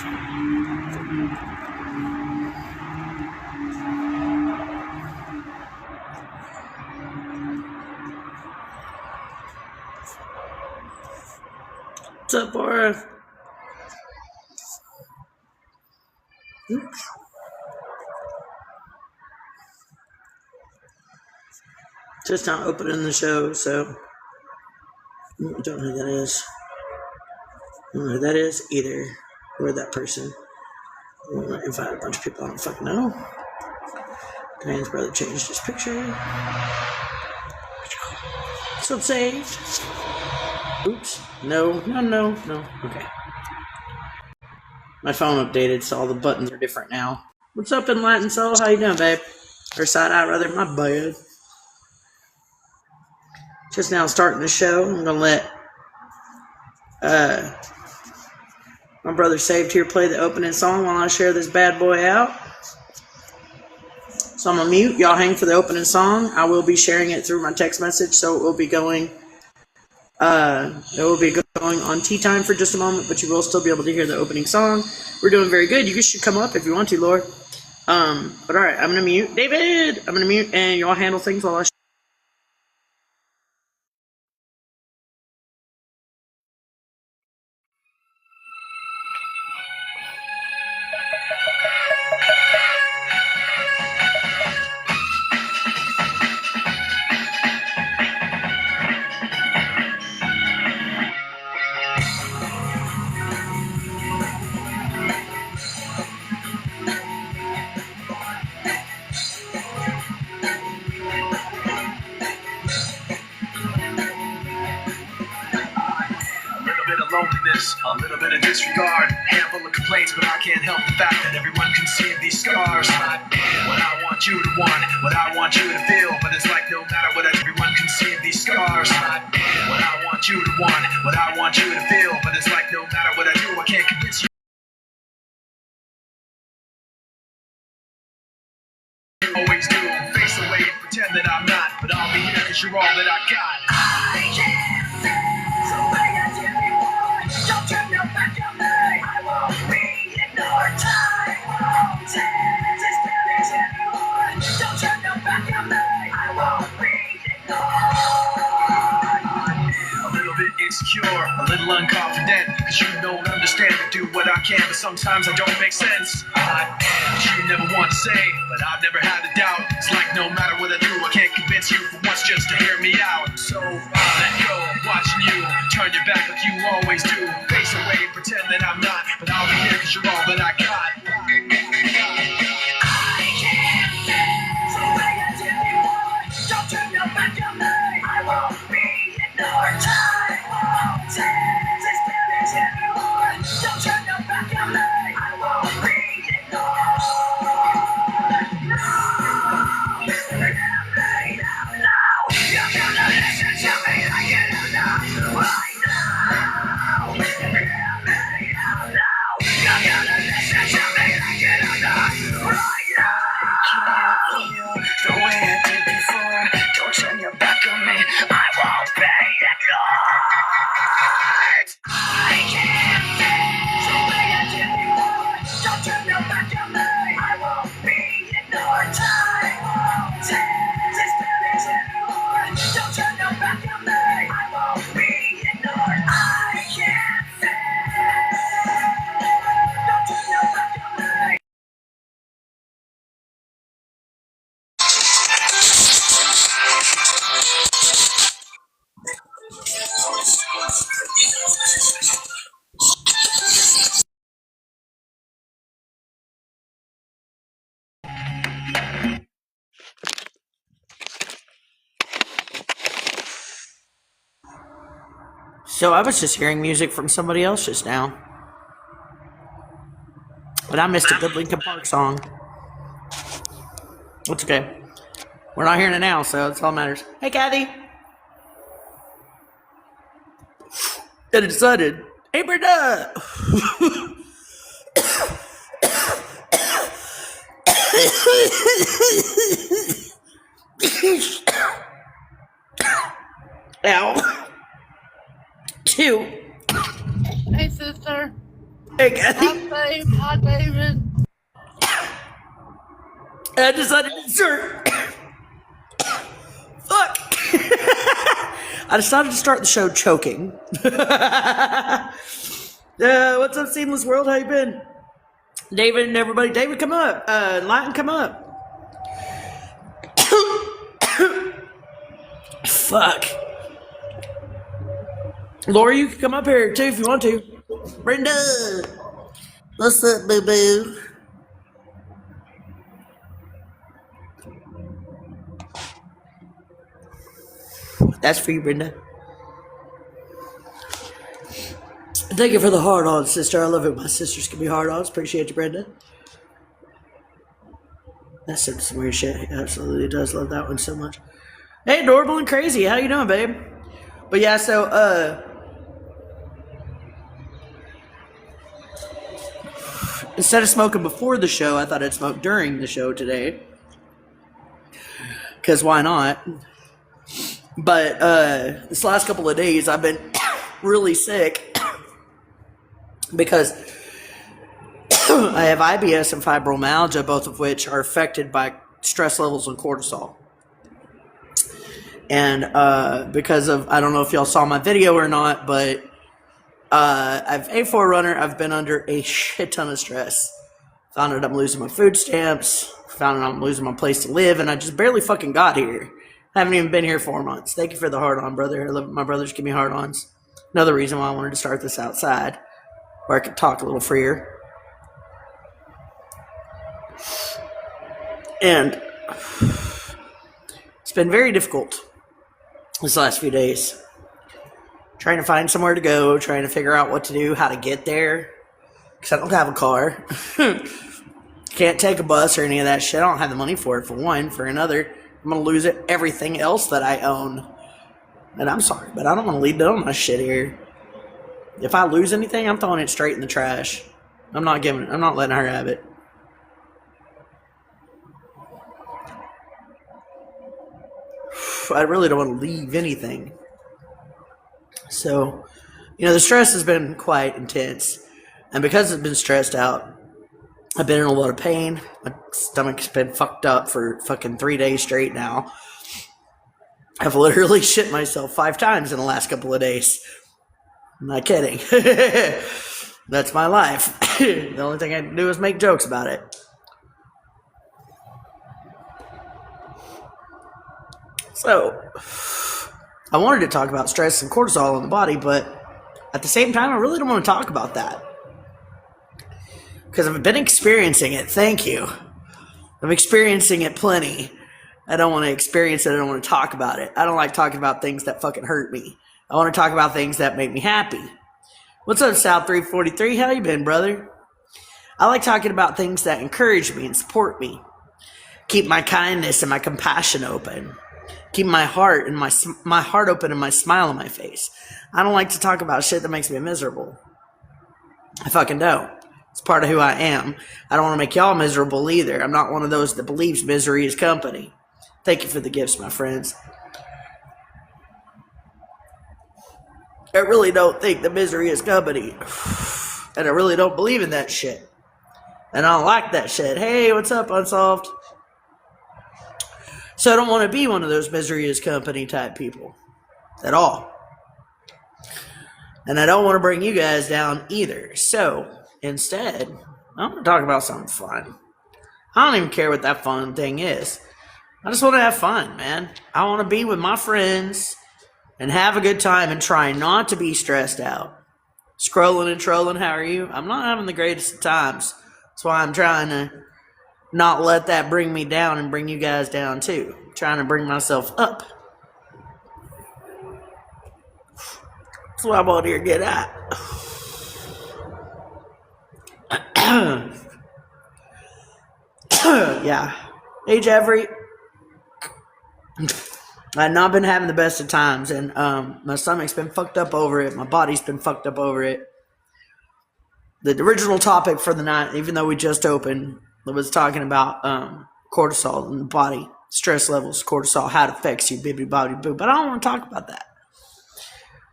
What's up, Laura? Oops. Just not opening the show, so I don't know who that is. I don't know who that is either, or that person. I'm gonna invite a bunch of people I don't fucking know. Diane's brother changed his picture. So it's saved. Oops. No. Okay. My phone updated, so all the buttons are different now. What's up, Enlightened Soul? How you doing, babe? Or side eye, rather. My bad. Just now starting the show. I'm gonna let my brother Saved here play the opening song while I share this bad boy out. So I'm gonna mute. Y'all hang for the opening song. I will be sharing it through my text message, so it will be going. It will be going on tea time for just a moment, but you will still be able to hear the opening song. We're doing very good. You guys should come up if you want to, Lord. But all right, I'm gonna mute David. I'm gonna mute, and y'all handle things while I. Loneliness, a little bit of disregard, handful of complaints, but I can't help the fact that everyone can see these scars. What I want you to want, what I want you to feel, but it's like no matter what, everyone can see these scars. What I want you to want, what I want you to feel, but it's like no matter what I do, I can't convince you. Always do, face away, pretend that I'm not, but I'll be here cause you're all that I got. I can't face the way I did before. Don't turn your back on me. I won't be ignored. Time won't take this damage anymore. Don't turn your back on me. I won't be ignored. A little bit insecure, a little unconfident, cause you don't understand. I do what I can, but sometimes I don't make sense. You never want to say, but I've never had a doubt. It's like no matter what I do, I can't convince you for once just to hear me out. So I let go, watching you turn your back like you always do. Face away, pretend that I'm not, but I'll be here cause you're all that I got. I can't face the way I did before. Don't turn your back on me. I won't be ignored. Time won't take this damage anymore. Don't turn your back on me. I won't be ignored. So I was just hearing music from somebody else just now. But I missed a good Linkin Park song. It's okay. We're not hearing it now, so it's all that matters. Hey, Kathy. And I decided, hey, Brenda. Ow. Two. Hey, sister. Hey, Kathy. Hi, David. I decided to start. Fuck. I decided to start the show choking. What's up, Seamless World? How you been? David and everybody. David, come up. Enlighten, come up. Fuck. Laura, you can come up here too if you want to. Brenda. What's up, boo-boo? That's for you, Brenda. Thank you for the hard-on, sister. I love it. My sisters can be hard-ons. Appreciate you, Brenda. That's some weird shit. He absolutely does love that one so much. Hey, Adorable and Crazy. How you doing, babe? But yeah, so, instead of smoking before the show, I thought I'd smoke during the show today. Because why not? But this last couple of days, I've been really sick because I have IBS and fibromyalgia, both of which are affected by stress levels and cortisol. And because of, I don't know if y'all saw my video or not, but I've A4 runner. I've been under a shit ton of stress. Found out I'm losing my food stamps. Found out I'm losing my place to live, and I just barely fucking got here. I haven't even been here 4 months. Thank you for the hard-on, brother. I love my brothers give me hard-ons. Another reason why I wanted to start this outside, where I could talk a little freer. And it's been very difficult this last few days. Trying to find somewhere to go, trying to figure out what to do, how to get there. Because I don't have a car. Can't take a bus or any of that shit. I don't have the money for it, for one. For another, I'm going to lose everything else that I own. And I'm sorry, but I don't want to leave none of my shit here. If I lose anything, I'm throwing it straight in the trash. I'm not letting her have it. I really don't want to leave anything. So, the stress has been quite intense. And because I've been stressed out, I've been in a lot of pain. My stomach's been fucked up for fucking 3 days straight now. I've literally shit myself 5 times in the last couple of days. I'm not kidding. That's my life. The only thing I can do is make jokes about it. So, I wanted to talk about stress and cortisol in the body, but at the same time, I really don't want to talk about that. Because I've been experiencing it. Thank you. I'm experiencing it plenty. I don't want to experience it. I don't want to talk about it. I don't like talking about things that fucking hurt me. I want to talk about things that make me happy. What's up, South 343? How you been, brother? I like talking about things that encourage me and support me. Keep my kindness and my compassion open. Keep my heart and my heart open and my smile on my face. I don't like to talk about shit that makes me miserable. I fucking don't. It's part of who I am. I don't want to make y'all miserable either. I'm not one of those that believes misery is company. Thank you for the gifts, my friends. I really don't think that misery is company. And I really don't believe in that shit. And I don't like that shit. Hey, what's up, Unsolved? So I don't want to be one of those misery is company type people. At all. And I don't want to bring you guys down either. So, instead, I'm going to talk about something fun. I don't even care what that fun thing is. I just want to have fun, man. I want to be with my friends and have a good time and try not to be stressed out. Scrolling and trolling, how are you? I'm not having the greatest of times. That's why I'm trying to not let that bring me down and bring you guys down too. I'm trying to bring myself up. That's what I'm on here to get at. Yeah. Hey, Jeffrey. I've not been having the best of times, and my stomach's been fucked up over it. My body's been fucked up over it. The original topic for the night, even though we just opened, was talking about cortisol in the body, stress levels, cortisol, how it affects you, bibbity bobbity boo. But I don't want to talk about that.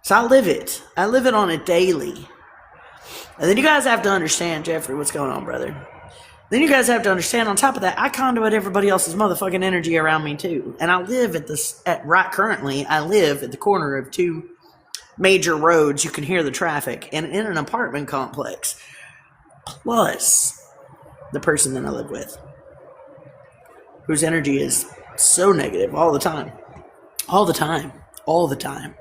So I live it. I live it on a daily. And then you guys have to understand, Jeffrey, what's going on, brother? Then you guys have to understand, on top of that, I conduit everybody else's motherfucking energy around me, too. And I live currently, I live at the corner of two major roads. You can hear the traffic. And in an apartment complex. Plus the person that I live with, whose energy is so negative all the time. All the time. All the time.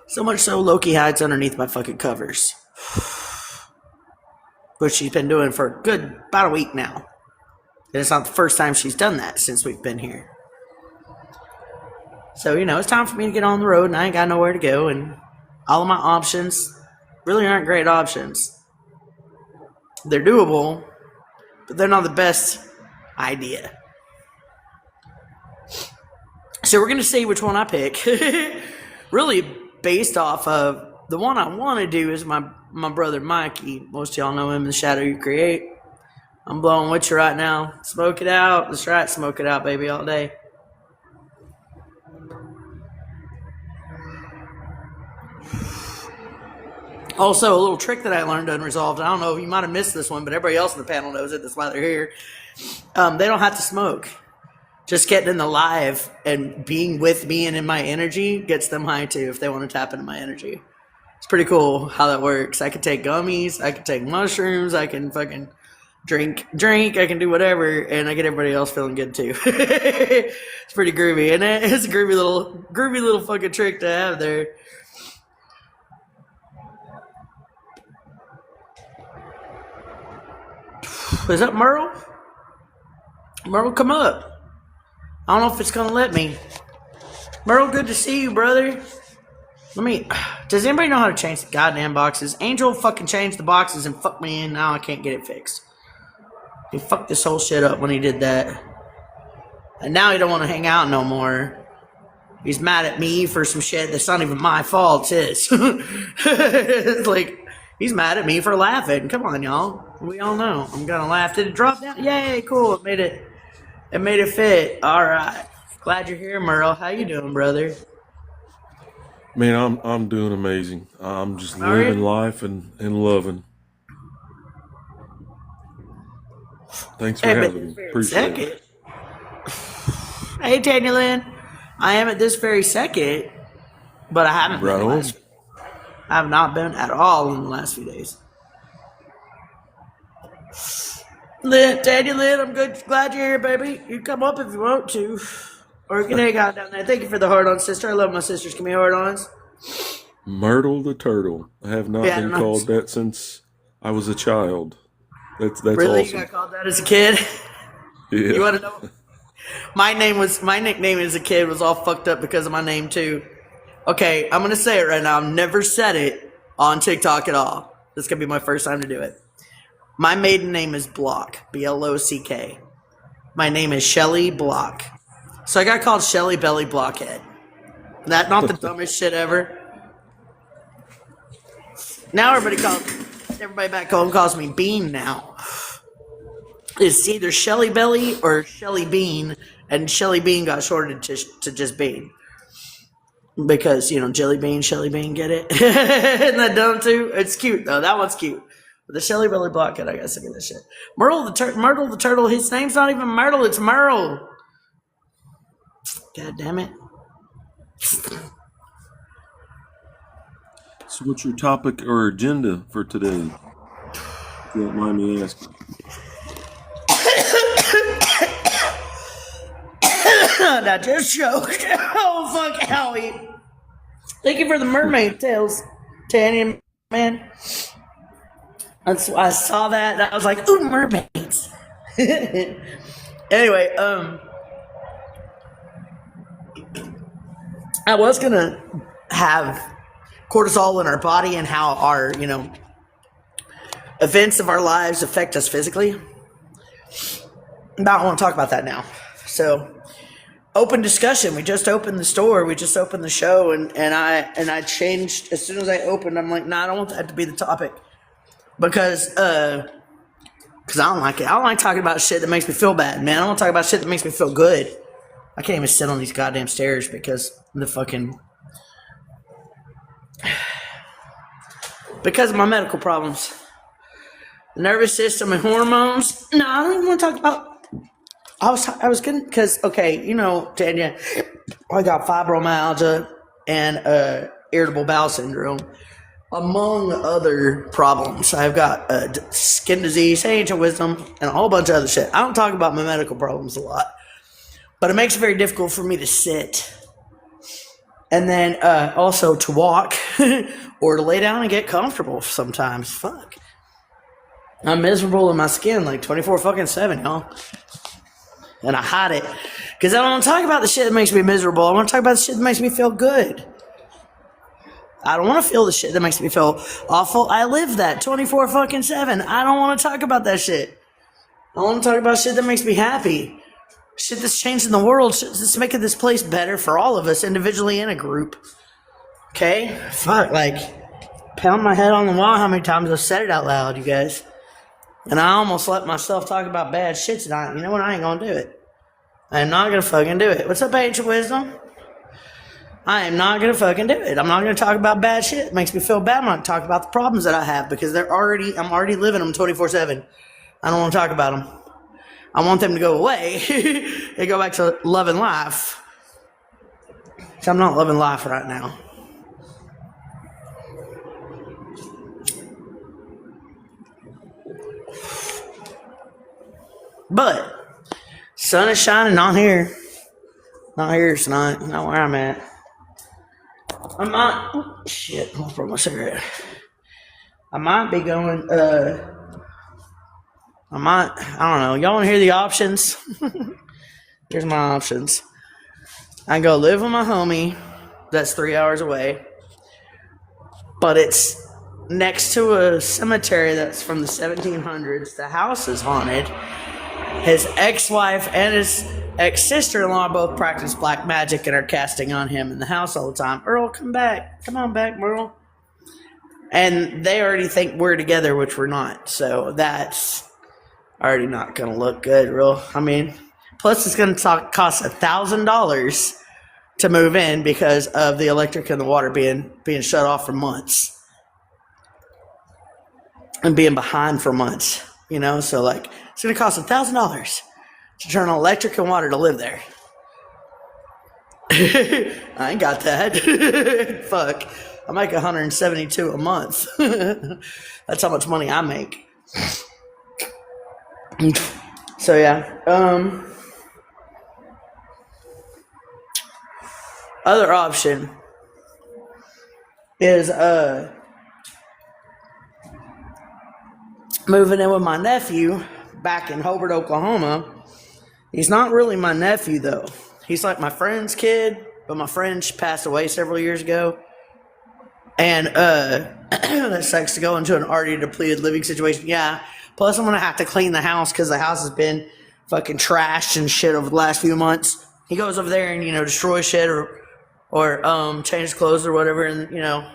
So much so, Loki hides underneath my fucking covers. Which she's been doing for about a week now. And it's not the first time she's done that since we've been here. So, it's time for me to get on the road, and I ain't got nowhere to go, and all of my options really aren't great options. They're doable, but they're not the best idea. So we're going to see which one I pick. Really based off of the one I want to do is my brother Mikey. Most of y'all know him, The Shadow You Create. I'm blowing with you right now. Smoke it out. That's right, smoke it out, baby, all day. Also, a little trick that I learned unresolved. I don't know if you might have missed this one, but everybody else in the panel knows it. That's why they're here. They don't have to smoke. Just getting in the live and being with me and in my energy gets them high too if they want to tap into my energy. It's pretty cool how that works. I can take gummies. I can take mushrooms. I can fucking drink. I can do whatever, and I get everybody else feeling good too. It's pretty groovy, and it's a groovy little fucking trick to have there. Is that Merle? Merle, come up. I don't know if it's gonna let me. Merle, good to see you, brother. Does anybody know how to change the goddamn boxes? Angel fucking changed the boxes and fucked me in. Now I can't get it fixed. He fucked this whole shit up when he did that. And now he don't want to hang out no more. He's mad at me for some shit that's not even my fault, it's his. It's like, he's mad at me for laughing. Come on, y'all. We all know. I'm gonna laugh. Did it drop down? Yay, cool. It made it fit. Alright. Glad you're here, Merle. How you doing, brother? Man, I'm doing amazing. I'm just living life and loving. Thanks for having me. Appreciate it. Hey, Tanya Lynn. I am at this very second, but I haven't been. I have not been at all in the last few days. Tanya Lynn, I'm good. Glad you're here, baby. You come up if you want to. Or you can hang out down there. Thank you for the heart on, sister. I love my sisters. Give me heart ons. Myrtle the turtle. I have not been called that since I was a child. That's really awesome. You got called that as a kid? Yeah. You want to know? My nickname as a kid was all fucked up because of my name too. Okay, I'm gonna say it right now. I've never said it on TikTok at all. This is gonna be my first time to do it. My maiden name is Block, Block. My name is Shelly Block. So I got called Shelly Belly Blockhead. That not the dumbest shit ever. Now everybody back home calls me Bean now. It's either Shelly Belly or Shelly Bean, and Shelly Bean got shortened to just Bean. Because, Jelly Bean, Shelly Bean, get it? Isn't that dumb too? It's cute though, that one's cute. But the Shelly Belly Blockhead, I gotta sick of this shit. Myrtle the turtle, his name's not even Myrtle, it's Merle. God damn it. So what's your topic or agenda for today? If you don't mind me asking. I just choked. Oh, fuck, Howie. Thank you for the mermaid tails, Tanya, man. I saw that, and I was like, ooh, mermaids. Anyway, I was going to have cortisol in our body and how our, events of our lives affect us physically. But I want to talk about that now. So, open discussion. We just opened the store. We just opened the show, and I changed as soon as I opened. I'm like, nah, I don't want that to be the topic because I don't like it. I don't like talking about shit that makes me feel bad, man. I want to talk about shit that makes me feel good. I can't even sit on these goddamn stairs because the fucking because of my medical problems. The nervous system and hormones. No, I don't even want to talk about. I was kidding because, okay, you know, Tanya, I got fibromyalgia and irritable bowel syndrome, among other problems. I've got skin disease, ancient wisdom, and a whole bunch of other shit. I don't talk about my medical problems a lot, but it makes it very difficult for me to sit. And then also to walk or to lay down and get comfortable sometimes. Fuck. I'm miserable in my skin like 24-7, y'all. And I hide it. Because I don't want to talk about the shit that makes me miserable. I want to talk about the shit that makes me feel good. I don't want to feel the shit that makes me feel awful. I live that 24-7. I don't want to talk about that shit. I want to talk about shit that makes me happy. Shit that's changing the world. Shit that's making this place better for all of us, individually and a group. Okay? Fuck, like, pound my head on the wall how many times I've said it out loud, you guys. And I almost let myself talk about bad shit tonight. You know what? I ain't gonna do it. I am not gonna fucking do it. What's up, Ancient Wisdom? I am not gonna fucking do it. I'm not gonna talk about bad shit. It makes me feel bad. I'm not talking about the problems that I have because I'm already living them 24/7. I don't want to talk about them. I want them to go away and go back to loving life. So I'm not loving life right now. But sun is shining, not here. Not here tonight. Not where I'm at. I might. Oh, shit, I'll throw my cigarette. I might be going. I don't know. Y'all want to hear the options? Here's my options. I can go live with my homie. That's 3 hours away. But it's next to a cemetery that's from the 1700s. The house is haunted. His ex-wife and his ex-sister-in-law both practice black magic and are casting on him in the house all the time. Earl, come back. Come on back, Merle. And they already think we're together, which we're not. So that's already not going to look good, real. I mean, plus it's going to cost $1,000 to move in because of the electric and the water being shut off for months. And being behind for months. You know, so like it's gonna cost $1,000 to turn on electric and water to live there. I ain't got that. Fuck, I make $172 a month. That's how much money I make. So yeah. Other option is moving in with my nephew back in Hobart, Oklahoma. He's not really my nephew, though. He's like my friend's kid, but my friend passed away several years ago. And that sucks to go into an already depleted living situation. Yeah. Plus, I'm going to have to clean the house because the house has been fucking trashed and shit over the last few months. He goes over there and, you know, destroys shit or changes clothes or whatever, and, you know,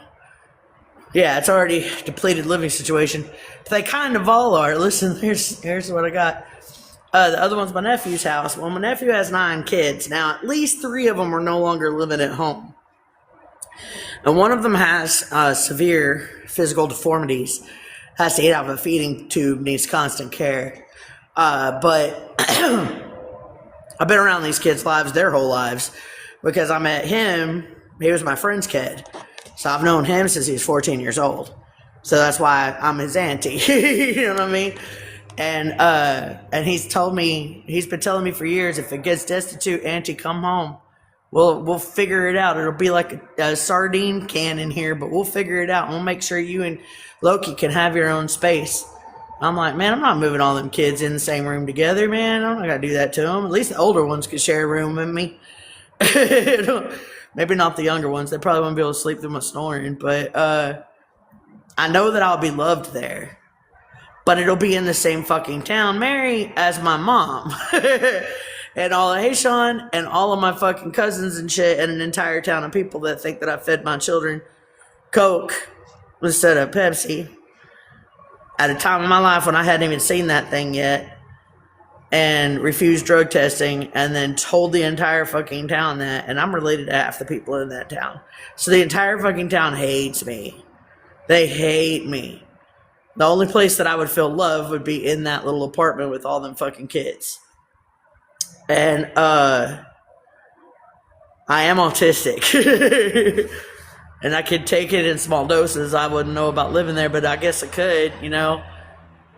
yeah, it's already a depleted living situation. But they kind of all are. Listen, here's what I got. The other one's my nephew's house. Well, my nephew has 9 kids. Now, at least 3 of them are no longer living at home. And one of them has severe physical deformities. Has to eat out of a feeding tube, needs constant care. But I've been around these kids' lives their whole lives because I met him. He was my friend's kid. So I've known him since he was 14 years old. So that's why I'm his auntie. You know what I mean? And he's been telling me for years, if it gets destitute, auntie, come home. We'll figure it out. It'll be like a sardine can in here, but we'll figure it out. We'll make sure you and Loki can have your own space. I'm like, man, I'm not moving all them kids in the same room together, man. I'm not going to do that to them. At least the older ones could share a room with me. Maybe not the younger ones. They probably won't be able to sleep through my snoring. But I know that I'll be loved there. But it'll be in the same fucking town, Mary, as my mom. And all of Haitian and all of my fucking cousins and shit, and an entire town of people that think that I fed my children Coke instead of Pepsi. At a time in my life when I hadn't even seen that thing yet. And refused drug testing, and then told the entire fucking town that, and I'm related to half the people in that town. So the entire fucking town hates me. They hate me. The only place that I would feel love would be in that little apartment with all them fucking kids. And I am autistic. And I could take it in small doses. I wouldn't know about living there, but I guess I could, you know.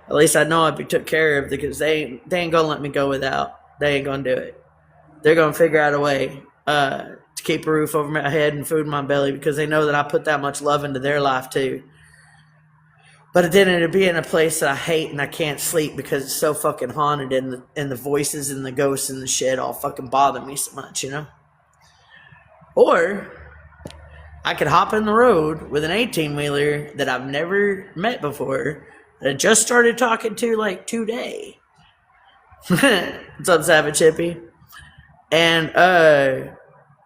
At least I know I'd be took care of because they ain't gonna let me go without. They ain't gonna do it. They're gonna figure out a way to keep a roof over my head and food in my belly because they know that I put that much love into their life too. But then it'd be in a place that I hate and I can't sleep because it's so fucking haunted and the voices and the ghosts and the shit all fucking bother me so much, you know? Or I could hop in the road with an 18-wheeler that I've never met before that I just started talking to like today. What's up, Savage Hippie? And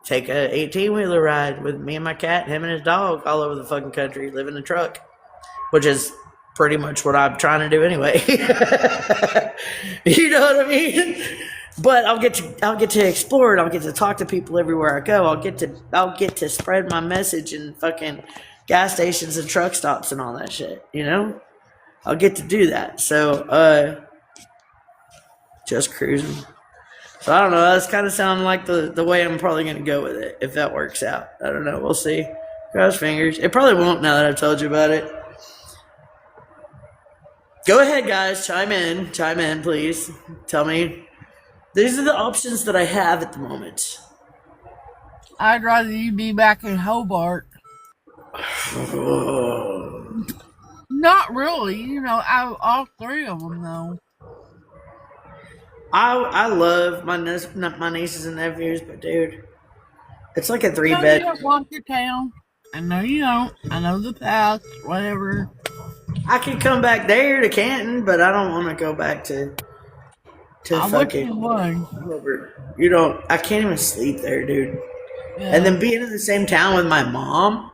take a 18-wheeler ride with me and my cat, him and his dog all over the fucking country, live in a truck, which is pretty much what I'm trying to do anyway. You know what I mean? But I'll get to explore it. I'll get to talk to people everywhere I go. I'll get to spread my message in fucking gas stations and truck stops and all that shit, you know? I'll get to do that. So just cruising. So I don't know, that's kind of sounding like the way I'm probably going to go with it, if that works out. I don't know, we'll see. Cross fingers. It probably won't now that I've told you about it. Go ahead, guys, chime in, please. Tell me. These are the options that I have at the moment. I'd rather you be back in Hobart. Not really, you know, out of all three of them, though. I love my nieces and nephews, but dude, it's like a 3-bed. You don't want your town. I know you don't. I know the past, whatever. I could come back there to Canton, but I don't want to go back to fucking. You don't. I can't even sleep there, dude. Yeah. And then being in the same town with my mom.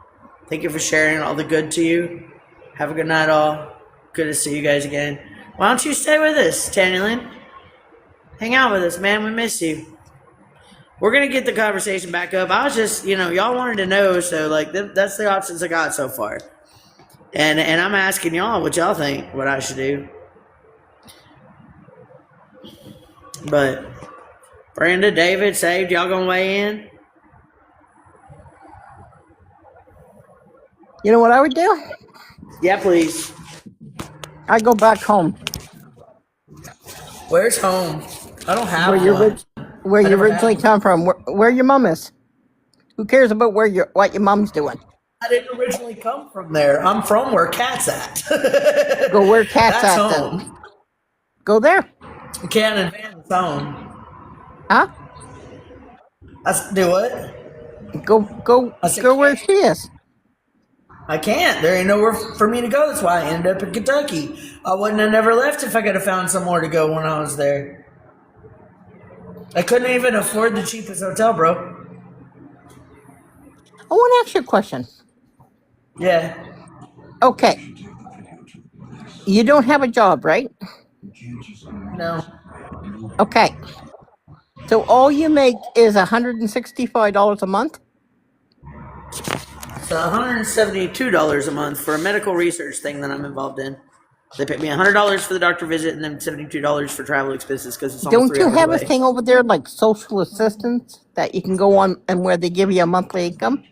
Thank you for sharing all the good to you. Have a good night, all. Good to see you guys again. Why don't you stay with us, Tannylin? Hang out with us, man. We miss you. We're gonna get the conversation back up. I was just, y'all wanted to know, so like that's the options I got so far. And I'm asking y'all what y'all think, what I should do. But Brenda, David, Saved, y'all gonna weigh in? You know what I would do? Yeah, please. I go back home. Where's home? I don't have where you originally come from. Where your mom is. Who cares about what your mom's doing? I didn't originally come from there. I'm from where Cat's at. Go where Cat's That's at. home. Then. Go there. Can't advance home. Huh? Do what? Go where she is. I can't. There ain't nowhere for me to go. That's why I ended up in Kentucky. I wouldn't have never left if I could have found somewhere to go when I was there. I couldn't even afford the cheapest hotel, bro. I want to ask you a question. Yeah. Okay. You don't have a job, right? No. Okay. So all you make is $165 a month? It's $172 a month for a medical research thing that I'm involved in. They pay me $100 for the doctor visit and then $72 for travel expenses because it's almost 3 hours away. Don't you have a thing over there like social assistance that you can go on and where they give you a monthly income?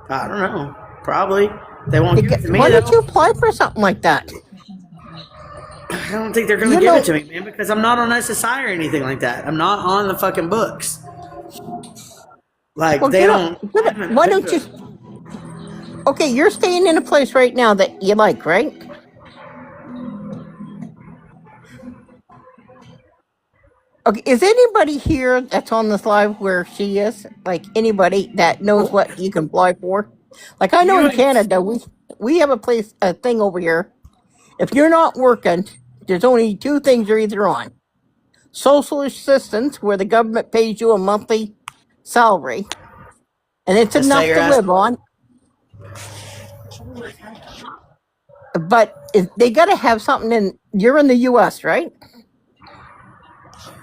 I don't know. Probably. They won't give it to me. Why don't you apply for something like that? I don't think they're going to give it to me, man, because I'm not on SSI or anything like that. I'm not on the fucking books. Like, well, they don't. Why don't you? Okay, you're staying in a place right now that you like, right? Okay, is anybody here that's on this live where she is? Like anybody that knows what you can apply for? Like I know in Canada, we have a thing over here. If you're not working, there's only 2 things you're either on. Social assistance, where the government pays you a monthly salary, and it's enough to live on. But they got to have something you're in the U.S., right?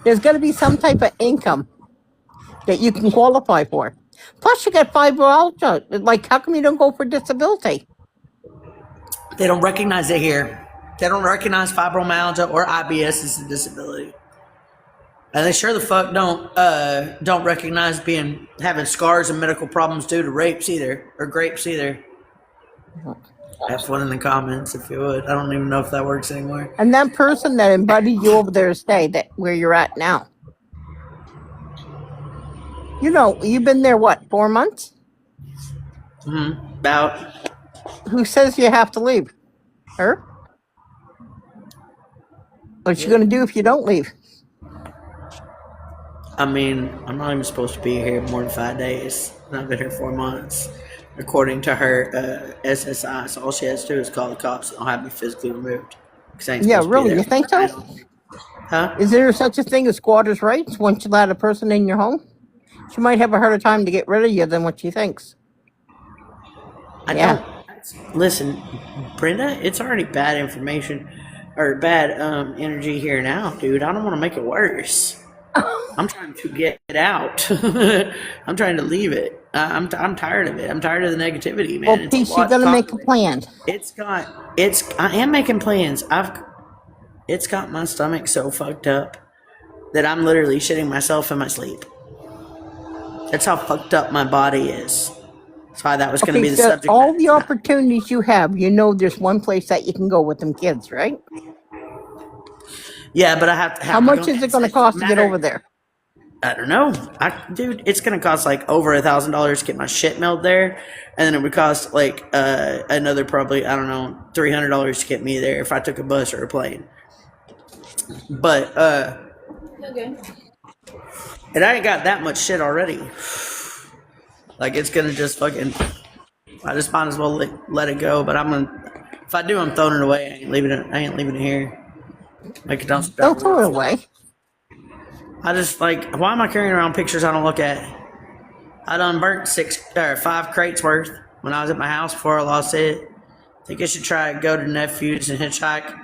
There's got to be some type of income that you can qualify for. Plus, you got fibromyalgia. Like, how come you don't go for disability? They don't recognize it here. They don't recognize fibromyalgia or IBS as a disability. And they sure the fuck don't recognize having scars and medical problems due to rapes either, or grapes either. Have one in the comments if you would. I don't even know if that works anymore. And that person that invited you over there to stay, where you're at now. You know, you've been there, what, 4 months? About. Who says you have to leave? Her? What's she going to do if you don't leave? I mean, I'm not even supposed to be here more than 5 days. And I've been here 4 months. According to her SSI, so all she has to do is call the cops and I'll have me physically removed. Yeah, really? You think so? Huh? Is there such a thing as squatters' rights once you let a person in your home? She might have a harder time to get rid of you than what she thinks. I don't. Listen, Brenda, it's already bad information or bad energy here now, dude. I don't want to make it worse. I'm trying to get it out. I'm trying to leave it. I'm tired of it. I'm tired of the negativity, man. Well, Peace, you're gonna make a plan. I am making plans. It's got my stomach so fucked up that I'm literally shitting myself in my sleep. That's how fucked up my body is. That's why that was going to be the subject. All the opportunities you have, you know, there's one place that you can go with them kids, right? Yeah, but I have to have. How much is it going to cost to get over there? I don't know, dude. It's going to cost like over $1,000 to get my shit mailed there, and then it would cost like another probably $300 to get me there if I took a bus or a plane. But okay. And I ain't got that much shit already. Like it's gonna just fucking. I just might as well let it go. But I'm gonna. If I do, I'm throwing it away. I ain't leaving it here. Like don't throw it away. I just like. Why am I carrying around pictures I don't look at? I done burnt 5 crates worth when I was at my house before I lost it. I think I should try go to Nephews and hitchhike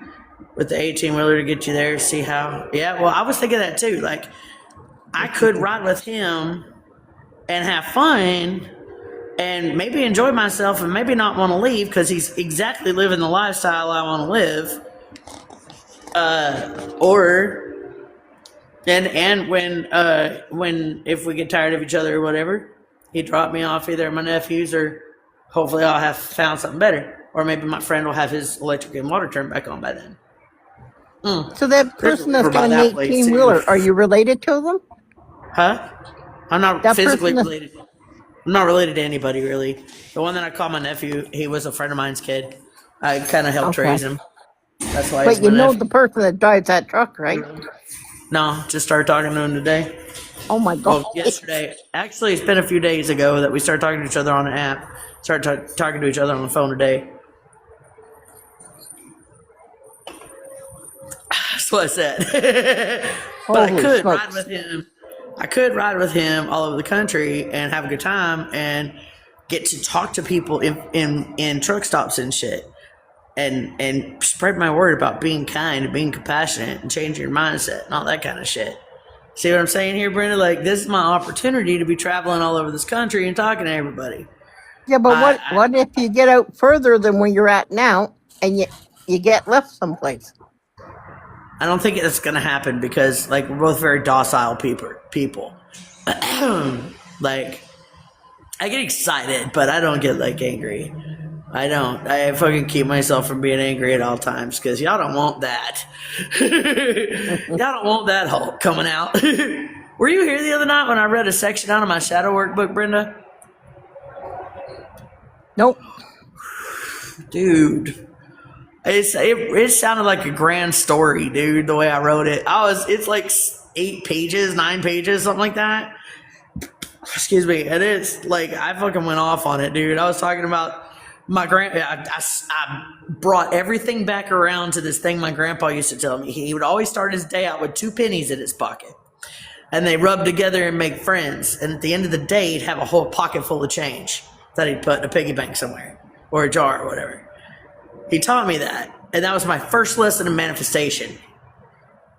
with the 18-wheeler to get you there. See how? Yeah. Well, I was thinking that too. Like. I could ride with him and have fun and maybe enjoy myself and maybe not want to leave because he's exactly living the lifestyle I want to live. When if we get tired of each other or whatever, he dropped me off either at my nephew's or hopefully I'll have found something better. Or maybe my friend will have his electric and water turned back on by then. So that person that's got an 18-wheeler, are you related to them? Huh? I'm not physically related. I'm not related to anybody, really. The one that I call my nephew, he was a friend of mine's kid. I kind of helped raise him. That's why. But you know the person that drives that truck, right? No, just started talking to him today. Oh my God. Well, yesterday. Actually, it's been a few days ago that we started talking to each other on an app. Started talking to each other on the phone today. That's what I said. But I could ride with him. I could ride with him all over the country and have a good time and get to talk to people in truck stops and shit. And spread my word about being kind and being compassionate and changing your mindset and all that kind of shit. See what I'm saying here, Brenda? Like, this is my opportunity to be traveling all over this country and talking to everybody. Yeah, but what if you get out further than where you're at now and you get left someplace? I don't think it's going to happen because, like, we're both very docile people. Like, I get excited, but I don't get, like, angry. I don't. I fucking keep myself from being angry at all times because y'all don't want that. Y'all don't want that Hulk coming out. Were you here the other night when I read a section out of my shadow workbook, Brenda? Nope. Dude. It sounded like a grand story, dude, the way I wrote it. It's like 8 pages, 9 pages, something like that. Excuse me. And it's like, I fucking went off on it, dude. I was talking about my I brought everything back around to this thing my grandpa used to tell me. He would always start his day out with 2 pennies in his pocket. And they rub together and make friends. And at the end of the day, he'd have a whole pocket full of change that he'd put in a piggy bank somewhere or a jar or whatever. He taught me that, and that was my first lesson in manifestation.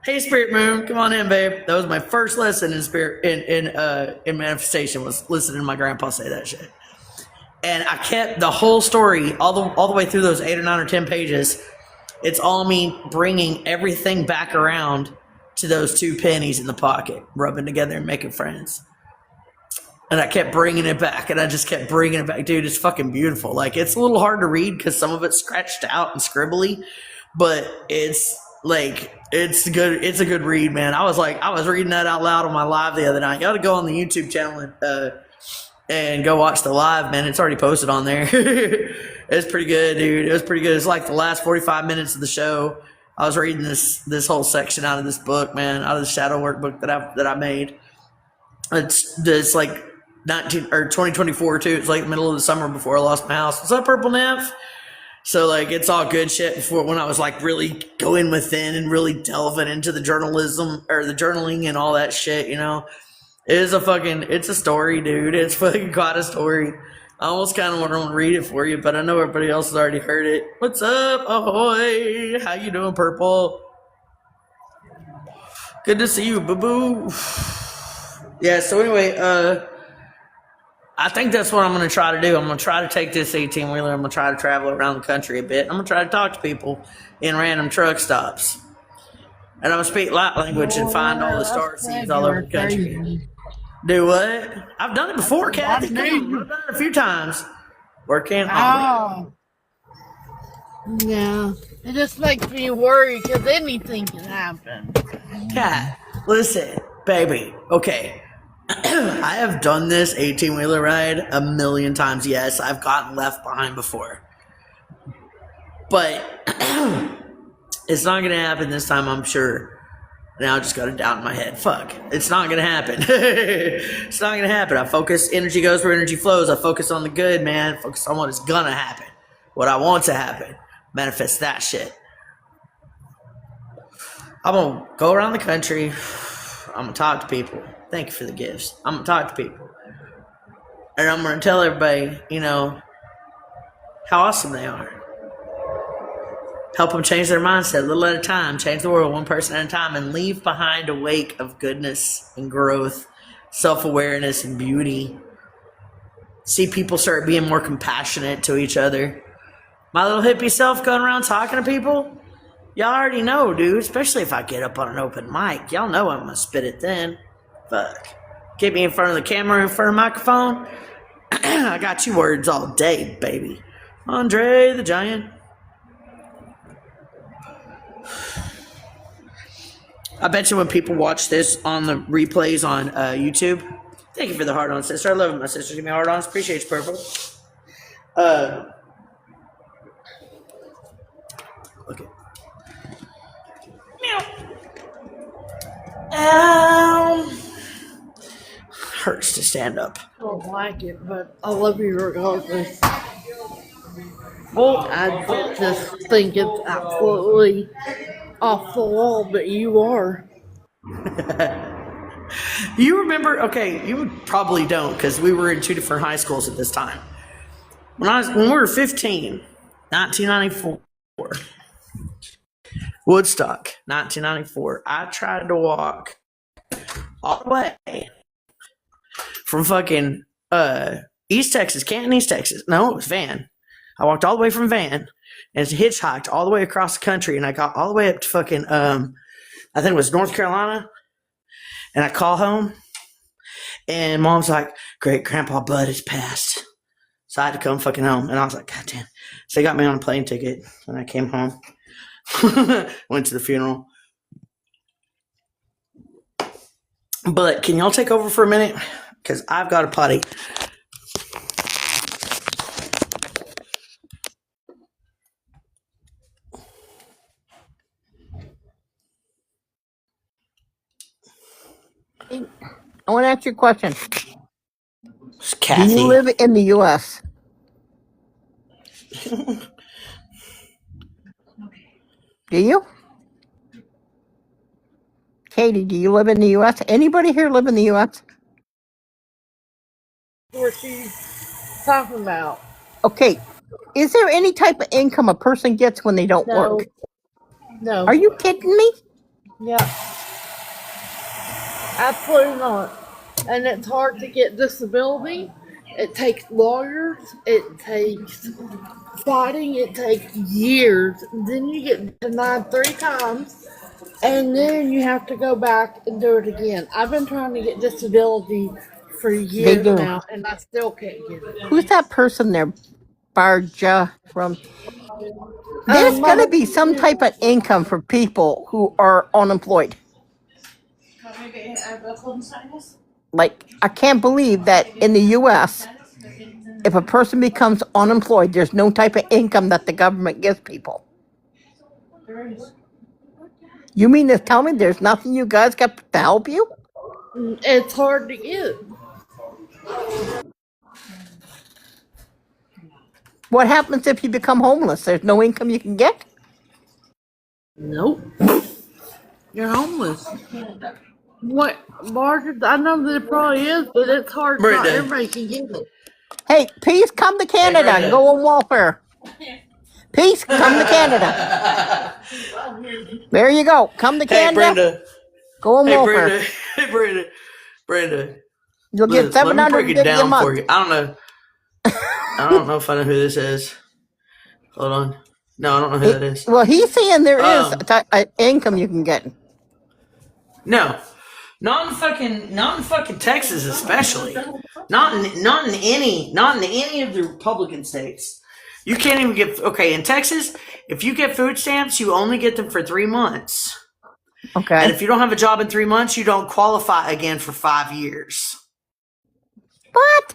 Hey, Spirit Moon, come on in, babe. That was my first lesson in spirit in manifestation. Was listening to my grandpa say that shit, and I kept the whole story all the way through those 8 or 9 or 10 pages. It's all me bringing everything back around to those 2 pennies in the pocket, rubbing together and making friends. And I kept bringing it back, and I just kept bringing it back. Dude, it's fucking beautiful. Like, it's a little hard to read because some of it's scratched out and scribbly, but it's like, it's good. It's a good read, man. I was reading that out loud on my live the other night. You ought to go on the YouTube channel and go watch the live, man. It's already posted on there. It's pretty good, dude. It was pretty good. It's like the last 45 minutes of the show. I was reading this whole section out of this book, man, out of the shadow workbook that I made. It's like 2024 too. It's like the middle of the summer before I lost my house. What's up, Purple Nymph? So like, it's all good shit before when I was like really going within and really delving into the journalism or the journaling and all that shit, you know. It's a story, dude. It's fucking quite a story. I almost kind of want to read it for you, but I know everybody else has already heard it. What's up? Ahoy. How you doing, Purple? Good to see you, boo-boo. Yeah, so anyway, I think that's what I'm going to try to do. I'm going to try to take this 18-wheeler. I'm going to try to travel around the country a bit. I'm going to try to talk to people in random truck stops. And I'm going to speak light language and find all the star seeds all over the country. Do what? I've done it before, Kathy. Come on. I've done it a few times. Working on it. Yeah. It just makes me worry because anything can happen. Kat, listen, baby. Okay. I have done this 18-wheeler ride a million times. Yes, I've gotten left behind before. But it's not going to happen this time, I'm sure. Now I just got a doubt in my head. Fuck. It's not going to happen. It's not going to happen. I focus, energy goes where energy flows. I focus on the good, man. Focus on what is going to happen. What I want to happen. Manifest that shit. I'm going to go around the country. I'm going to talk to people. Thank you for the gifts. I'm going to talk to people. And I'm going to tell everybody, you know, how awesome they are. Help them change their mindset a little at a time. Change the world one person at a time. And leave behind a wake of goodness and growth, self-awareness and beauty. See people start being more compassionate to each other. My little hippie self going around talking to people. Y'all already know, dude. Especially if I get up on an open mic. Y'all know I'm going to spit it then. Fuck. Get me in front of the camera, in front of the microphone. I got you words all day, baby. Andre the Giant. I bet you when people watch this on the replays on YouTube, thank you for the heart on, sister. I love it, my sister. Give me a heart on. Appreciate you, Purple. Look it. Meow. Hurts to stand up. I don't like it, but I love you regardless. Well, I just think it's absolutely off the wall, but you are. You remember? Okay, you probably don't because we were in 2 different high schools at this time. When we were 15, 1994, Woodstock, 1994. I tried to walk all the way from fucking East Texas, Canton, East Texas. No, it was Van. I walked all the way from Van and hitchhiked all the way across the country, and I got all the way up to fucking I think it was North Carolina. And I call home, and Mom's like, "Great Grandpa Bud has passed." So I had to come fucking home, and I was like, "God damn!" So they got me on a plane ticket, and I came home. Went to the funeral. But can y'all take over for a minute? Because I've got a potty. I want to ask you a question. Kathy. Do you live in the U.S.? Do you? Katie, do you live in the U.S.? Anybody here live in the U.S.? What she's talking about. Okay. Is there any type of income a person gets when they don't work? No. Are you kidding me? Yeah, absolutely not. And it's hard to get disability. It takes lawyers. It takes fighting. It takes years. Then you get denied 3 times, and then you have to go back and do it again. I've been trying to get disability for They years do. now, and I still can't get it. Who's that person there? Barja from. There's My got to be some husband, type of income for people who are unemployed. Like, I can't believe that in the U.S., if a person becomes unemployed, there's no type of income that the government gives people. You mean to tell me there's nothing you guys got to help you? it's hard to get. What happens if you become homeless? There's no income you can get? Nope. You're homeless. What, Margaret? I know that it probably is, but it's hard. Not Brenda. everybody can get it. Hey, peace, come to Canada and go on welfare. Peace, come to Canada. There you go. Come to Hey, Canada. Brenda. Go on Hey, welfare. Brenda. Hey, Brenda. Brenda. You'll get Let me break it $750 a down for month. you. I don't know if I know who this is. Hold on. No, I don't know who that is. Well, he's saying there is an income you can get. No. Not in fucking Texas, especially. Not in any of the Republican states. You can't even get in Texas. If you get food stamps, you only get them for 3 months. Okay. And if you don't have a job in 3 months, you don't qualify again for 5 years. What?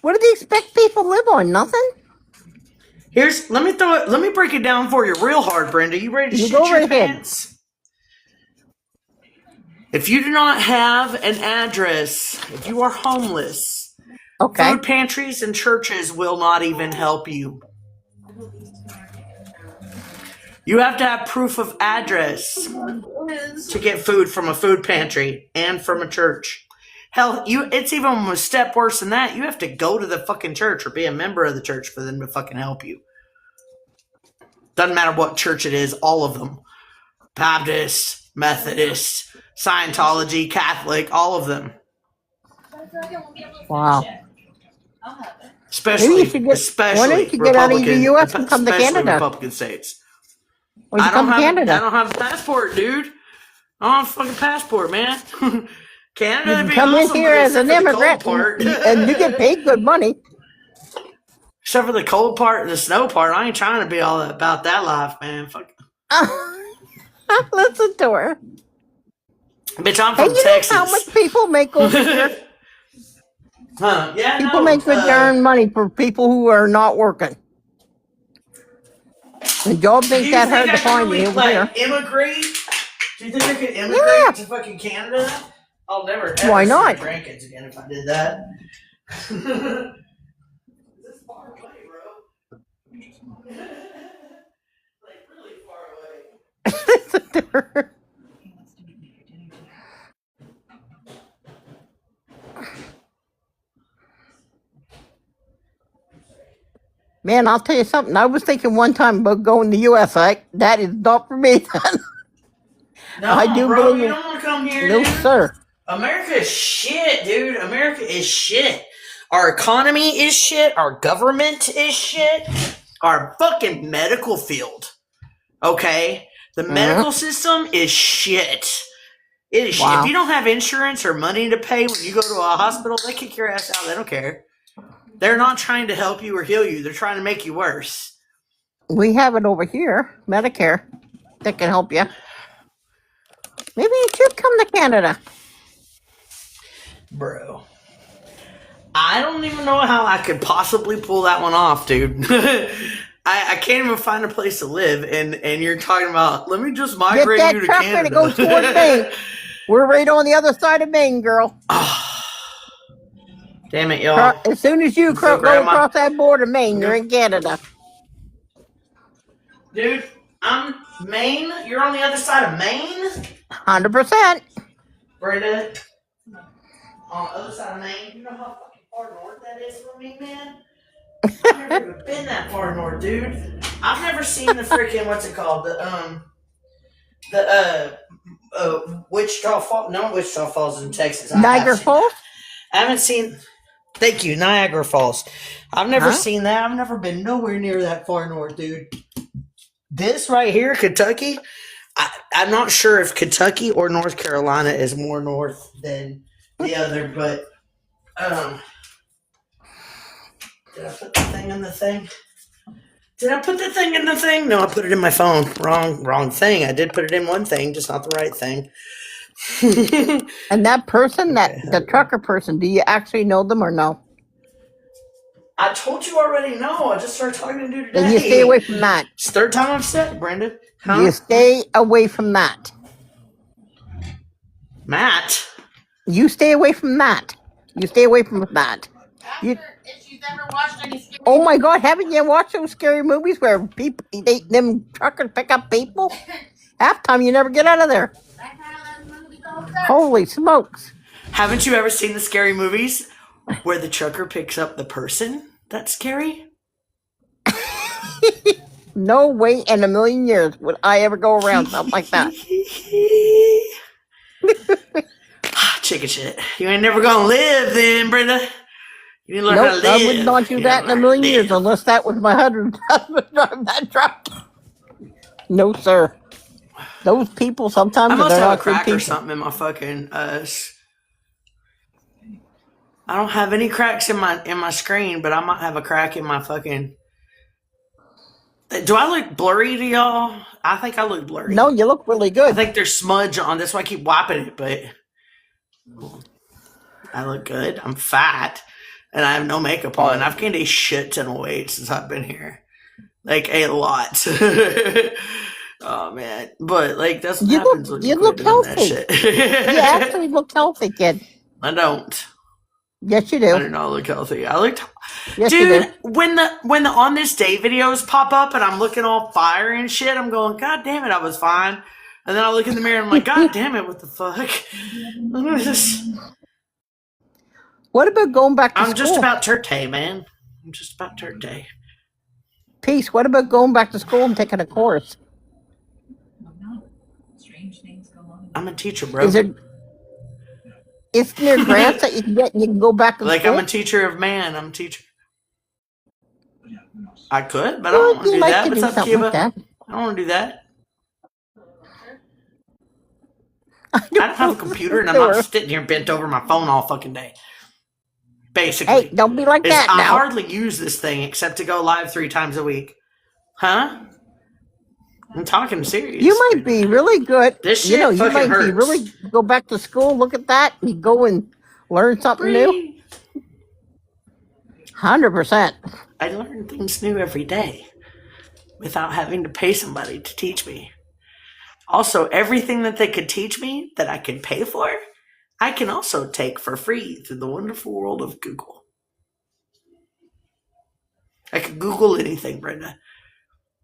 What do they expect people to live on? Nothing? Let me break it down for you real hard, Brenda. You ready to shit your pants? If you do not have an address, if you are homeless, okay, food pantries and churches will not even help you. You have to have proof of address to get food from a food pantry and from a church. Hell, it's even a step worse than that. You have to go to the fucking church or be a member of the church for them to fucking help you. Doesn't matter what church it is, all of them. Baptist, Methodist, Scientology, Catholic, all of them. Wow. Especially why don't you get out of the U.S. and come to Canada? Republican states. I don't have a passport, dude. I don't have a fucking passport, man. Canada, you can come in here as an immigrant and you get paid good money. Except for the cold part and the snow part, I ain't trying to be all about that life, man. Fuck. Listen to her. Bitch, I'm from Texas. Know how much people make over here? Huh? Yeah, people make good darn money for people who are not working. The job ain't that hard to find you over here. Immigrate? Do you think I could immigrate to fucking Canada? I'll never ever Why not? see my grandkids again if I did that. This far away, bro. Like really far away. Man, I'll tell you something. I was thinking one time about going to the U.S. That is not for me then. No, I do bro, you don't want to come here. No, dude. Sir. America is shit, dude. America is shit. Our economy is shit. Our government is shit. Our fucking medical field. Okay? The medical system is shit. It is shit. If you don't have insurance or money to pay when you go to a hospital, they kick your ass out. They don't care. They're not trying to help you or heal you. They're trying to make you worse. We have it over here, Medicare, that can help you. Maybe you should come to Canada. Bro. I don't even know how I could possibly pull that one off, dude. I can't even find a place to live, and you're talking about, let me just migrate you to Canada. Get that truck and go toward Maine. We're right on the other side of Maine, girl. Damn it, y'all. As soon as you go across that border, Maine, you're in Canada. Dude, I'm Maine? You're on the other side of Maine? 100%. Brenda, on the other side of Maine, you know how fucking far north that is from me, man? I've never even been that far north, dude. I've never seen the freaking, what's it called? The Wichita Falls. No, Wichita Falls in Texas. Niagara Falls? I haven't seen. Thank you, Niagara Falls. I've never Huh? seen that. I've never been nowhere near that far north, dude. This right here, Kentucky. I'm not sure if Kentucky or North Carolina is more north than the other, but did I put the thing in the thing? Did I put the thing in the thing? No, I put it in my phone. Wrong thing. I did put it in one thing, just not the right thing. And that person, the trucker person, do you actually know them or no? I told you already. No, I just started talking to you today. Then you stay away from that. It's the third time I've said it, Brandon. Huh? You stay away from that. Matt. You stay away from that. You stay away from that. If she's ever watched any scary Oh my God! Haven't you watched those scary movies where people, them truckers pick up people? Half time you never get out of there. that's how those movies all start. Holy smokes! Haven't you ever seen the scary movies where the trucker picks up the person that's scary? No way in a million years would I ever go around something like that. Chicken shit. You ain't never gonna live then, Brenda. You need to learn how to Nope, live. I would not do that in a million years unless that was my husband driving that truck. No, sir. Those people sometimes I must they're have a not good crack or people. something in my fucking I don't have any cracks in my screen, but I might have a crack in my fucking. Do I look blurry to y'all? I think I look blurry. No, you look really I good. think there's smudge on. That's why I keep wiping it, but I look good. I'm fat, and I have no makeup on. I've gained a shit ton of weight since I've been here, like a lot. Oh man, but like that's what happens when You quit look doing that healthy. shit. You actually look healthy, kid. I don't. Yes, you I do. do not look healthy. I looked, Yes, you dude. do. When the on this day videos pop up and I'm looking all fiery and shit, I'm going, God damn it, I was fine. And then I look in the mirror and I'm like, God damn it, what the fuck? What about going back to I'm school? just about turd day, man. I'm just about turd day. Peace. What about going back to school and taking a course? I'm a teacher, bro. Isn't there grants that you can get and you can go back to Like school? I'm a teacher of man. I'm a teacher. I could, but I Well, don't want to you do like that. to What's do up, something Cuba? like that. I don't want to do that. I don't have a computer and I'm not sitting here bent over my phone all fucking day. Basically. Hey, don't be like that I now. hardly use this thing except to go live 3 times a week. Huh? I'm talking serious. You might be really good. This shit You know, you fucking might be hurts. really go back to school, look at that, and you go and learn something new. 100%. I learn things new every day without having to pay somebody to teach me. Also, everything that they could teach me that I can pay for, I can also take for free through the wonderful world of Google. I can Google anything, Brenda.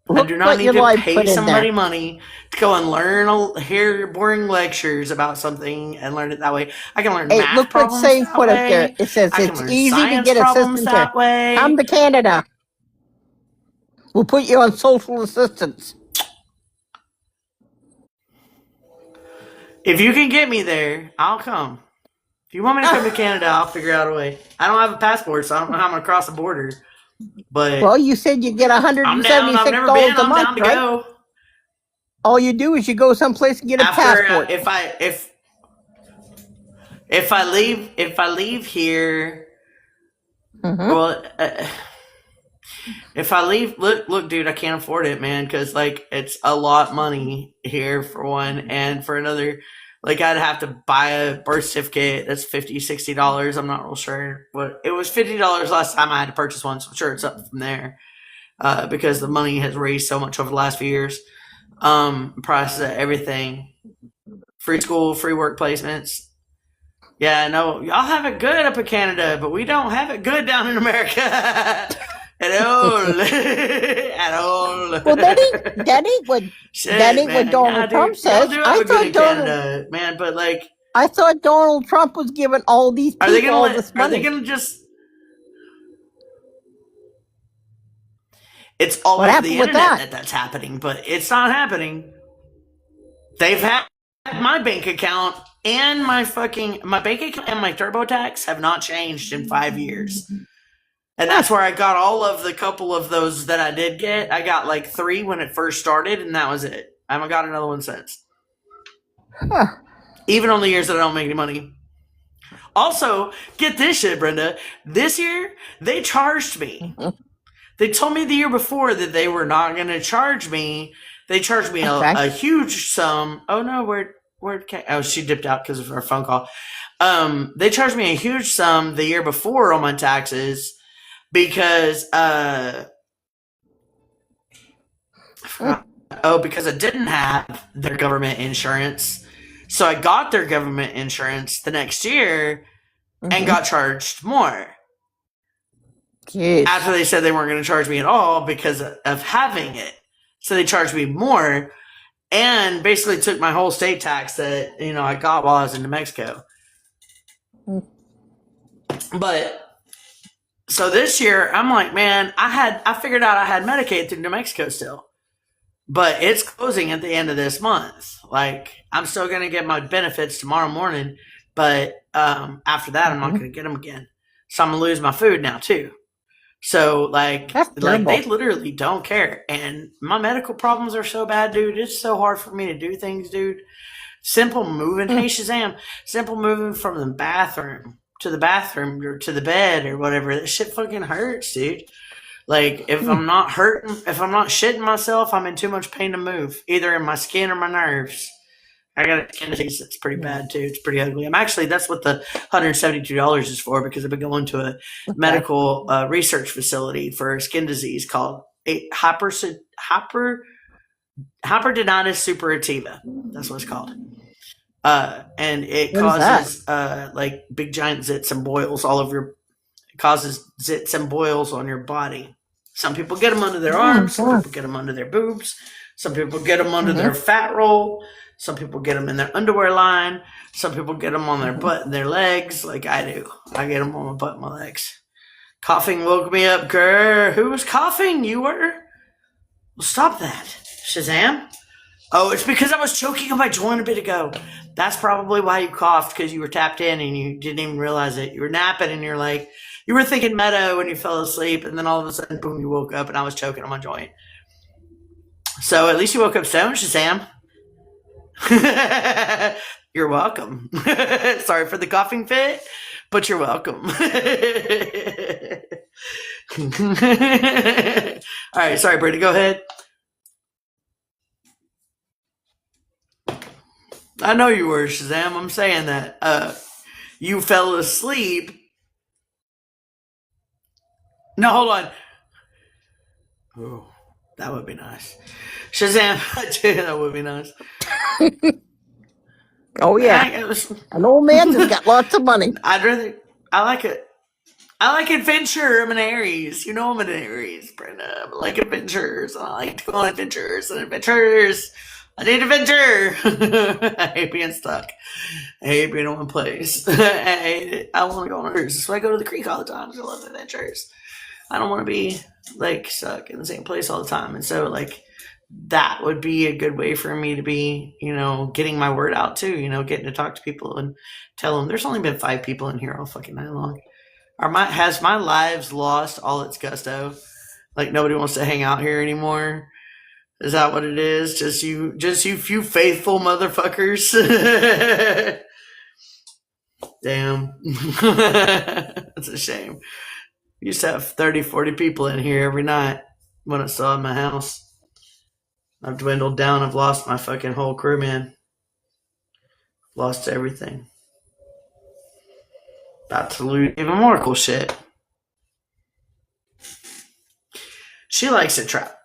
I do not need to pay somebody money to go and hear boring lectures about something and learn it that way. I can learn math look problems what Say's that put up way. there. It says I can it's learn easy to science get problems assistance that here. way. Come to Canada. We'll put you on social assistance. If you can get me there, I'll come. If you want me to come to Canada, I'll figure out a way. I don't have a passport, so I don't know how I'm going to cross the border. But Well, you said you get $176 I'm down. I've never been. a I'm month, down to right? go. All you do is you go someplace and get a passport. If I leave here, well, if I leave, look, dude, I can't afford it, man, because like it's a lot of money here for one, and for another, like I'd have to buy a birth certificate. That's $50, $60. I'm not real sure, but it was $50 last time I had to purchase one, so I'm sure it's up from there, because the money has raised so much over the last few years. Prices of everything, free school, free work placements. Yeah, I know y'all have it good up in Canada, but we don't have it good down in America at all. At all. Well, that ain't what Donald Trump says. I thought Canada, man, but like I thought Donald Trump was giving all these people all this money. Are they gonna just? It's all over the internet that's happening, but it's not happening. They've had my bank account and my bank account and my TurboTax have not changed in 5 years. And that's where I got all of the couple of those that I did get. I got like 3 when it first started, and that was it. I haven't got another one since. Huh. Even on the years that I don't make any money. Also, get this shit, Brenda. This year, they charged me. They told me the year before that they were not going to charge me. They charged me a huge sum. Oh, no, where'd Kay? Oh, she dipped out because of her phone call. They charged me a huge sum the year before on my taxes because, because I didn't have their government insurance. So I got their government insurance the next year and got charged more. Jeez. After they said they weren't going to charge me at all because of having it. So they charged me more and basically took my whole state tax that, I got while I was in New Mexico. But so this year I'm like, man, I figured out I had Medicaid through New Mexico still. But it's closing at the end of this month. Like, I'm still going to get my benefits tomorrow morning, but after that, I'm not going to get them again. So I'm going to lose my food now, too. So, like they literally don't care. And my medical problems are so bad, dude. It's so hard for me to do things, dude. Simple moving. Hey, Shazam. Simple moving from the bathroom to the bathroom or to the bed or whatever. That shit fucking hurts, dude. Like, if I'm not shitting myself, I'm in too much pain to move, either in my skin or my nerves. I got a skin disease that's pretty bad, too. It's pretty ugly. That's what the $172 is for, because I've been going to a medical research facility for a skin disease called hidradenitis suppurativa. That's what it's called. And it causes, like, big giant zits and boils all over it causes zits and boils on your body. Some people get them under their arms. Some people get them under their boobs. Some people get them under their fat roll. Some people get them in their underwear line. Some people get them on their butt and their legs, like I do. I get them on my butt and my legs. Coughing woke me up, girl. Who was coughing? You were? Well, stop that. Shazam? Oh, it's because I was choking on my joint a bit ago. That's probably why you coughed, because you were tapped in and you didn't even realize it. You were napping and you're like, you were thinking Meadow when you fell asleep, and then all of a sudden, boom, you woke up and I was choking on my joint. So at least you woke up stoned, Shazam. You're welcome. Sorry for the coughing fit, but you're welcome. All right, sorry, Brittany, go ahead. I know you were, Shazam. I'm saying that. You fell asleep. No, hold on. Oh, that would be nice. Shazam, that would be nice. Oh, yeah. An old man just got lots of money. I like it. I like adventure. I'm an Aries. You know I'm an Aries, Brenda. I like adventures. I like to go on adventures and adventures. I need adventure. I hate being stuck. I hate being in one place. I hate it. I want to go on adventures. That's why I go to the creek all the time. I love adventures. I don't want to be like stuck in the same place all the time. And so like that would be a good way for me to be, getting my word out too, getting to talk to people and tell them there's only been 5 people in here all fucking night long. Has my lives lost all its gusto? Like nobody wants to hang out here anymore? Is that what it is? Just you few faithful motherfuckers. Damn. That's a shame. I used to have 30, 40 people in here every night when I still had my house. I've dwindled down. I've lost my fucking whole crew, man. Lost everything. About to lose even more cool shit. She likes to travel.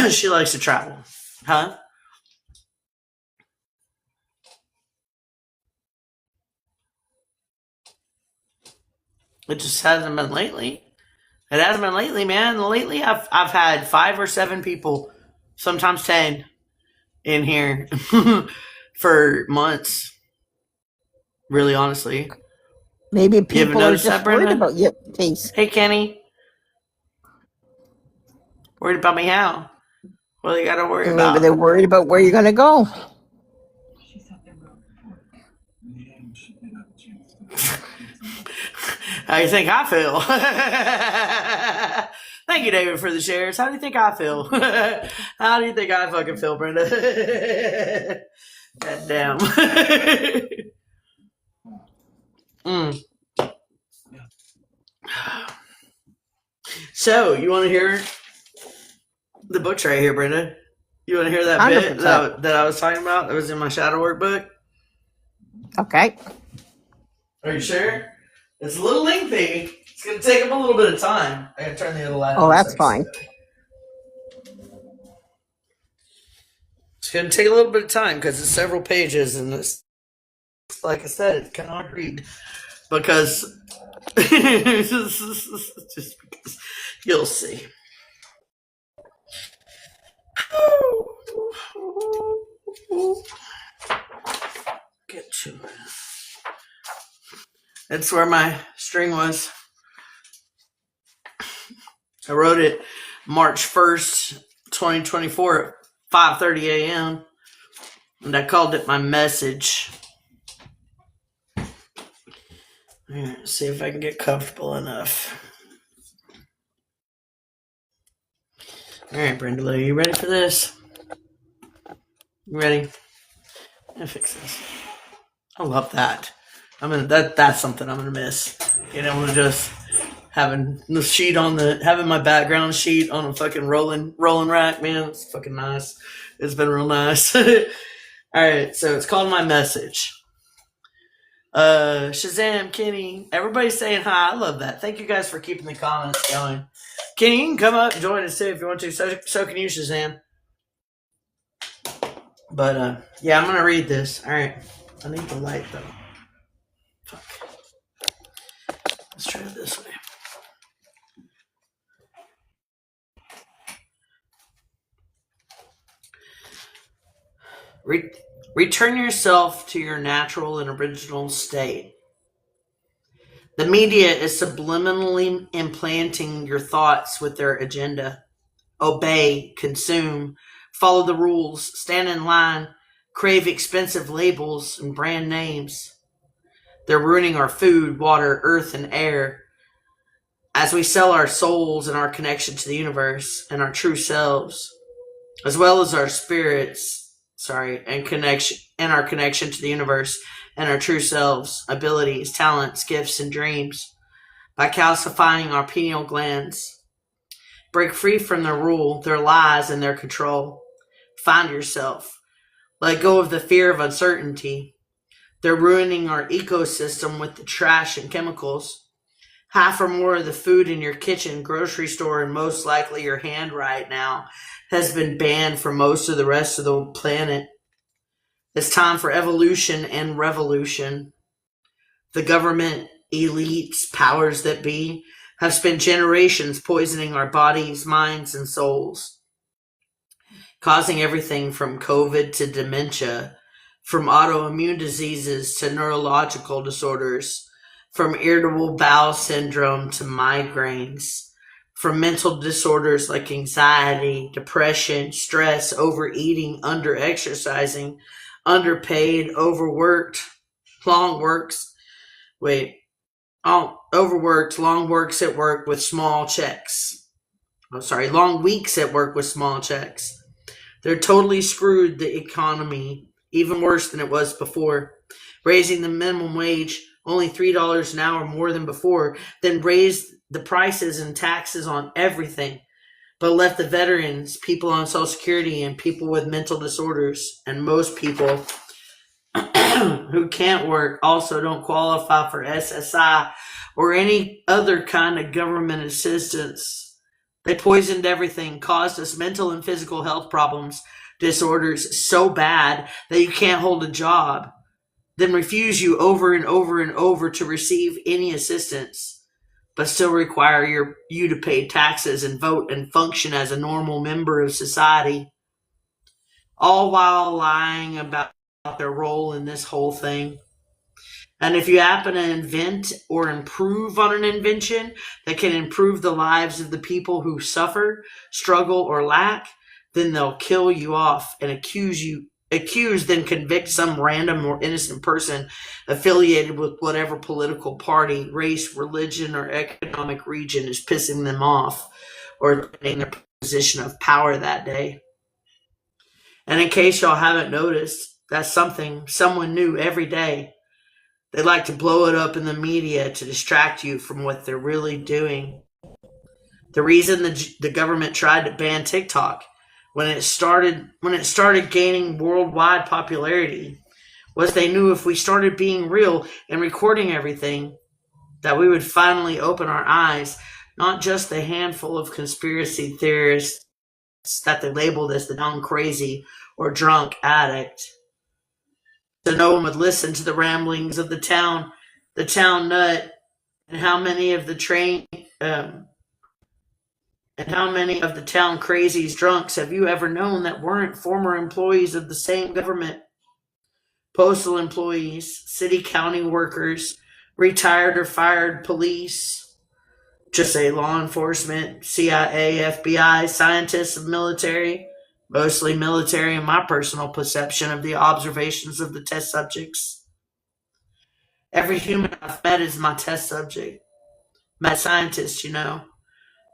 She likes to travel. Huh? It just hasn't been lately. It hasn't been lately, man. Lately, I've had 5 or 7 people, sometimes 10, in here for months. Really, honestly. Maybe people are just worried about your face. Hey, Kenny. Worried about me how? Well, you got to worry about. Maybe they're worried about where you're going to go. How do you think I feel? Thank you, David, for the shares. How do you think I feel? How do you think I fucking feel, Brenda? God damn. So, you want to hear the book's right here, Brenda? You want to hear that bit that I was talking about that was in my shadow work book? Okay. Are you sure? It's a little lengthy. It's going to take up a little bit of time. I got to turn the other light on. Oh, that's fine. It's going to take a little bit of time because it's several pages, and it's, like I said, it's kind of hard to read because just because you'll see. Get to it. That's where my string was. I wrote it March 1st, 2024 at 5:30 a.m. and I called it my message. Alright, see if I can get comfortable enough. Alright, Brenda, are you ready for this? You ready? I'm gonna fix this. I love that. That's something I'm gonna miss. You know, just having the sheet on having my background sheet on a fucking rolling rack, man. It's fucking nice. It's been real nice. Alright, so it's called My Message. Shazam, Kenny, everybody's saying hi. I love that. Thank you guys for keeping the comments going. Kenny, you can come up and join us too if you want to. So can you, Shazam. But yeah, I'm gonna read this. Alright. I need the light though. Fuck. Let's try it this way. Return yourself to your natural and original state. The media is subliminally implanting your thoughts with their agenda. Obey, consume, follow the rules, stand in line, crave expensive labels and brand names. They're ruining our food, water, earth, and air as we sell our souls and our connection to the universe and our true selves, as well as our spirits, and our connection to the universe and our true selves, abilities, talents, gifts, and dreams, by calcifying our pineal glands. Break free from their rule, their lies, and their control. Find yourself. Let go of the fear of uncertainty. They're ruining our ecosystem with the trash and chemicals. Half or more of the food in your kitchen, grocery store, and most likely your hand right now has been banned for most of the rest of the planet. It's time for evolution and revolution. The government, elites, powers that be have spent generations poisoning our bodies, minds, and souls, causing everything from COVID to dementia, from autoimmune diseases to neurological disorders, from irritable bowel syndrome to migraines, from mental disorders like anxiety, depression, stress, overeating, underexercising, underpaid, overworked, overworked, long weeks at work with small checks. Long weeks at work with small checks. They're totally screwed the economy, even worse than it was before. Raising the minimum wage only $3 an hour more than before, then raised the prices and taxes on everything, but left the veterans, people on Social Security, and people with mental disorders, and most people who can't work also don't qualify for SSI or any other kind of government assistance. They poisoned everything, caused us mental and physical health problems, disorders so bad that you can't hold a job, then refuse you over and over and over to receive any assistance, but still require you to pay taxes and vote and function as a normal member of society, all while lying about their role in this whole thing. And if you happen to invent or improve on an invention that can improve the lives of the people who suffer, struggle, or lack, then they'll kill you off and accuse you accuse then convict some random or innocent person affiliated with whatever political party, race, religion, or economic region is pissing them off or in their position of power that day. And in case y'all haven't noticed, that's something someone new every day. They like to blow it up in the media to distract you from what they're really doing. The reason the government tried to ban TikTok when it started gaining worldwide popularity was they knew if we started being real and recording everything, that we would finally open our eyes, not just the handful of conspiracy theorists that they labeled as the young crazy or drunk addict. So no one would listen to the ramblings of the town nut, and how many of the town crazies drunks have you ever known that weren't former employees of the same government? Postal employees, city county workers, retired or fired police, just say law enforcement, CIA, FBI, scientists of military, mostly military in my personal perception of the observations of the test subjects. Every human I've met is my test subject. Mad scientist,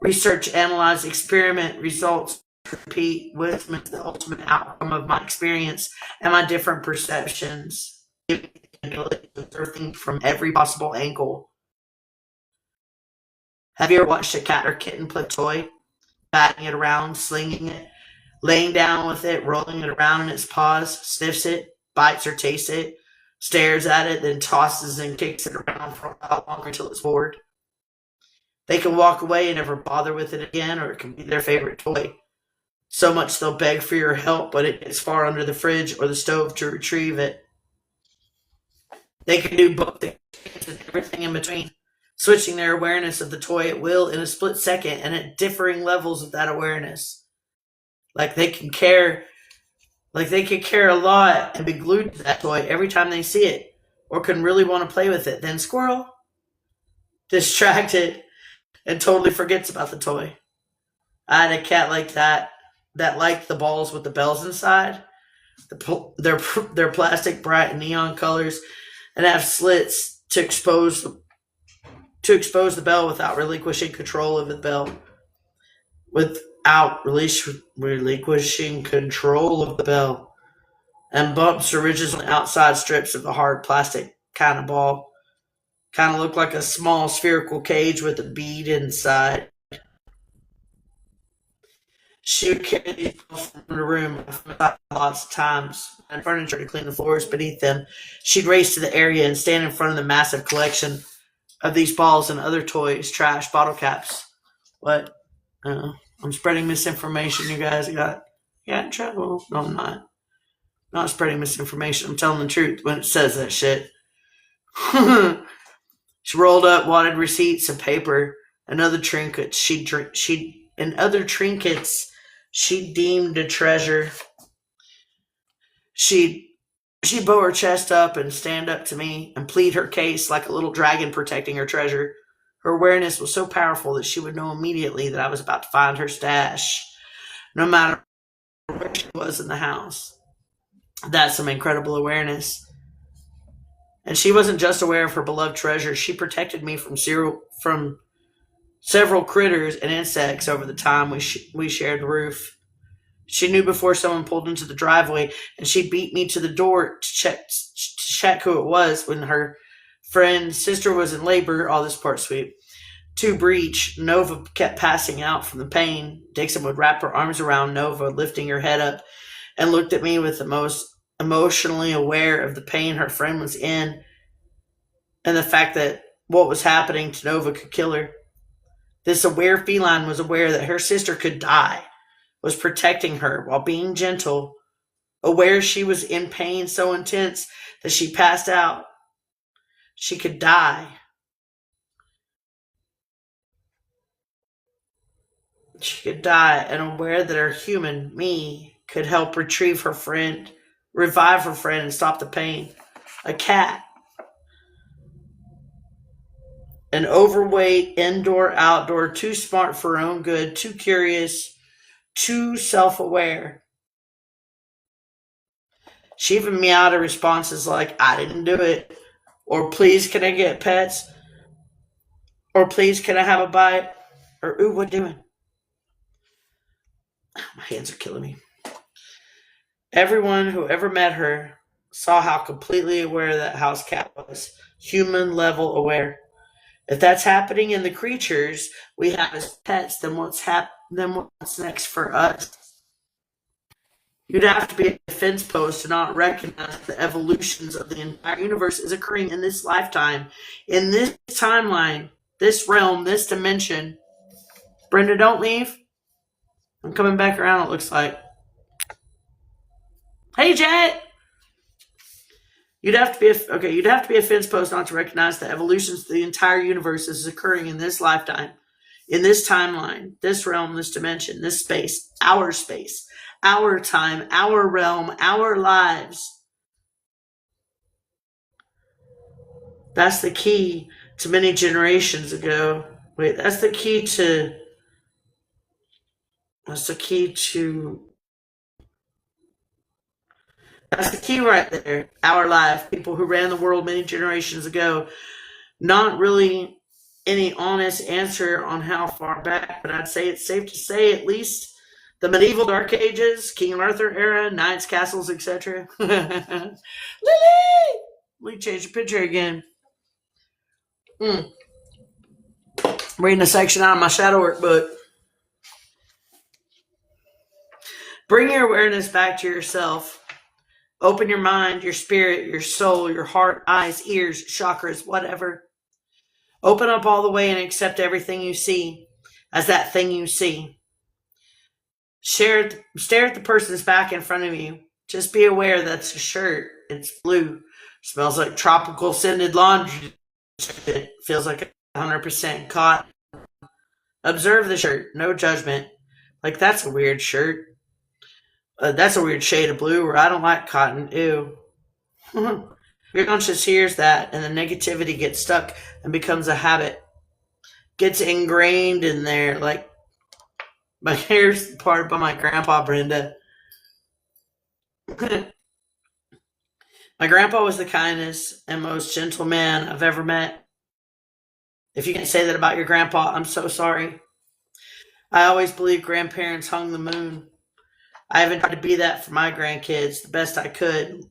Research, analyze, experiment, results, repeat, wisdom is the ultimate outcome of my experience and my different perceptions. Give me the ability to observe things from every possible angle. Have you ever watched a cat or kitten play toy? Batting it around, slinging it, laying down with it, rolling it around in its paws, sniffs it, bites or tastes it, stares at it, then tosses and kicks it around for a while longer until it's bored. They can walk away and never bother with it again, or it can be their favorite toy. So much they'll beg for your help, but it gets far under the fridge or the stove to retrieve it. They can do both things and everything in between, switching their awareness of the toy at will in a split second and at differing levels of that awareness. Like they can care a lot and be glued to that toy every time they see it, or can really want to play with it. Then squirrel, distracted, and totally forgets about the toy. I had a cat like that liked the balls with the bells inside. They're plastic, bright neon colors, and have slits to expose the bell without relinquishing control of the bell. Without relinquishing control of the bell. And bumps originally outside strips of the hard plastic kind of ball. Kind of look like a small spherical cage with a bead inside. She would carry these balls from the room lots of times, and furniture to clean the floors beneath them. She'd race to the area and stand in front of the massive collection of these balls and other toys, trash, bottle caps. What? I'm spreading misinformation, you guys. I got in trouble. No, I'm not. Not spreading misinformation. I'm telling the truth when it says that shit. She rolled up wadded receipts and paper and other trinkets she deemed a treasure. She'd bow her chest up and stand up to me and plead her case like a little dragon protecting her treasure. Her awareness was so powerful that she would know immediately that I was about to find her stash, no matter where she was in the house. That's some incredible awareness. And she wasn't just aware of her beloved treasure. She protected me from several critters and insects over the time we shared the roof. She knew before someone pulled into the driveway, and she'd beat me to the door to check who it was when her friend's sister was in labor. All this part sweet. To breach, Nova kept passing out from the pain. Dixon would wrap her arms around Nova, lifting her head up, and looked at me with the most emotionally aware of the pain her friend was in, and the fact that what was happening to Nova could kill her. This aware feline was aware that her sister could die, was protecting her while being gentle, aware she was in pain so intense that she passed out. She could die. She could die, and aware that her human, me, could help revive her friend, and stop the pain. A cat. An overweight, indoor, outdoor, too smart for her own good, too curious, too self-aware. She even meowed a responses like, I didn't do it. Or please, can I get pets? Or please, can I have a bite? Or, ooh, what doing? My hands are killing me. Everyone who ever met her saw how completely aware that house cat was. Human level aware. If that's happening in the creatures we have as pets, then what's next for us? You'd have to be a fence post to not recognize the evolutions of the entire universe is occurring in this lifetime, in this timeline, this realm, this dimension. Brenda, don't leave. I'm coming back around, it looks like. Hey, Jet! You'd have to be a fence post not to recognize the evolutions of the entire universe is occurring in this lifetime, in this timeline, this realm, this dimension, this space, our time, our realm, our lives. That's the key to many generations ago. Wait, that's the key right there. Our life. People who ran the world many generations ago. Not really any honest answer on how far back, but I'd say it's safe to say at least the medieval Dark Ages, King Arthur era, knights, castles, etc. Lily! Let me change the picture again. Reading a section out of my shadow work book. Bring your awareness back to yourself. Open your mind, your spirit, your soul, your heart, eyes, ears, chakras, whatever. Open up all the way and accept everything you see as that thing you see. Stare at the person's back in front of you. Just be aware that's a shirt. It's blue. Smells like tropical scented laundry. It feels like 100% cotton. Observe the shirt. No judgment. Like, that's a weird shirt. That's a weird shade of blue, or I don't like cotton. Ew. Your conscious hears that, and the negativity gets stuck and becomes a habit. Gets ingrained in there. Like, but here's the part about my grandpa, Brenda. My grandpa was the kindest and most gentle man I've ever met. If you can't say that about your grandpa, I'm so sorry. I always believed grandparents hung the moon. I even tried to be that for my grandkids the best I could,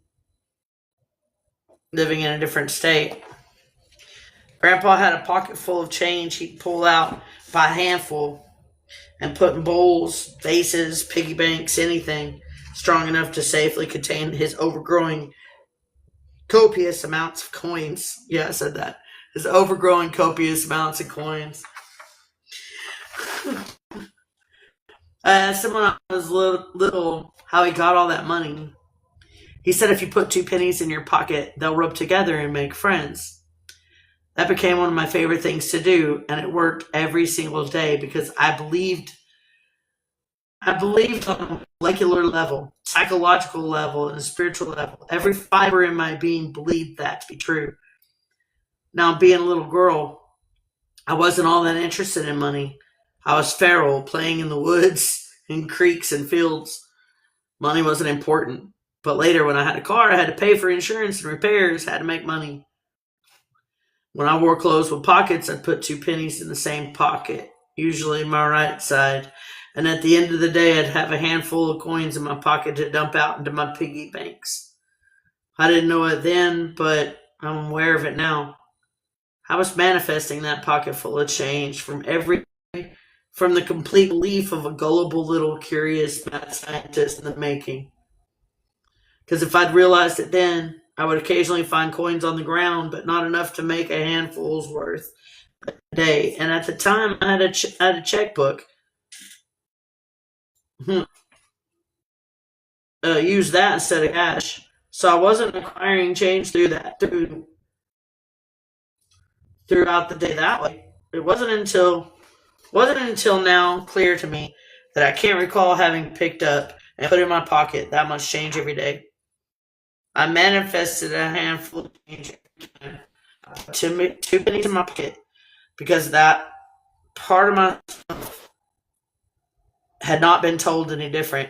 living in a different state. Grandpa had a pocket full of change he'd pull out by a handful and put in bowls, vases, piggy banks, anything strong enough to safely contain his overgrowing copious amounts of coins. Yeah, I said that. His overgrowing copious amounts of coins. I asked him when I was little how he got all that money. He said if you put 2 pennies in your pocket, they'll rub together and make friends. That became one of my favorite things to do, and it worked every single day because I believed on a molecular level, psychological level, and a spiritual level. Every fiber in my being believed that to be true. Now, being a little girl, I wasn't all that interested in money. I was feral, playing in the woods, in creeks and fields. Money wasn't important. But later, when I had a car, I had to pay for insurance and repairs, had to make money. When I wore clothes with pockets, I'd put 2 pennies in the same pocket, usually my right side. And at the end of the day, I'd have a handful of coins in my pocket to dump out into my piggy banks. I didn't know it then, but I'm aware of it now. I was manifesting that pocket full of change from the complete belief of a gullible little curious mad scientist in the making. Because if I'd realized it then, I would occasionally find coins on the ground, but not enough to make a handful's worth a day. And at the time, I had a checkbook. Use that instead of cash. So I wasn't acquiring change throughout the day that way. It wasn't until now clear to me that I can't recall having picked up and put in my pocket that much change every day. I manifested a handful of change every time. I put 2 pennies in my pocket because that part of myself had not been told any different.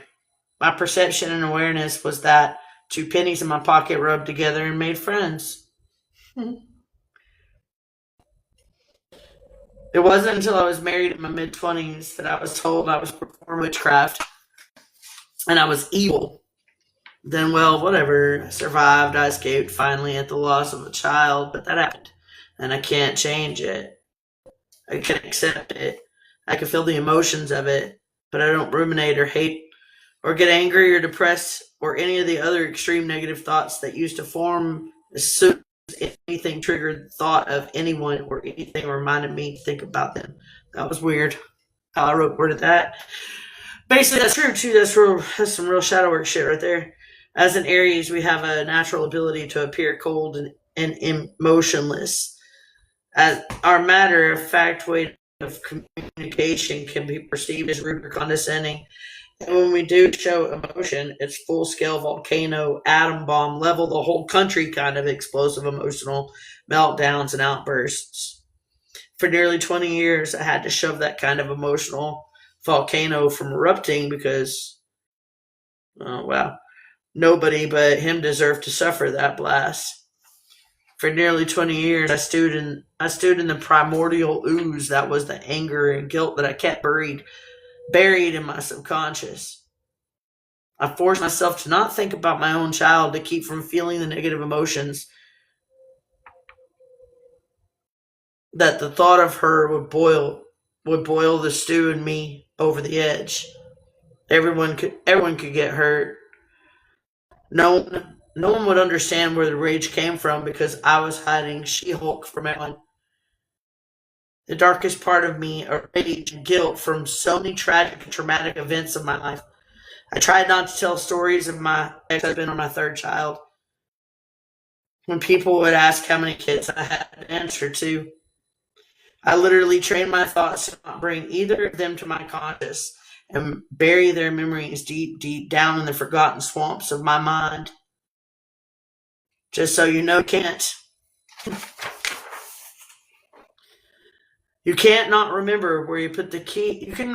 My perception and awareness was that 2 pennies in my pocket rubbed together and made friends. It wasn't until I was married in my mid-20s that I was told I was performing witchcraft and I was evil. Then, well, whatever. I survived. I escaped finally at the loss of a child, but that happened. And I can't change it. I can accept it. I can feel the emotions of it, but I don't ruminate or hate or get angry or depressed or any of the other extreme negative thoughts that used to form as soon as anything triggered the thought of anyone or anything reminded me to think about them. That was weird how I worded that. Basically, that's true too. That's some real shadow work shit right there. As an Aries, we have a natural ability to appear cold and emotionless. As our matter-of-fact way of communication can be perceived as rude or condescending. And when we do show emotion, it's full-scale volcano, atom bomb level, the whole country kind of explosive emotional meltdowns and outbursts. For nearly 20 years, I had to shove that kind of emotional volcano from erupting because, oh wow, nobody but him deserved to suffer that blast. For nearly 20 years, I stood in the primordial ooze that was the anger and guilt that I kept buried in my subconscious. I forced myself to not think about my own child to keep from feeling the negative emotions that the thought of her would boil the stew in me over the edge. Everyone could get hurt. No one would understand where the rage came from because I was hiding She-Hulk from everyone. The darkest part of me are rage and guilt from so many tragic and traumatic events of my life. I tried not to tell stories of my ex-husband or my third child. When people would ask how many kids I had to answer to, I literally trained my thoughts to not bring either of them to my conscious and bury their memories deep, deep down in the forgotten swamps of my mind. Just so you know, you can't not remember where you put the key. You can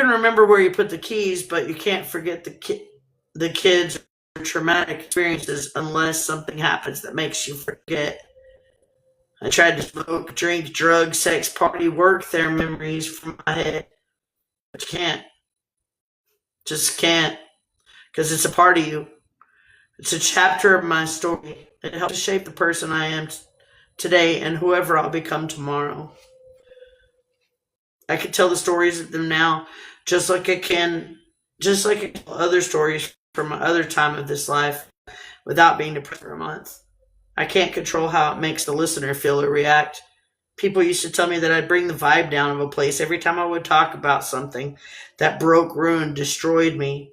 remember where you put the keys, but you can't forget the kids' traumatic experiences unless something happens that makes you forget. I tried to smoke, drink, drug, sex, party, work their memories from my head. But you can't. Just can't. Because it's a part of you. It's a chapter of my story. It helps shape the person I am today and whoever I'll become tomorrow. I can tell the stories of them now just like I can tell other stories from my other time of this life without being depressed for a month. I can't control how it makes the listener feel or react. People used to tell me that I'd bring the vibe down of a place every time I would talk about something that broke, ruined, destroyed me.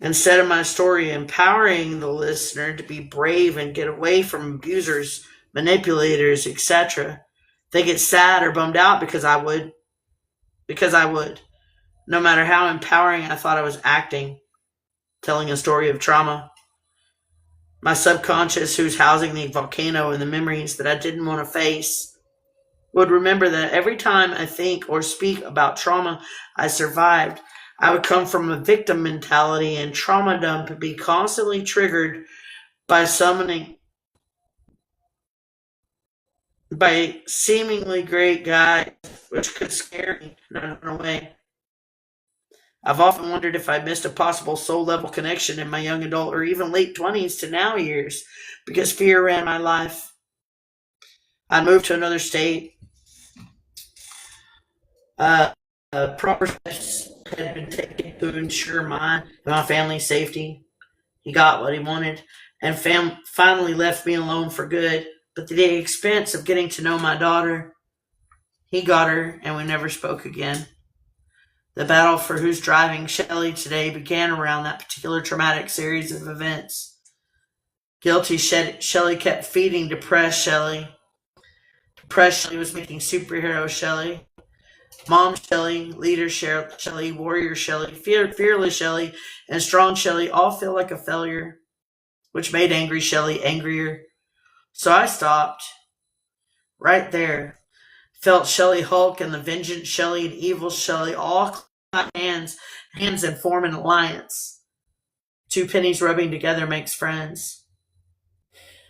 Instead of my story empowering the listener to be brave and get away from abusers, manipulators, etc., they get sad or bummed out because I would. No matter how empowering I thought I was acting, telling a story of trauma. My subconscious, who's housing the volcano and the memories that I didn't want to face, would remember that every time I think or speak about trauma I survived, I would come from a victim mentality and trauma dump would be constantly triggered by seemingly great guys, which could scare me in a way. I've often wondered if I missed a possible soul-level connection in my young adult or even late 20s to now years because fear ran my life. I moved to another state. Proper steps had been taken to ensure my family's safety. He got what he wanted and finally left me alone for good. But at the expense of getting to know my daughter, he got her and we never spoke again. The battle for who's driving Shelley today began around that particular traumatic series of events. Guilty Shelley kept feeding depressed Shelley. Depressed Shelley was making superhero Shelley. Mom Shelley, leader Shelley, warrior Shelley, fearless Shelley, and strong Shelley all feel like a failure, which made angry Shelley angrier. So I stopped. Right there. Felt Shelley Hulk and the vengeance Shelley and evil Shelley all clap hands and form an alliance Two pennies rubbing together makes friends.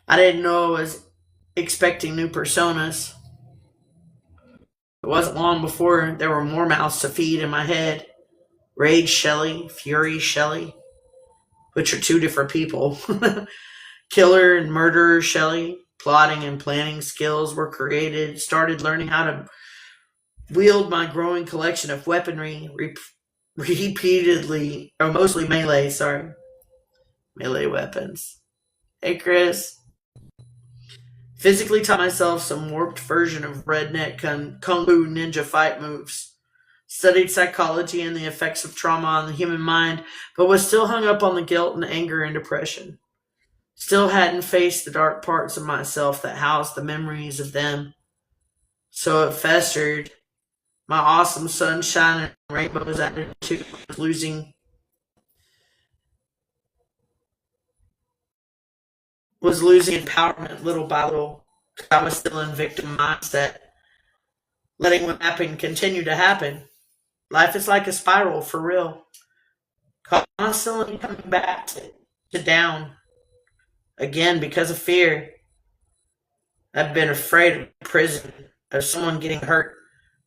I didn't know I was expecting new personas. It wasn't long before there were more mouths to feed in my head. Rage Shelley, Fury Shelley, which are two different people. Killer and murderer Shelley, plotting and planning skills were created. Started learning how to wield my growing collection of weaponry repeatedly, or mostly melee, melee weapons. Hey, Chris. Physically taught myself some warped version of redneck kung fu ninja fight moves. Studied psychology and the effects of trauma on the human mind, but was still hung up on the guilt and anger and depression. Still hadn't faced the dark parts of myself that housed the memories of them. So it festered. My awesome sunshine and rainbows attitude was losing empowerment little by little. I was still in victim mindset, letting what happened continue to happen. Life is like a spiral, for real. Constantly coming back to down. Again, because of fear. I've been afraid of prison, of someone getting hurt.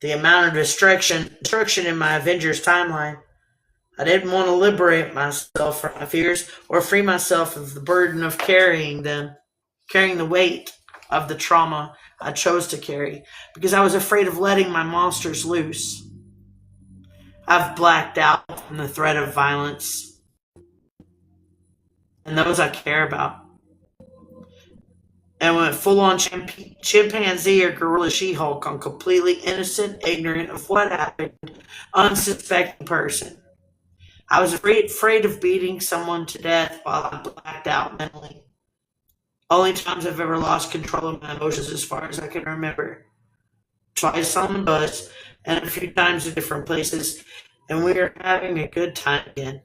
The amount of destruction in my Avengers timeline. I didn't want to liberate myself from my fears or free myself of the burden of carrying the weight of the trauma I chose to carry, because I was afraid of letting my monsters loose. I've blacked out from the threat of violence and those I care about, and went full-on chimpanzee or gorilla She-Hulk on completely innocent, ignorant of what happened, unsuspecting person. I was afraid of beating someone to death while I blacked out mentally. Only times I've ever lost control of my emotions as far as I can remember. Twice on the bus, and a few times in different places, and we were having a good time again.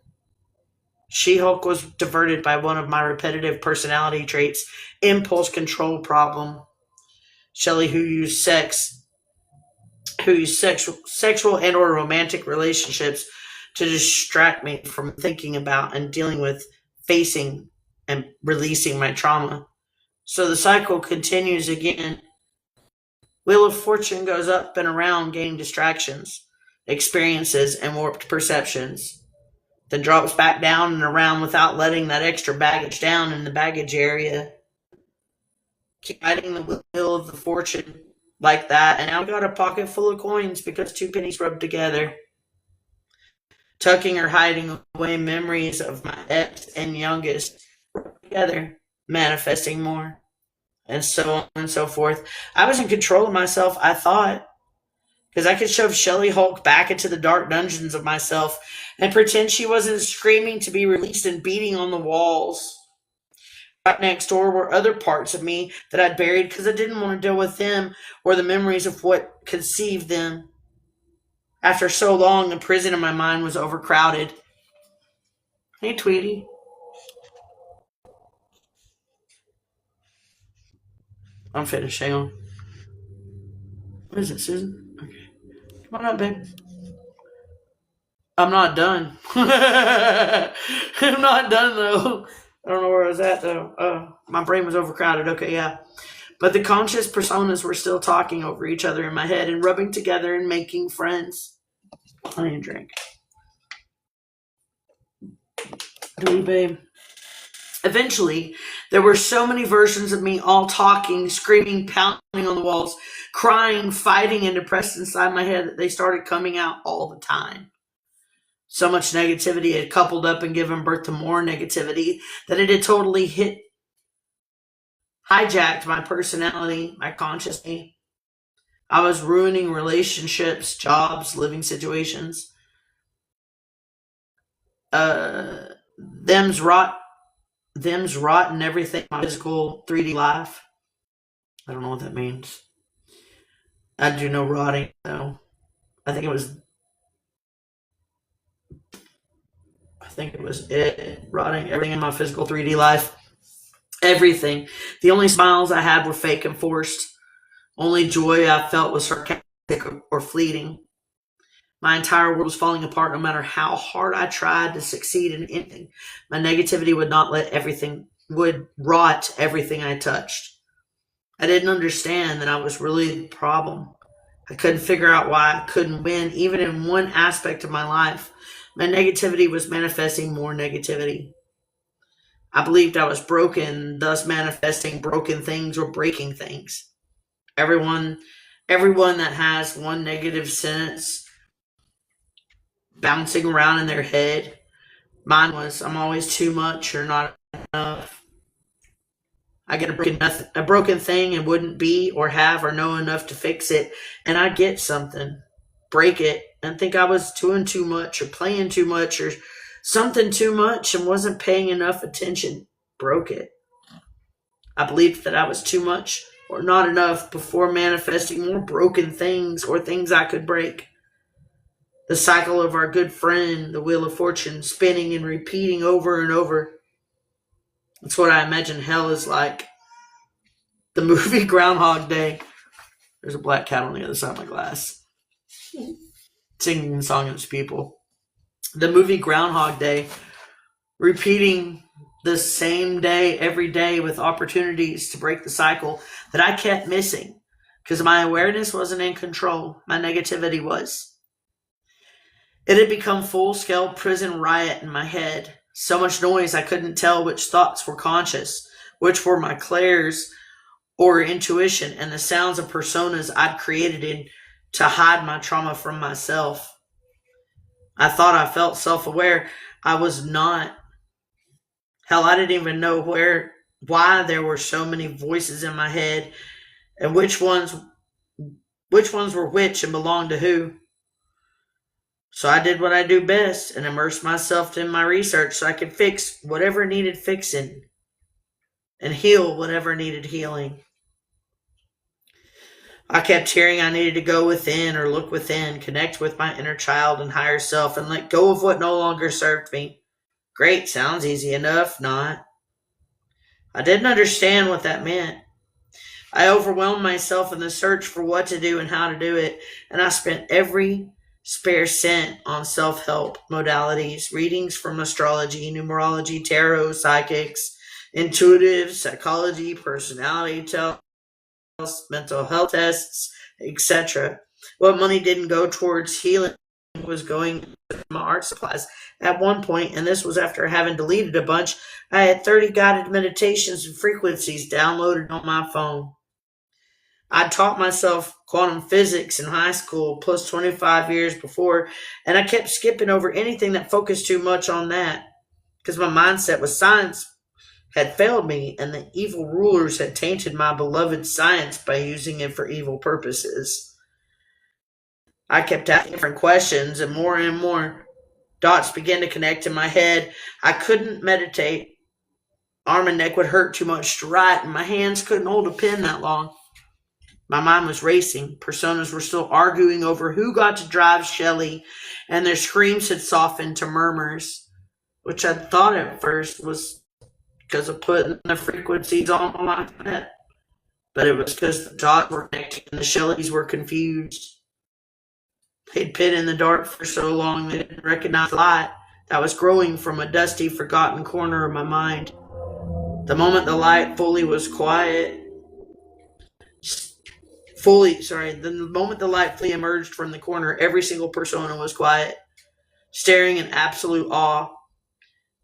She-Hulk was diverted by one of my repetitive personality traits, impulse control problem. Shelley, who used sexual and or romantic relationships to distract me from thinking about and dealing with facing and releasing my trauma. So the cycle continues again. Wheel of Fortune goes up and around, gaining distractions, experiences, and warped perceptions. Then drops back down and around without letting that extra baggage down in the baggage area. Keep riding the wheel of the fortune like that, and now I got a pocket full of coins because two pennies rubbed together. Tucking or hiding away memories of my ex and youngest together, manifesting more, and so on and so forth. I was in control of myself, I thought, because I could shove Shelley Hulk back into the dark dungeons of myself and pretend she wasn't screaming to be released and beating on the walls. Right next door were other parts of me that I'd buried because I didn't want to deal with them or the memories of what conceived them. After so long, the prison in my mind was overcrowded. Hey, Tweety. I'm finished. Hang on. What is it, Susan? Okay. Come on up, babe. I'm not done. I'm not done, though. I don't know where I was at, though. My brain was overcrowded. Okay, yeah. But the conscious personas were still talking over each other in my head and rubbing together and making friends. I need a drink. Do we, babe? Eventually, there were so many versions of me all talking, screaming, pounding on the walls, crying, fighting, and depressed inside my head that they started coming out all the time. So much negativity had coupled up and given birth to more negativity that it had totally hijacked my personality, my consciousness. I was ruining relationships, jobs, living situations. Them's rot and everything. My physical 3D life. I don't know what that means. I do know rotting, though. I think it was it. Rotting everything in my physical 3D life. Everything. The only smiles I had were fake and forced. Only joy I felt was sarcastic or fleeting. My entire world was falling apart no matter how hard I tried to succeed in anything. My negativity would rot everything I touched. I didn't understand that I was really the problem. I couldn't figure out why I couldn't win, even in one aspect of my life. My negativity was manifesting more negativity. I believed I was broken, thus manifesting broken things or breaking things. Everyone that has one negative sentence bouncing around in their head, mine was, I'm always too much or not enough. I get a broken thing and wouldn't be or have or know enough to fix it, and I get something, break it, and think I was doing too much or playing too much or something too much and wasn't paying enough attention. Broke it. I believed that I was too much or not enough before manifesting more broken things or things I could break. The cycle of our good friend, the wheel of fortune, spinning and repeating over and over. That's what I imagine hell is like. The movie Groundhog Day. There's a black cat on the other side of my glass, singing the song of its people. The movie Groundhog Day, repeating the same day every day with opportunities to break the cycle that I kept missing because my awareness wasn't in control. My negativity was. It had become full-scale prison riot in my head. So much noise I couldn't tell which thoughts were conscious, which were my clairs or intuition, and the sounds of personas I'd created to hide my trauma from myself. I thought I felt self-aware. I was not. Hell, I didn't even know why there were so many voices in my head and which ones were which and belonged to who. So I did what I do best and immersed myself in my research so I could fix whatever needed fixing and heal whatever needed healing. I kept hearing I needed to go within or look within, connect with my inner child and higher self, and let go of what no longer served me. Great, sounds easy enough, not. I didn't understand what that meant. I overwhelmed myself in the search for what to do and how to do it, and I spent every spare cent on self-help modalities, readings from astrology, numerology, tarot, psychics, intuitive, psychology, personality tests, mental health tests, etc. What money didn't go towards healing was going to my art supplies. At one point, and this was after having deleted a bunch, I had 30 guided meditations and frequencies downloaded on my phone. I taught myself quantum physics in high school, plus 25 years before, and I kept skipping over anything that focused too much on that, because my mindset with science had failed me, and the evil rulers had tainted my beloved science by using it for evil purposes. I kept asking different questions, and more dots began to connect in my head. I couldn't meditate. Arm and neck would hurt too much to write, and my hands couldn't hold a pen that long. My mind was racing. Personas were still arguing over who got to drive Shelley, and their screams had softened to murmurs, which I thought at first was because of putting the frequencies on my head. But it was because the dots were connected and the Shelleys were confused. They'd been in the dark for so long they didn't recognize the light that was growing from a dusty, forgotten corner of my mind. The moment the light fully emerged from the corner, every single persona was quiet, staring in absolute awe.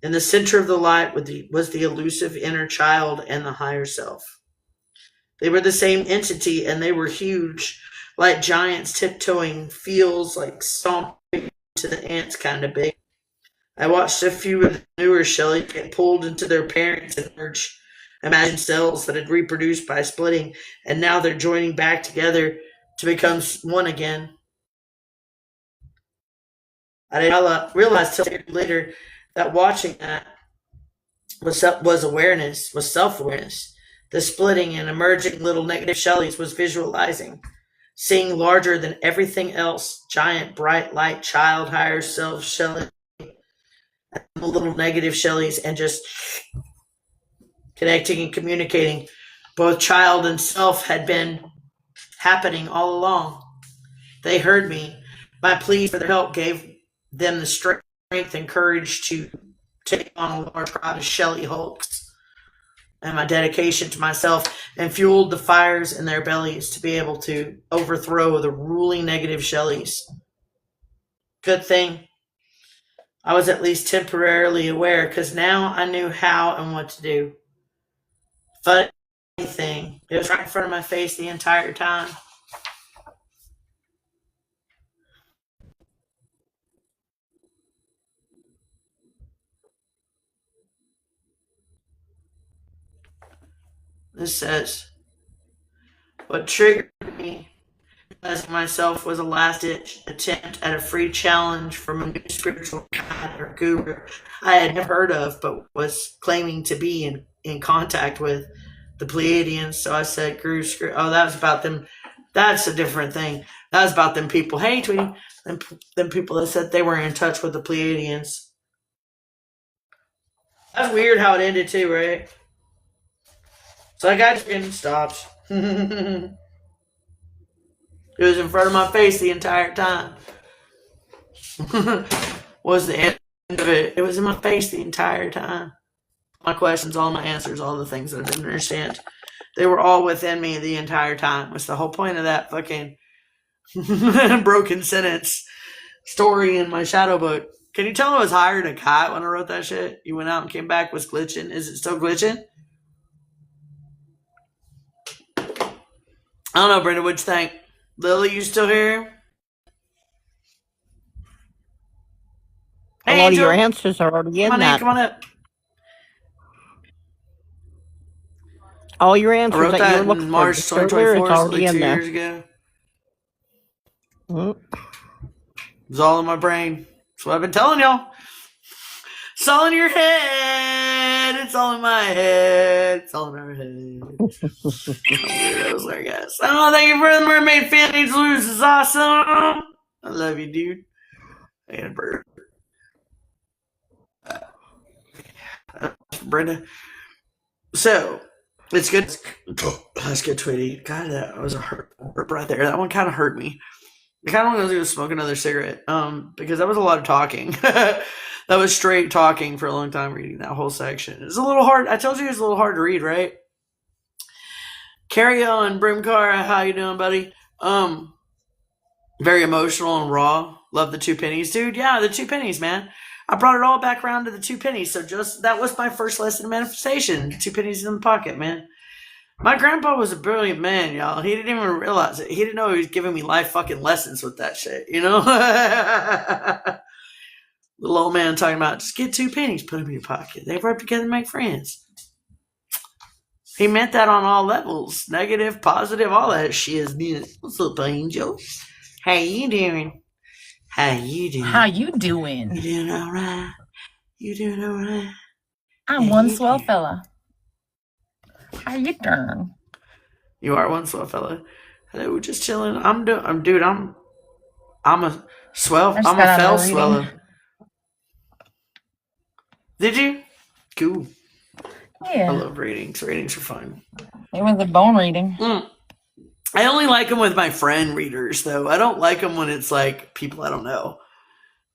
In the center of the light was the elusive inner child and the higher self. They were the same entity, and they were huge, like giants tiptoeing, feels like stomping to the ants kind of big. I watched a few of the newer Shelley get pulled into their parents and merge. Imagine cells that had reproduced by splitting, and now they're joining back together to become one again. I didn't realize till later that watching that was self-awareness. The splitting and emerging little negative Shelleys was visualizing, seeing larger than everything else, giant, bright, light, child, higher self Shelley, and the little negative Shelleys, and just connecting and communicating. Both child and self had been happening all along. They heard me. My plea for their help gave them the strength and courage to take on a large crowd of Shelley Hulks. And my dedication to myself and fueled the fires in their bellies to be able to overthrow the ruling negative Shelleys. Good thing I was at least temporarily aware, because now I knew how and what to do. Funny thing, it was right in front of my face the entire time. This says, what triggered me as myself was a last-ditch attempt at a free challenge from a new spiritual guide or guru I had never heard of, but was claiming to be in contact with the Pleiadians. So I said, Guru, oh, that was about them. That's a different thing. That was about them people. Hey, Tweety, them people that said they were in touch with the Pleiadians. That's weird how it ended too, right? So I got and stopped. It was in front of my face the entire time. Was the end of it. It was in my face the entire time. My questions, all my answers, all the things that I didn't understand. They were all within me the entire time. What's the whole point of that fucking broken sentence story in my shadow book? Can you tell I was higher than a kite when I wrote that shit? You went out and came back, was glitching. Is it still glitching? I don't know, Brenda, what'd you think? Lily, you still here? A lot of your answers are already in that. Come on up. All your answers I wrote that you were in looking March for, 2024, it's so already like in 2 there. years ago. It was all in my brain. That's what I've been telling y'all. It's all in your head. It's all in my head. It's all in our head. Weirdos there, guys. Oh, thank you for the mermaid fan. This is awesome. I love you, dude. I got a bird. Brenda. So, it's good. That's good, Tweety. God, that was a hurt right there. That one kind of hurt me. I kind of want to go smoke another cigarette. Because that was a lot of talking. That was straight talking for a long time reading that whole section. It's a little hard. I told you it's a little hard to read, right? Carry on, Brimcar. How you doing, buddy? Very emotional and raw. Love the 2 pennies, dude. Yeah, the 2 pennies, man. I brought it all back around to the 2 pennies. So that was my first lesson in manifestation. 2 pennies in the pocket, man. My grandpa was a brilliant man, y'all. He didn't even realize it. He didn't know he was giving me life fucking lessons with that shit, you know? Little old man talking about, just get 2 pennies, put them in your pocket. They rub together and make friends. He meant that on all levels. Negative, positive, all that shit. What's up, Angel? How you doing? How you doing? How you doing? You doing all right? You doing all right? I'm one swell fella. How you doing? You are one swell fella. Hello, just chilling. I'm a swell. I'm a fell sweller. Did you? Cool. Yeah. I love readings. Readings are fun. It was a bone reading. I only like them with my friend readers, though. I don't like them when it's like people I don't know.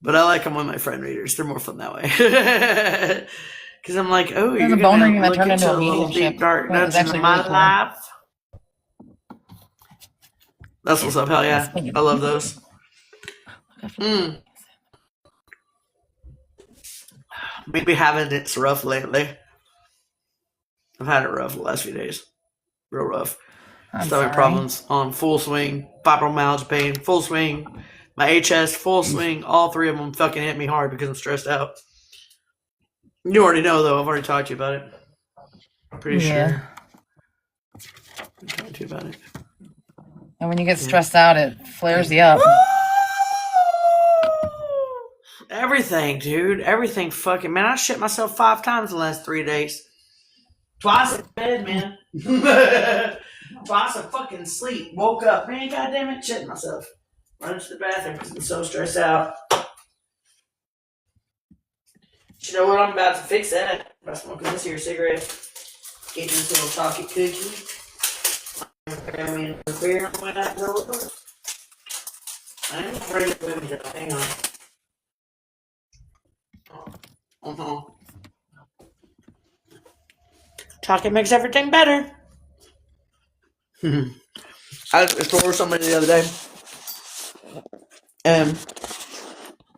But I like them with my friend readers. They're more fun that way. Because I'm like, oh, you're a bone going reading to that look turned into into a a little mediumship. deep dark It was dungeon actually of my really cool. life. That's what's up. Hell yeah. I love those. Maybe having it's rough lately. I've had it rough the last few days. Real rough. Stomach problems on full swing. Fibromyalgia pain, full swing. My HS, full swing. All 3 of them fucking hit me hard because I'm stressed out. You already know, though. I've already talked to you about it. I'm pretty sure. I talked to you about it. And when you get stressed out, it flares you up. Everything, dude. Everything fucking, man. I shit myself 5 times the last 3 days. Twice in bed, man. Twice I fucking sleep. Woke up. Man, goddamn it. Shitting myself. Running to the bathroom because I'm so stressed out. You know what? I'm about to fix that by smoking this here cigarette. Getting this little chocolate cookie. I'm afraid of women. Hang on. Uh-huh. Talking makes everything better. I was at the store with somebody the other day, and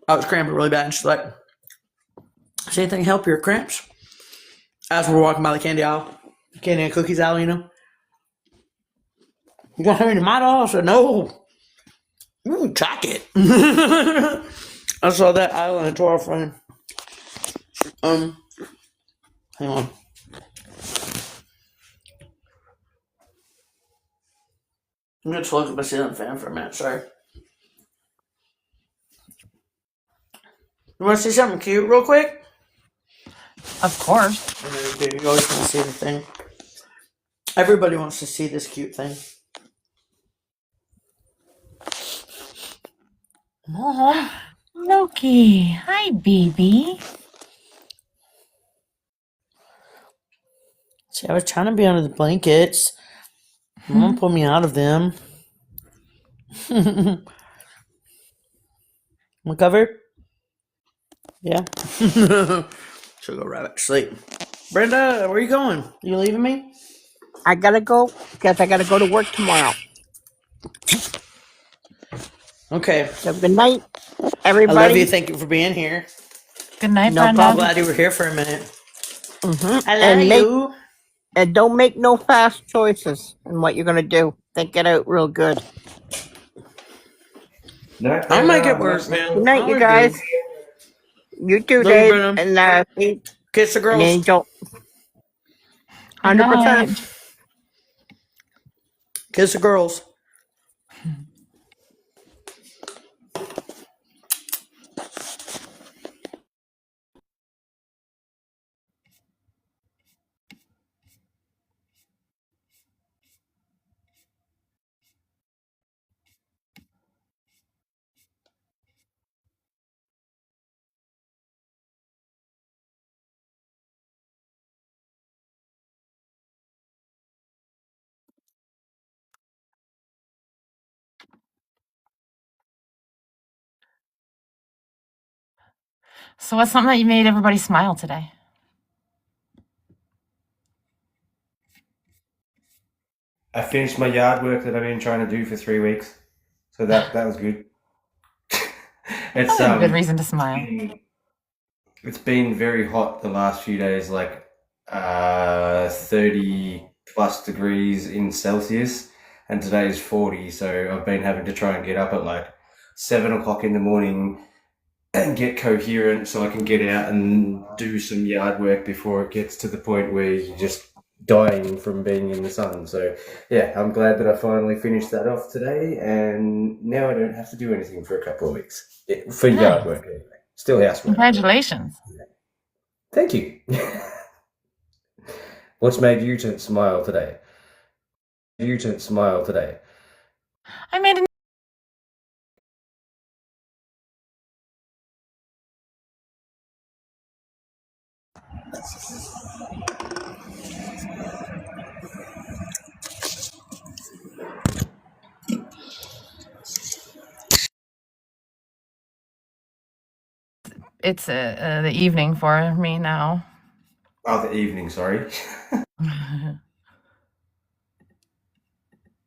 I was cramping really bad, and she's like, "Does anything help your cramps?" As we're walking by the candy aisle, candy and cookies aisle, you know. You got any Midol? I said, no. Ooh, chocolate. I saw that aisle and it tore off running. Hang on. I'm going to look at my ceiling fan for a minute, sorry. You want to see something cute real quick? Of course. You always want to see the thing. Everybody wants to see this cute thing. Mom. Loki. Hi, baby. See, I was trying to be under the blankets. Mom pulled me out of them. I'm covered? Yeah. She'll go right back to sleep. Brenda, where are you going? You leaving me? I gotta go because I gotta go to work tomorrow. Okay. So good night, I everybody. love you. Thank you for being here. Good night, No Brenda. I'm problem. glad you were here for a minute. Mm-hmm. I love you. And don't make no fast choices in what you're gonna do. Think it out real good. I'll make it work, man. Good night, I you always guys. do. You too, Love you, Dave. Brenda. And Kiss the an girls. angel. Good 100%. night. Kiss the girls. So what's something that you made everybody smile today? I finished my yard work that I've been trying to do for 3 weeks, so that was good. It's That's a good reason to smile. it's been very hot the last few days, like 30 plus degrees in Celsius, and today is 40. So I've been having to try and get up at like 7 o'clock in the morning and get coherent so I can get out and do some yard work before it gets to the point where you're just dying from being in the sun. So yeah, I'm glad that I finally finished that off today, and now I don't have to do anything for a couple of weeks. For yard work anyway. Still housework. Congratulations. Thank you. What's made you to smile today? I made a It's the evening for me now. Oh, the evening, sorry.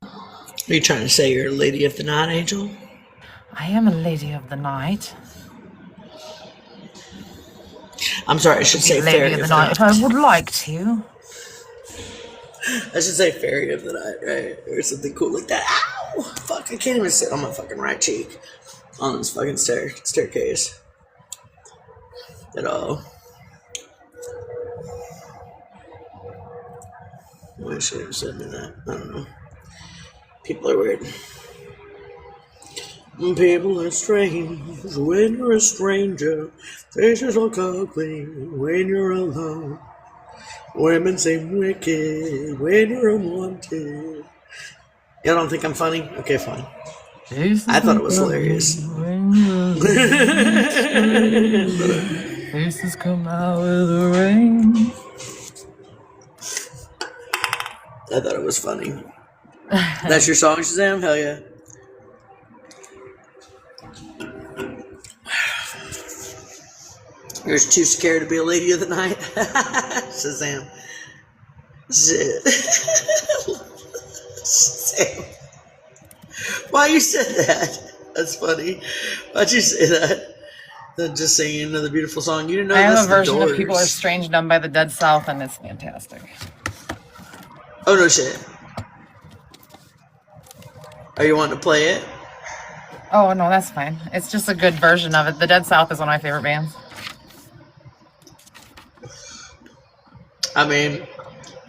Are you trying to say you're a lady of the night, Angel? I am a lady of the night. I'm sorry, I should say Lady fairy of the night if I would like to. I should say fairy of the night, right? Or something cool like that. Ow! Fuck, I can't even sit on my fucking right cheek on this fucking staircase at all. Why should have said me that? I don't know. People are weird. People are strange when you're a stranger. Faces look ugly when you're alone. Women seem wicked when you're unwanted. Y'all don't think I'm funny? Okay, fine. I thought it was hilarious. Faces come out of the rain. I thought it was funny. That's your song, Shazam? Hell yeah. You're too scared to be a lady of the night. Shazam. Shazam. Why you said that? That's funny. Why'd you say that? Just singing another beautiful song. You didn't know I this have a version Doors. of People Are Strange done by the Dead South, and it's fantastic. Oh, no shit. Are you wanting to play it? Oh, no, that's fine. It's just a good version of it. The Dead South is one of my favorite bands. I mean,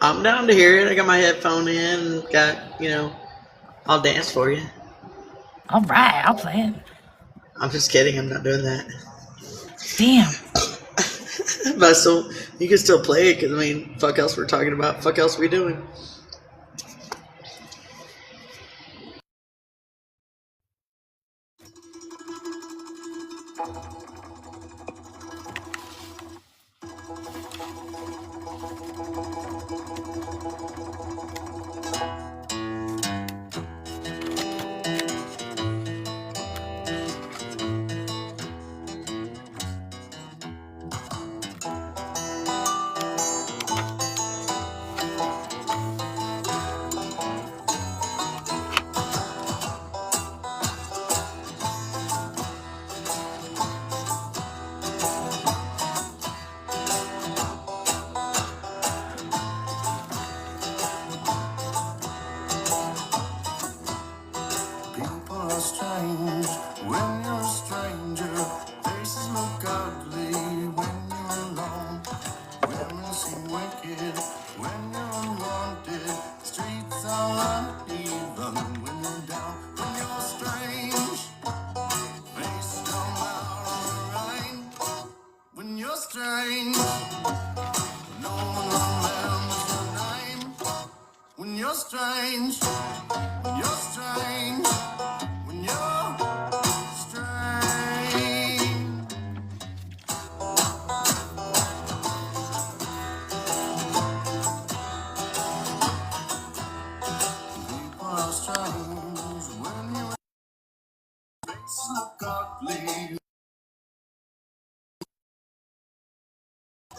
I'm down to hear it. I got my headphone in and got, I'll dance for you. All right, I'll play it. I'm just kidding. I'm not doing that. Damn. But still, you can still play it because, fuck else we're talking about. Fuck else we doing.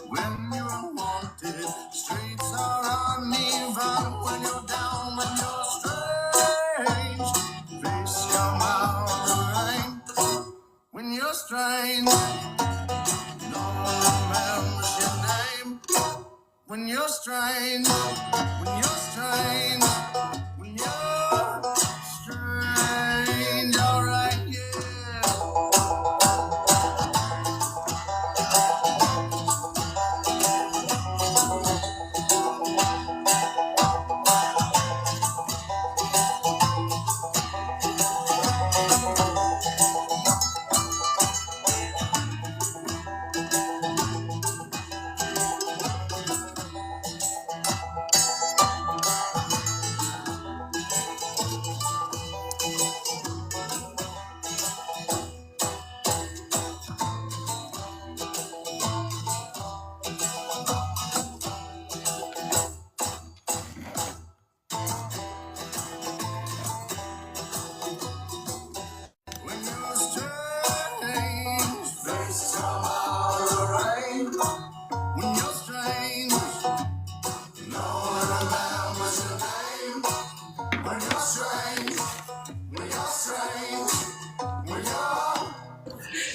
When you're wanted, streets are uneven. When you're down, when you're strange, face come out of rain. When you're strange, no one remembers your name. When you're strange, when you're strange, when you're strange, alright, yeah.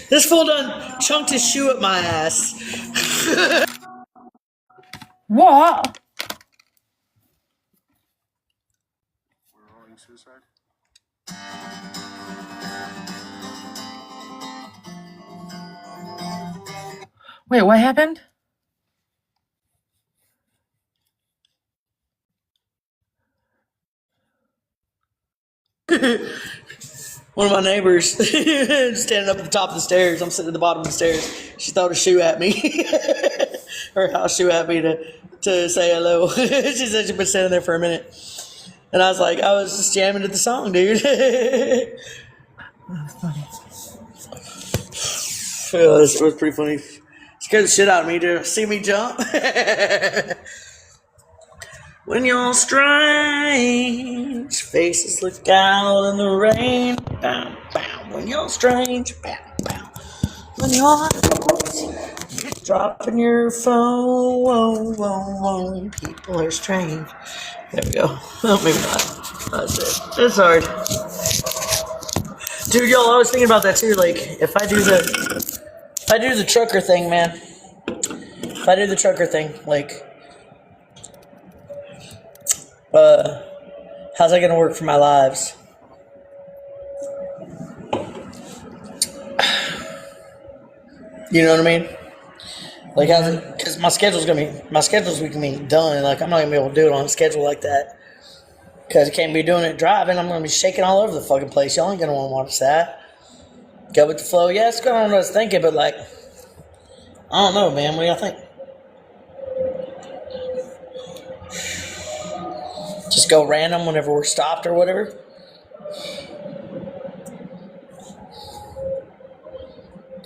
This fool done chunked his shoe at my ass. What? Wait, what happened? One of my neighbors standing up at the top of the stairs. I'm sitting at the bottom of the stairs. She threw a shoe at me. Her house shoe at me to say hello. She said she'd been standing there for a minute. And I was like, I was just jamming to the song, dude. That's funny. Oh, this was pretty funny. Scared the shit out of me to see me jump. When you're strange, faces look out in the rain. Bow, bow. When you're strange, bow, bow. When you're Dropping your phone. Whoa, whoa, whoa. People are strange. There we go. Oh, maybe not. That's it. It's hard. Dude, y'all, I was thinking about that too. Like, if I do the trucker thing, man. If I do the trucker thing, like, how's that gonna work for my lives? You know what I mean? Like, how's it? Because my schedule's gonna be done. Like, I'm not gonna be able to do it on a schedule like that. Because I can't be doing it driving. I'm gonna be shaking all over the fucking place. Y'all ain't gonna want to watch that. Go with the flow. Yeah, it's going on what I was thinking, but like, I don't know, man. What do y'all think? Just go random whenever we're stopped or whatever.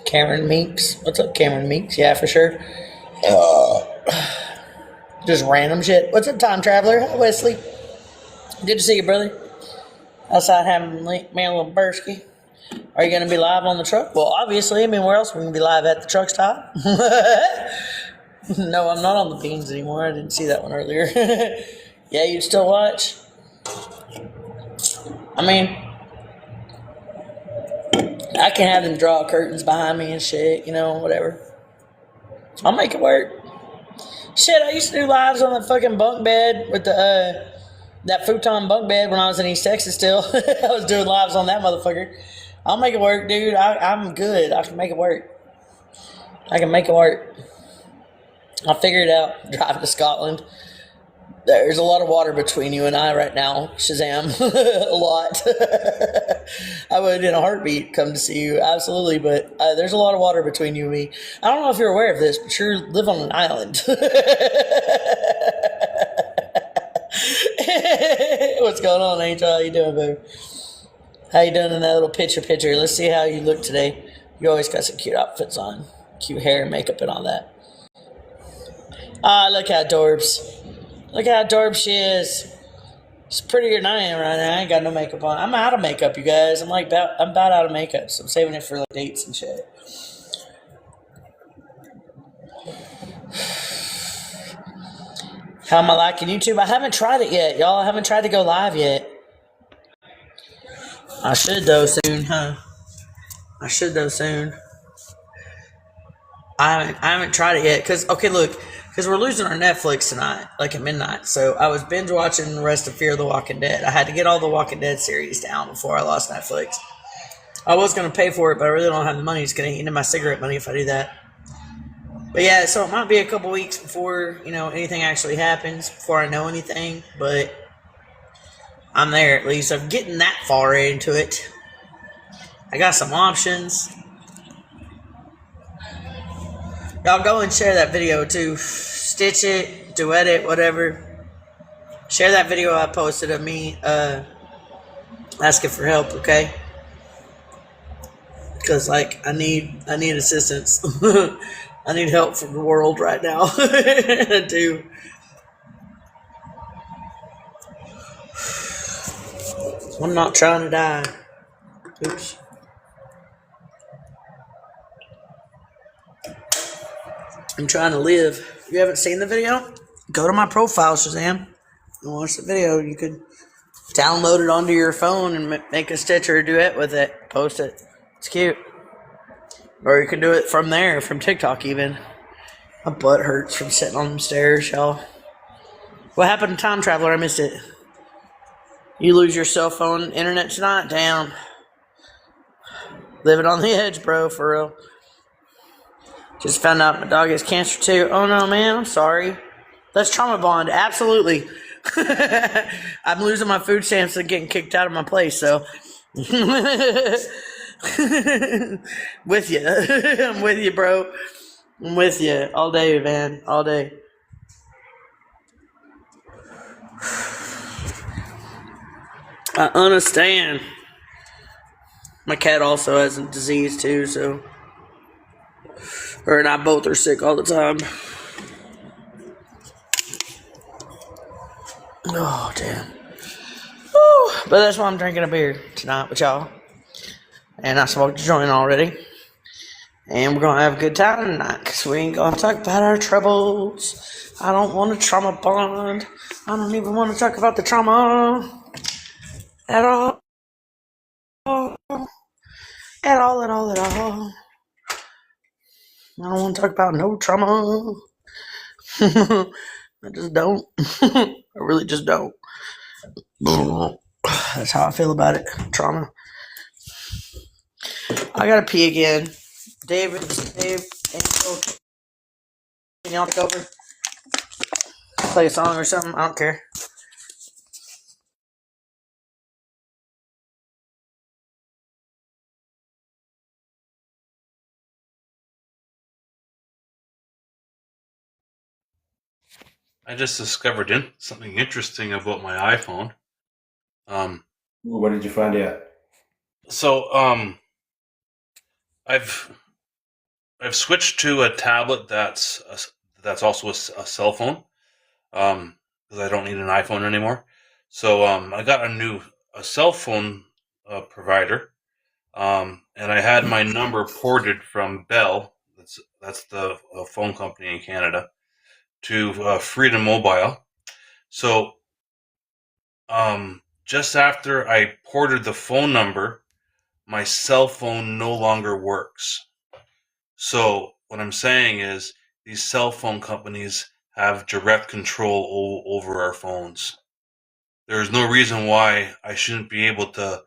Cameron Meeks. What's up, Cameron Meeks? Yeah, for sure. Just random shit. What's up, Time Traveler? Hi, Wesley. Good to see you, brother. Outside having me a little bursky. Are you going to be live on the truck? Well, obviously. I mean, where else are we going to be live at the truck stop? No, I'm not on the beans anymore. I didn't see that one earlier. Yeah, you'd still watch? I mean, I can have them draw curtains behind me and shit, you know, whatever. I'll make it work. Shit, I used to do lives on that fucking bunk bed with that futon bunk bed when I was in East Texas still. I was doing lives on that motherfucker. I'll make it work, dude. I'm good. I can make it work. I'll figure it out. Driving to Scotland. There's a lot of water between you and I right now, Shazam. A lot. I would in a heartbeat come to see you, absolutely, but there's a lot of water between you and me. I don't know if you're aware of this, but you live on an island. What's going on, Angel? How you doing, babe? How you doing in that little picture? Let's see how you look today. You always got some cute outfits on. Cute hair and makeup and all that. Look how adorbs. Look how adorbs she is. She's prettier than I am right now. I ain't got no makeup on. I'm out of makeup, you guys. I'm about out of makeup, so I'm saving it for like dates and shit. How am I liking YouTube? I haven't tried it yet, y'all. I haven't tried to go live yet. I should though soon, huh? I haven't tried it yet, because we're losing our Netflix tonight, like at midnight. So I was binge watching the rest of Fear the Walking Dead. I had to get all the Walking Dead series down before I lost Netflix. I was going to pay for it, but I really don't have the money. It's going to eat into my cigarette money if I do that. But yeah, so it might be a couple weeks before, anything actually happens, before I know anything. But I'm there at least. I'm getting that far into it. I got some options. Y'all go and share that video too. Stitch it, duet it, whatever. Share that video I posted of me asking for help, okay? Because I need assistance. I need help from the world right now. I do. I'm not trying to die. Oops. I'm trying to live. You haven't seen the video? Go to my profile, Shazam, and watch the video. You could download it onto your phone and make a stitch or a duet with it. Post it. It's cute. Or you can do it from there, from TikTok even. My butt hurts from sitting on them stairs, y'all. What happened to Time Traveler? I missed it. You lose your cell phone internet tonight? Damn. Living on the edge, bro, for real. Just found out my dog has cancer too. Oh no, man, I'm sorry. That's trauma bond, absolutely. I'm losing my food stamps and getting kicked out of my place, so. With you. I'm with you, bro. I'm with you all day, man. All day. I understand. My cat also has a disease too, so. Her and I both are sick all the time. Oh, damn. Woo. But that's why I'm drinking a beer tonight with y'all. And I smoked a joint already. And we're going to have a good time tonight because we ain't going to talk about our troubles. I don't want a trauma bond. I don't even want to talk about the trauma at all. At all. I don't want to talk about no trauma. I just don't. I really just don't. That's how I feel about it. Trauma. I gotta pee again. Dave, Angel, can y'all take over? Play a song or something? I don't care. I just discovered something interesting about my iPhone. What did you find out? So, I've switched to a tablet that's also a cell phone. Because I don't need an iPhone anymore. So, I got a cell phone provider. And I had my number ported from Bell. That's the phone company in Canada, to Freedom Mobile. So, just after I ported the phone number, my cell phone no longer works. So what I'm saying is these cell phone companies have direct control over our phones. There's no reason why I shouldn't be able to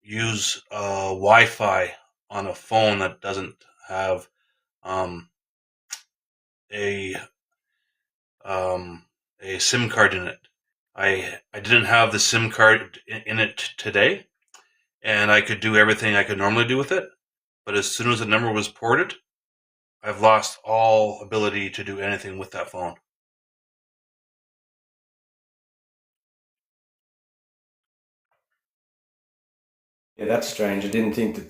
use Wi-Fi on a phone that doesn't have a SIM card in it. I didn't have the SIM card in it today, and I could do everything I could normally do with it. But as soon as the number was ported, I've lost all ability to do anything with that phone. Yeah, that's strange. I didn't think that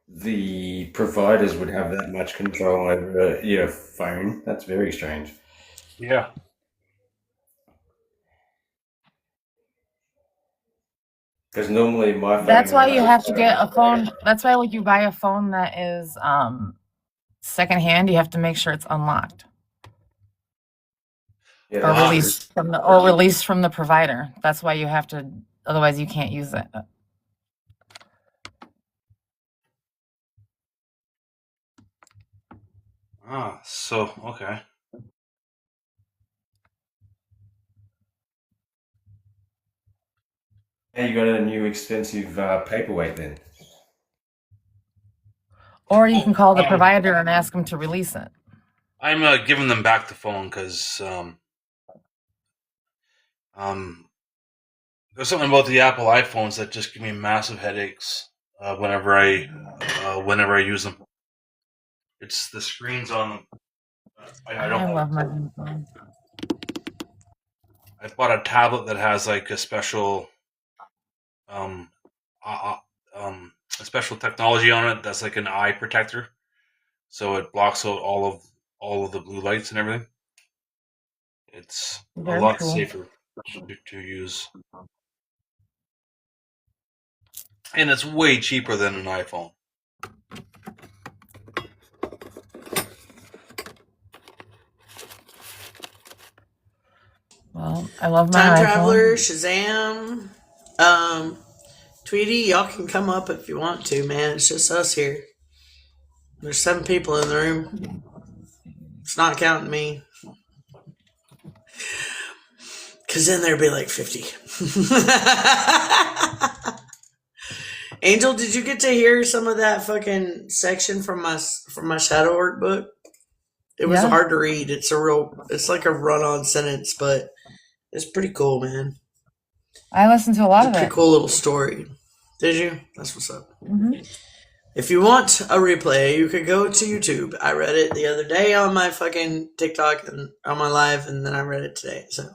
the providers would have that much control over your phone. That's very strange. Yeah. Because normally my phone. That's why you have to get a phone. That's why when you buy a phone that is secondhand, you have to make sure it's unlocked. Yeah, Or released from the provider. That's why you have to, otherwise you can't use it. So okay. Hey, you got a new expensive paperweight then? Or you can call the provider and ask them to release it. I'm giving them back the phone because there's something about the Apple iPhones that just give me massive headaches whenever I use them. It's the screens on them. I love my phone. I bought a tablet that has like a special a special technology on it that's like an eye protector, so it blocks out all of the blue lights and everything. It's Very a lot cool. safer to use, and it's way cheaper than an iPhone. Well, I love my Time iPhone. Traveler, Shazam, Tweety, y'all can come up if you want to, man. It's just us here. There's 7 people in the room. It's not counting me. Because then there'd be like 50. Angel, did you get to hear some of that fucking section from my shadow work book? It was hard to read. It's like a run-on sentence, but it's pretty cool, man. I listened to a lot of it. Pretty cool little story. Did you? That's what's up. Mm-hmm. If you want a replay, you could go to YouTube. I read it the other day on my fucking TikTok and on my live, and then I read it today. So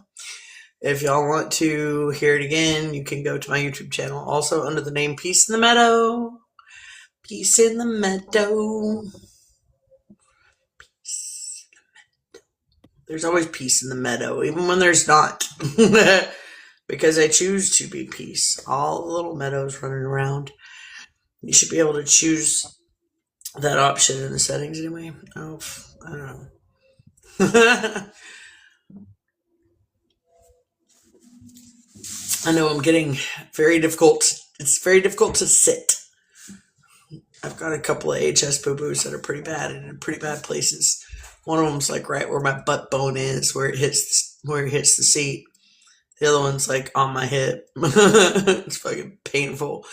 if y'all want to hear it again, you can go to my YouTube channel. Also under the name Peace in the Meadow. Peace in the Meadow. Peace in the Meadow. There's always peace in the meadow, even when there's not. Because I choose to be peace. All the little meadows running around. You should be able to choose that option in the settings anyway. Oh, I don't know. I know I'm getting very difficult. It's very difficult to sit. I've got a couple of HS boo-boos that are pretty bad and in pretty bad places. One of them's like right where my butt bone is, where it hits the seat. The other one's like on my hip. It's fucking painful.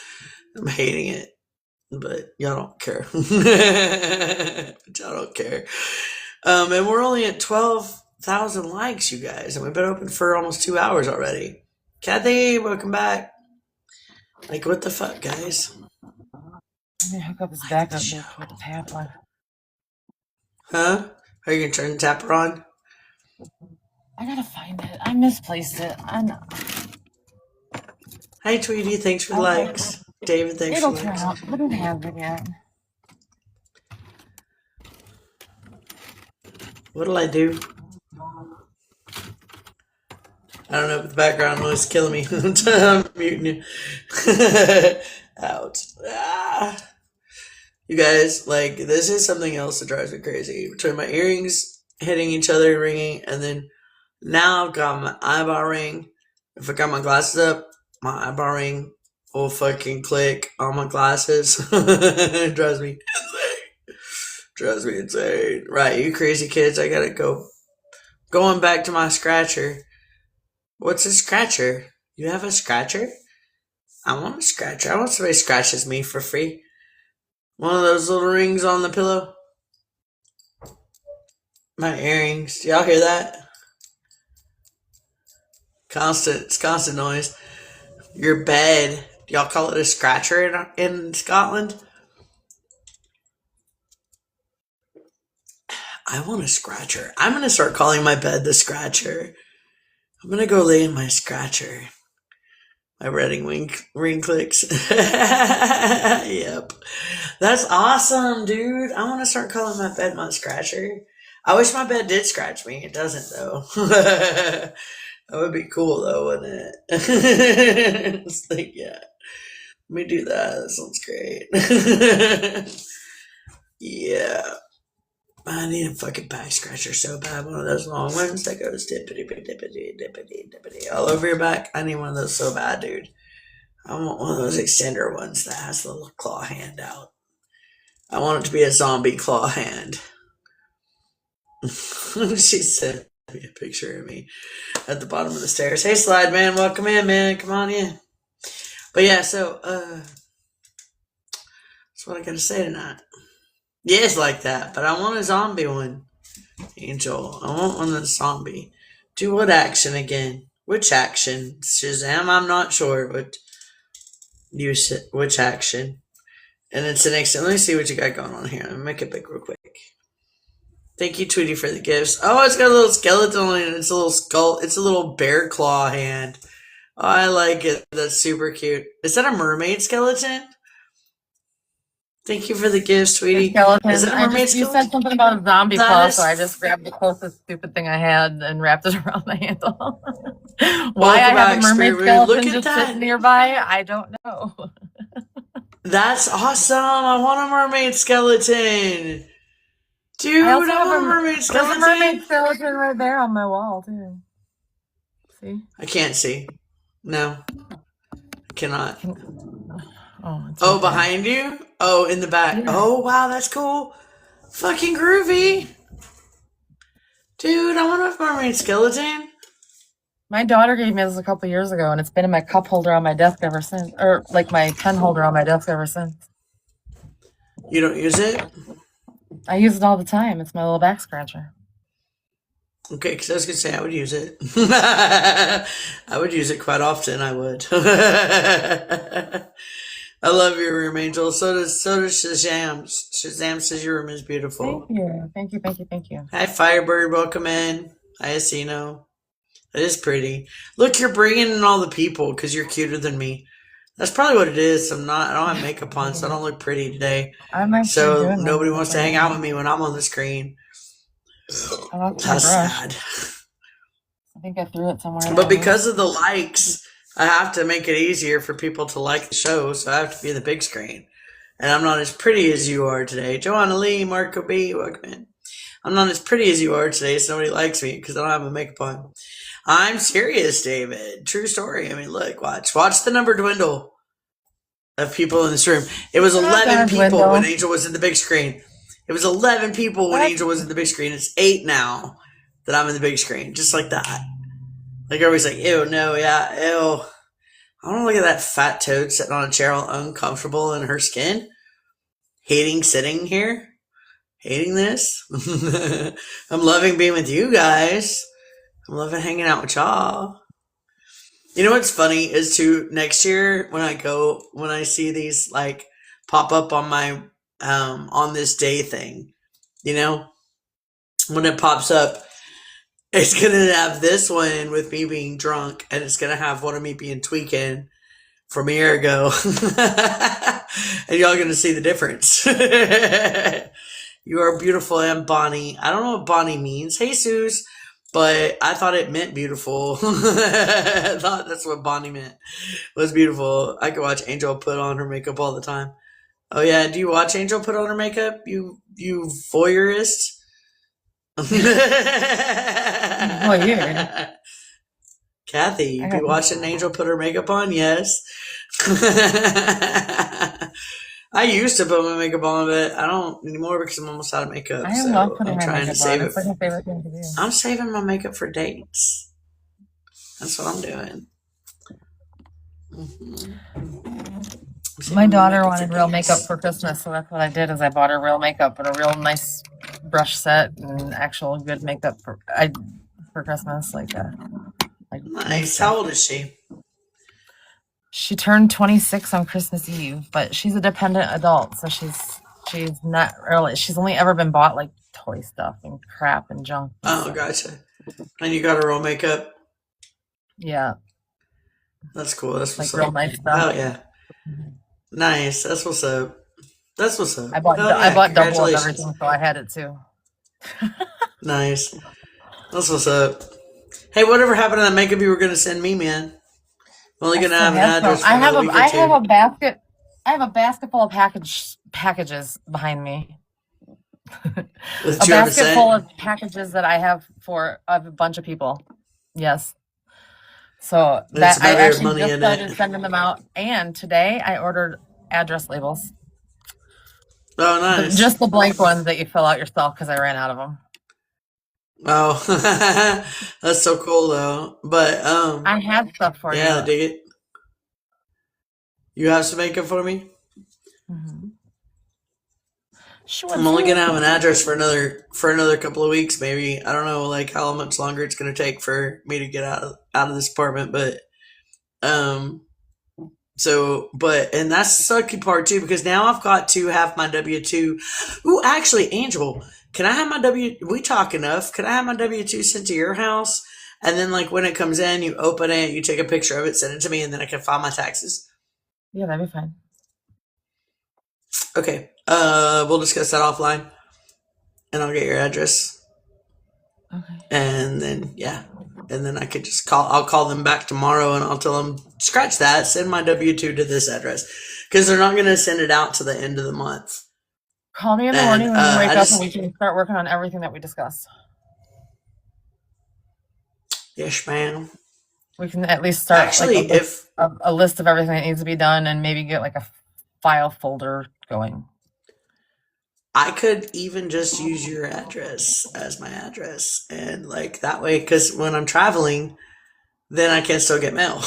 I'm hating it. But y'all don't care. Y'all don't care. And we're only at 12,000 likes, you guys. And we've been open for almost 2 hours already. Kathy, welcome back. Like, what the fuck, guys? Let me hook up his backup with the tap on. Huh? Are you going to turn the tapper on? I gotta find it. I misplaced it. I know. Hi, Tweety. Thanks for the likes. David, thanks for the likes. It'll turn out. I don't have it yet. What'll I do? I don't know, but the background noise is killing me. I'm muting you. Out. Ah. You guys, like, this is something else that drives me crazy. Between my earrings hitting each other, ringing, and then now I've got my eyebrow ring. If I got my glasses up, my eyebrow ring will fucking click on my glasses. It drives me insane. Drives me insane. Right, you crazy kids, I gotta go. Going back to my scratcher. What's a scratcher? You have a scratcher? I want a scratcher. I want somebody scratches me for free. One of those little rings on the pillow. My earrings. Do y'all hear that? It's constant noise. Your bed. Do y'all call it a scratcher in Scotland? I want a scratcher. I'm going to start calling my bed the scratcher. I'm going to go lay in my scratcher. My ring clicks. Yep. That's awesome, dude. I want to start calling my bed my scratcher. I wish my bed did scratch me. It doesn't, though. That would be cool, though, wouldn't it? It's like, yeah. Let me do that. That sounds great. Yeah. I need a fucking back scratcher so bad. One of those long ones that goes dippity, dippity, dippity, dippity all over your back. I need one of those so bad, dude. I want one of those extender ones that has the little claw hand out. I want it to be a zombie claw hand. She sent me a picture of me at the bottom of the stairs. Hey, Slide Man, welcome in, man. Come on in. But yeah, so that's what I gotta say tonight. Yeah, it's like that, but I want a zombie one, Angel. I want one that's zombie. Do what action again? Which action? Shazam, I'm not sure, but use it. Which action? And it's an extent. Let me see what you got going on here. Let me make it big real quick. Thank you, Tweety, for the gifts. Oh, it's got a little skeleton on it. It's a little skull. It's a little bear claw hand. Oh, I like it. That's super cute. Is that a mermaid skeleton? Thank you for the gifts, Tweety. Is it a mermaid skeleton? You said something about a zombie claw, so I just grabbed the closest stupid thing I had and wrapped it around my handle. Why I have a mermaid skeleton just sitting nearby, I don't know. That's awesome. I want a mermaid skeleton. Dude, I want a mermaid skeleton. There's a mermaid skeleton right there on my wall, too. See? I can't see. No. I cannot. Oh, okay. Behind you? Oh, in the back. Yeah. Oh, wow, that's cool. Fucking groovy. Dude, I want a mermaid skeleton. My daughter gave me this a couple years ago, and it's been in my cup holder on my desk ever since. Or, like, my pen holder on my desk ever since. You don't use it? I use it all the time. It's my little back scratcher. Okay, because I was going to say I would use it. I would use it quite often, I would. I love your room, Angel. So does Shazam. Shazam says your room is beautiful. Thank you. Hi, Firebird. Welcome in. Hi, Asino. It is pretty. Look, you're bringing in all the people because you're cuter than me. That's probably what it is. I don't have makeup on, so I don't look pretty today. So nobody wants to hang out with me when I'm on the screen. That's sad. I think I threw it somewhere. But because of the likes, I have to make it easier for people to like the show, so I have to be in the big screen. And I'm not as pretty as you are today. Joanna Lee, Marco B, welcome in. I'm not as pretty as you are today, so nobody likes me because I don't have my makeup on. I'm serious, David. True story. I mean, look, watch the number dwindle of people in this room. It was 11 people when Angel was in the big screen. It was 11 people when Angel was in the big screen. It's 8 now that I'm in the big screen, just like that. Like everybody's like, ew, no, yeah, ew. I want to look at that fat toad sitting on a chair all uncomfortable in her skin. Hating sitting here. Hating this. I'm loving being with you guys. I'm loving hanging out with y'all. You know what's funny is next year when I see these like pop up on my on this day thing, you know, when it pops up, it's gonna have this one with me being drunk, and it's gonna have one of me being tweaking from a year ago, and y'all gonna see the difference. You are beautiful, and Bonnie. I don't know what Bonnie means. Hey, Suze. But I thought it meant beautiful. I thought that's what Bonnie meant. Was beautiful. I could watch Angel put on her makeup all the time. Oh yeah, do you watch Angel put on her makeup? You voyeurist? Voyeur. Kathy, you be watching Angel put her makeup on? Yes. I used to put my makeup on, but I don't anymore because I'm almost out of makeup. I love putting I'm my trying makeup to save on. it. It's like my favorite thing to do. I'm saving my makeup for dates. That's what I'm doing. My daughter wanted real makeup for Christmas, so that's what I did. Is I bought her real makeup and a real nice brush set and actual good makeup for Christmas, like nice. How old is she? She turned 26 on Christmas Eve, but she's a dependent adult, so she's not really. She's only ever been bought like toy stuff and crap and junk. Oh, gotcha. And you got her real makeup? Yeah. That's cool. That's what's like up. Real nice stuff. Oh yeah. Nice. That's what's up. That's what's up. I bought double of everything, so I had it too. Nice. That's what's up. Hey, whatever happened to that makeup you were gonna send me, man? I'm only gonna have an address for another week or two. I have a basket. I have a basket full of packages behind me. A basket full of packages that I have for a bunch of people. Yes. So that I actually just started sending them out. And today I ordered address labels. Oh, nice. Just the blank ones that you fill out yourself because I ran out of them. Oh, that's so cool though. But I have stuff for you. Yeah, I dig it. You have some makeup for me? Mm-hmm. Sure. I'm only gonna have an address for another couple of weeks, maybe. I don't know like how much longer it's gonna take for me to get out of this apartment, but and that's the sucky part too, because now I've got to have my W-2. Ooh, actually, Angel, can I have my we talk enough? Can I have my W-2 sent to your house? And then like when it comes in, you open it, you take a picture of it, send it to me, and then I can file my taxes. Yeah, that'd be fine. Okay. We'll discuss that offline, and I'll get your address. Okay. And then I could just I'll call them back tomorrow, and I'll tell them, scratch that, send my W-2 to this address, because they're not going to send it out to the end of the month. Call me in the morning when you wake up, and we can start working on everything that we discussed. Yes, ma'am. We can at least start actually a list of everything that needs to be done, and maybe get like a file folder going. I could even just use your address as my address, and like that way, because when I'm traveling, then I can still get mail.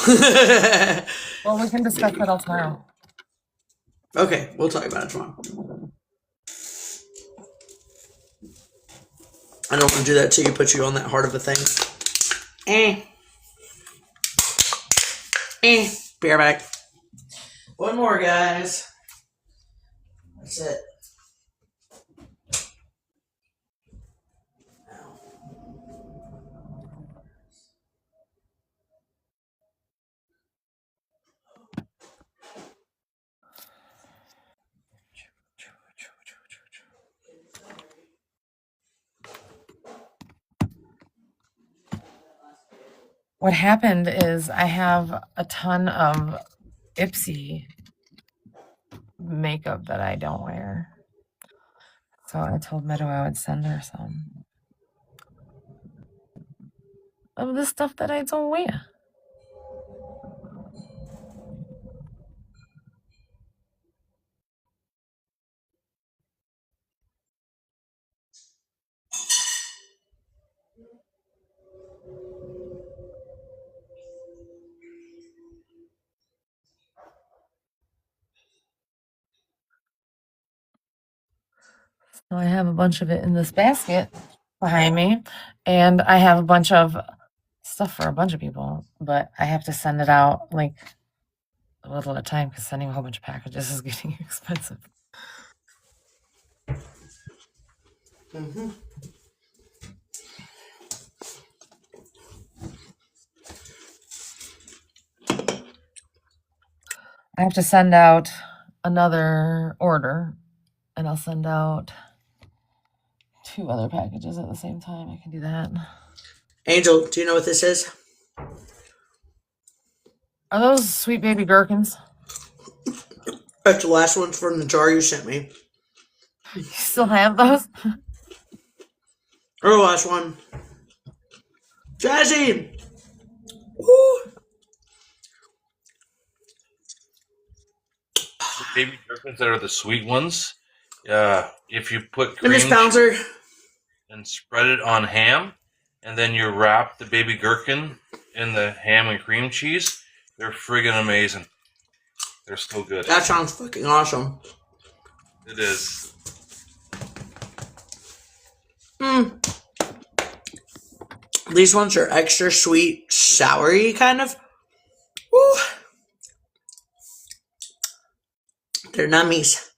Well, we can discuss that all tomorrow. Okay, we'll talk about it tomorrow. I don't want to do that till you put you on that hard of a thing. Be right back. One more, guys. That's it. What happened is I have a ton of Ipsy makeup that I don't wear. So I told Meadow I would send her some of the stuff that I don't wear. So I have a bunch of it in this basket behind me, and I have a bunch of stuff for a bunch of people, but I have to send it out like a little at a time because sending a whole bunch of packages is getting expensive. Mm-hmm. I have to send out another order, and I'll send out 2 other packages at the same time. I can do that. Angel, do you know what this is? Are those sweet baby gherkins? That's the last one from the jar you sent me. You still have those? Or the last one. Jazzy! Woo! The baby gherkins that are the sweet ones. If you put cream Miss Bouncer and spread it on ham, and then you wrap the baby gherkin in the ham and cream cheese, they're friggin' amazing. They're so good. That sounds fucking awesome. It is. These ones are extra sweet, soury kind of. Woo. They're nummies.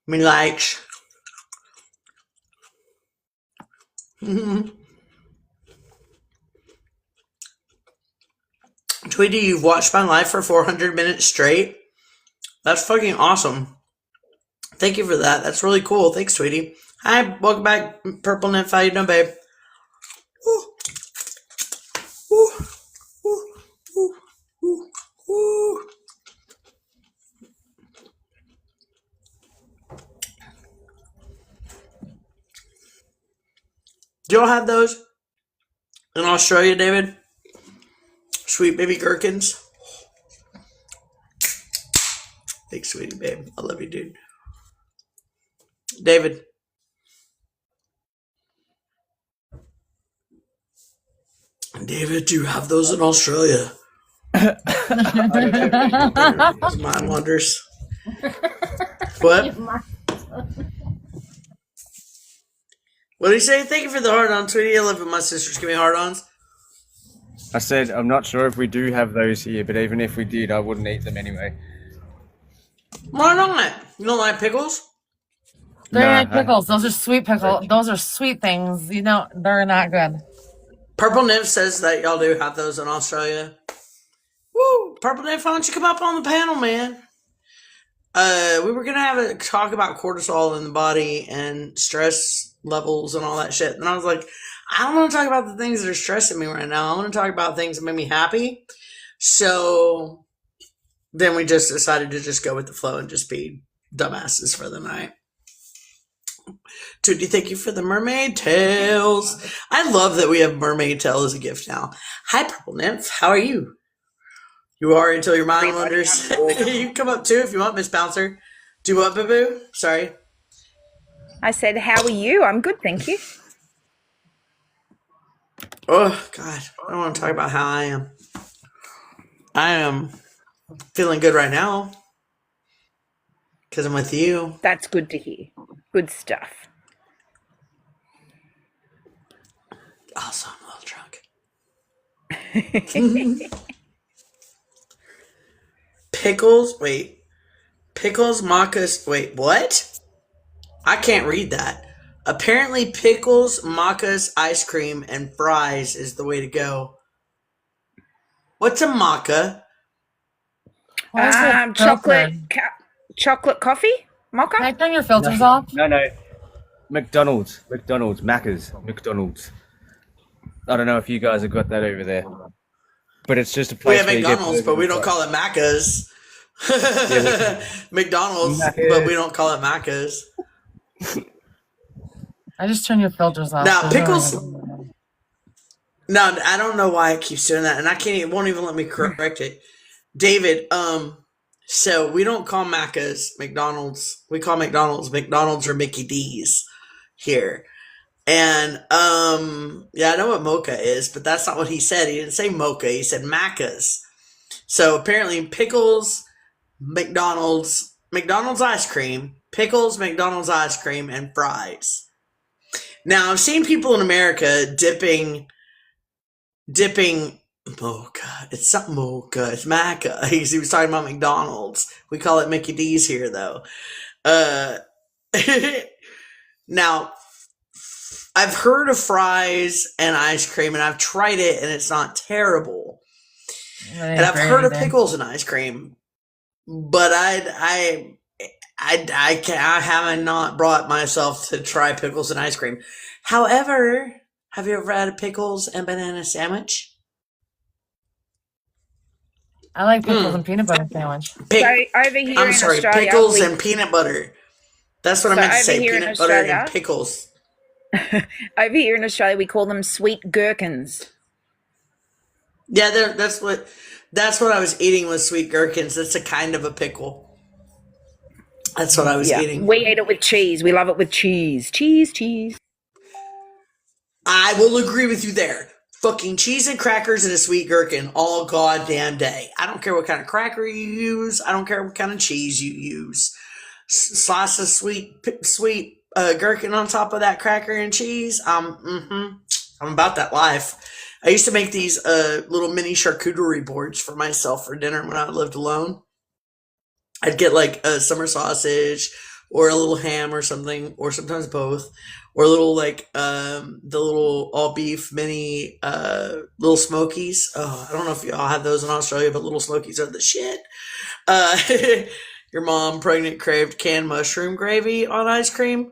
Me likes. Tweety, you've watched my live for 400 minutes straight. That's fucking awesome. Thank you for that. That's really cool. Thanks, Tweety. Hi, welcome back, Purple Nymph. How you doing, babe? Ooh. Ooh. Ooh. Ooh. Ooh. Ooh. Do y'all have those in Australia, David? Sweet baby gherkins. Thanks, sweetie, babe. I love you, dude. David. David, do you have those in Australia? Mind wonders. What? What did he say? Thank you for the hard-on, Tweety. I love when my sisters give me hard-ons. I said, I'm not sure if we do have those here, but even if we did, I wouldn't eat them anyway. Why not? You don't like pickles? They're like pickles. Those are sweet pickles. Those are sweet things. You know, they're not good. Purple Nymph says that y'all do have those in Australia. Woo! Purple Nymph, why don't you come up on the panel, man? We were gonna have a talk about cortisol in the body and stress levels and all that shit. And I was like, I don't want to talk about the things that are stressing me right now. I want to talk about things that make me happy. So then we just decided to just go with the flow and just be dumbasses for the night. Tootie, thank you for the mermaid tails. I love that we have mermaid tail as a gift now. Hi, Purple Nymph. How are you? You are until your mind wanders. You can come up too if you want, Miss Bouncer. Do what, boo-boo? Sorry. I said, how are you? I'm good, thank you. Oh, God. I don't want to talk about how I am. I am feeling good right now because I'm with you. That's good to hear. Good stuff. Also, I'm a little drunk. Pickles? Wait. Pickles, macas. Wait, what? I can't read that. Apparently, pickles, macas, ice cream, and fries is the way to go. What's a maca? Chocolate coffee? Mocha? Can I turn your filters off? No. McDonald's. Macca's. McDonald's. I don't know if you guys have got that over there. But it's just a place we have McDonald's, but we don't call it Macca's. McDonald's, but we don't call it Macca's. I just turn your filters off. Now, pickles. No, I don't know why it keeps doing that, and it won't even let me correct it. David, so we don't call Macca's McDonald's. We call McDonald's or Mickey D's here. And yeah, I know what mocha is, but that's not what he said. He didn't say mocha. He said Macca's. So apparently pickles, McDonald's ice cream, pickles, McDonald's ice cream, and fries. Now I've seen people in America dipping mocha. It's not mocha. It's maca. He was talking about McDonald's. We call it Mickey D's here, though. Now, I've heard of fries and ice cream, and I've tried it, and it's not terrible. And I've heard of pickles and ice cream, but I haven't not brought myself to try pickles and ice cream. However, have you ever had a pickles and banana sandwich? I like pickles and peanut butter sandwich. So over here in Australia, pickles and peanut butter. That's what I meant to say. Peanut butter and pickles. Over here in Australia, we call them sweet gherkins. Yeah, that's what I was eating with sweet gherkins. That's a kind of a pickle. That's what I was eating. We eat it with cheese. We love it with cheese. Cheese. I will agree with you there. Fucking cheese and crackers and a sweet gherkin all goddamn day. I don't care what kind of cracker you use. I don't care what kind of cheese you use. Slice of sweet gherkin on top of that cracker and cheese. I'm about that life. I used to make these little mini charcuterie boards for myself for dinner when I lived alone. I'd get like a summer sausage or a little ham or something, or sometimes both, or a little like the little all beef mini little smokies. Oh, I don't know if y'all have those in Australia, but little smokies are the shit. Your mom, pregnant, craved canned mushroom gravy on ice cream.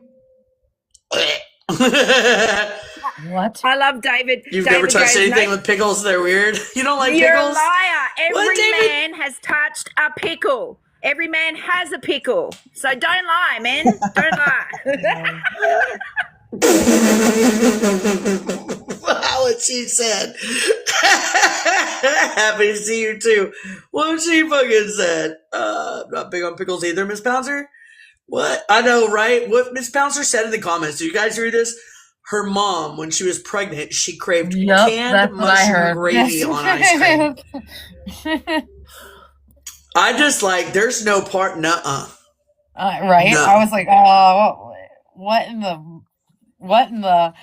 What? I love David. You've David never touched anything with pickles? They're weird. You don't like You're pickles? a liar. Every David? man has touched a pickle. Every man has a pickle. So don't lie, man. Don't lie. What she said. Happy to see you too. What she fucking said. I'm not big on pickles either, Miss Pouncer. What? I know, right? What Miss Pouncer said in the comments. Do you guys read this? Her mom, when she was pregnant, she craved canned mushroom gravy on ice cream. I just like, there's no part, nuh-uh. Right? No. I was like, oh, what in the...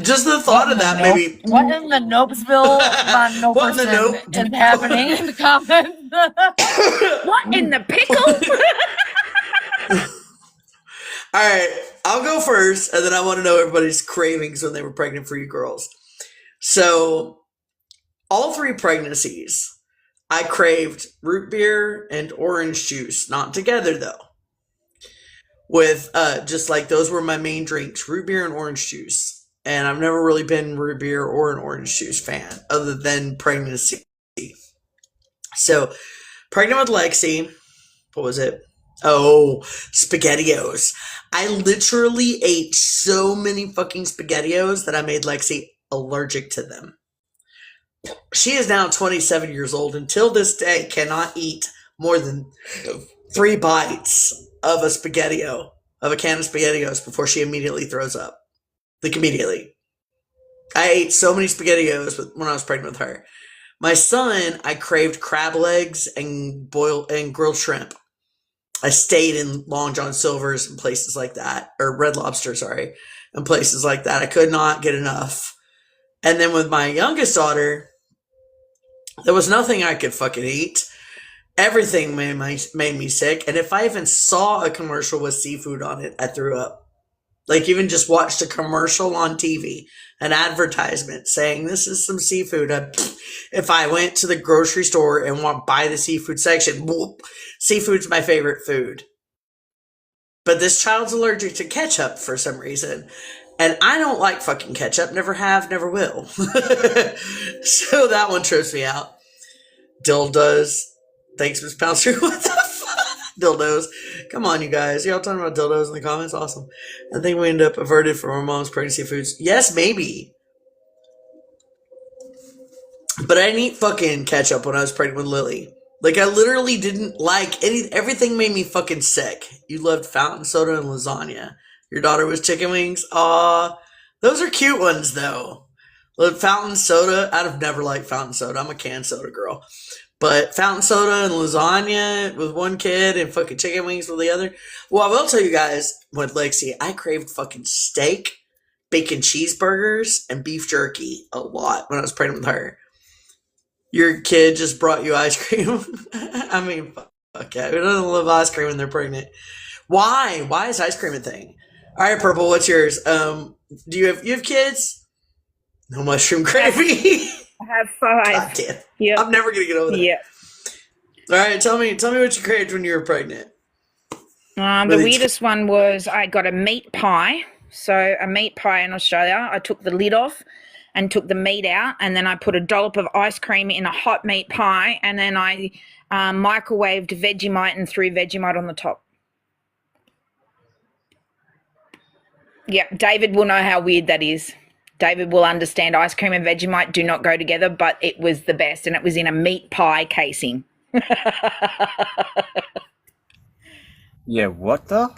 Just the thought of that, maybe. What in the Nopesville What in the nope is happening in the comments? What in the pickle? All right, I'll go first, and then I want to know everybody's cravings when they were pregnant for you girls. So, all 3 pregnancies, I craved root beer and orange juice. Not together, though. With, just like, those were my main drinks, root beer and orange juice. And I've never really been root beer or an orange juice fan, other than pregnancy. So, pregnant with Lexi, what was it? Oh, SpaghettiOs. I literally ate so many fucking SpaghettiOs that I made Lexi allergic to them. She is now 27 years old and till this day cannot eat more than 3 bites of a SpaghettiO, of a can of SpaghettiOs before she immediately throws up. Like immediately. I ate so many SpaghettiOs when I was pregnant with her. My son, I craved crab legs and grilled shrimp. I stayed in Long John Silver's and places like that, or Red Lobster, sorry, and places like that. I could not get enough. And then with my youngest daughter, there was nothing I could fucking eat. Everything made me sick. And if I even saw a commercial with seafood on it, I threw up. Like even just watched a commercial on TV, an advertisement saying this is some seafood. If I went to the grocery store and buy the seafood section, whoop, seafood's my favorite food. But this child's allergic to ketchup for some reason. And I don't like fucking ketchup. Never have, never will. So that one trips me out. Dill does. Thanks, Miss Pouncer. What the fuck? Dildos. Come on, you guys. Y'all talking about dildos in the comments? Awesome. I think we end up averted from our mom's pregnancy foods. Yes, maybe. But I didn't eat fucking ketchup when I was pregnant with Lily. Like, I literally didn't like everything made me fucking sick. You loved fountain soda and lasagna. Your daughter was chicken wings. Aw, those are cute ones, though. Fountain soda. I'd have never liked fountain soda. I'm a canned soda girl. But fountain soda and lasagna with one kid and fucking chicken wings with the other. Well, I will tell you guys, with Lexi, I craved fucking steak, bacon cheeseburgers, and beef jerky a lot when I was pregnant with her. Your kid just brought you ice cream. I mean, fuck yeah. Who doesn't love ice cream when they're pregnant? Why? Why is ice cream a thing? All right, Purple, what's yours? Do you have kids? No mushroom gravy. I have 5. God damn. Yep. I'm never gonna get over that. Yeah. All right, tell me what you craved when you were pregnant. The weirdest one was I got a meat pie. So a meat pie in Australia. I took the lid off and took the meat out, and then I put a dollop of ice cream in a hot meat pie, and then I microwaved Vegemite and threw Vegemite on the top. Yep, David will know how weird that is. David will understand ice cream and Vegemite do not go together, but it was the best, and it was in a meat pie casing. Yeah, what the?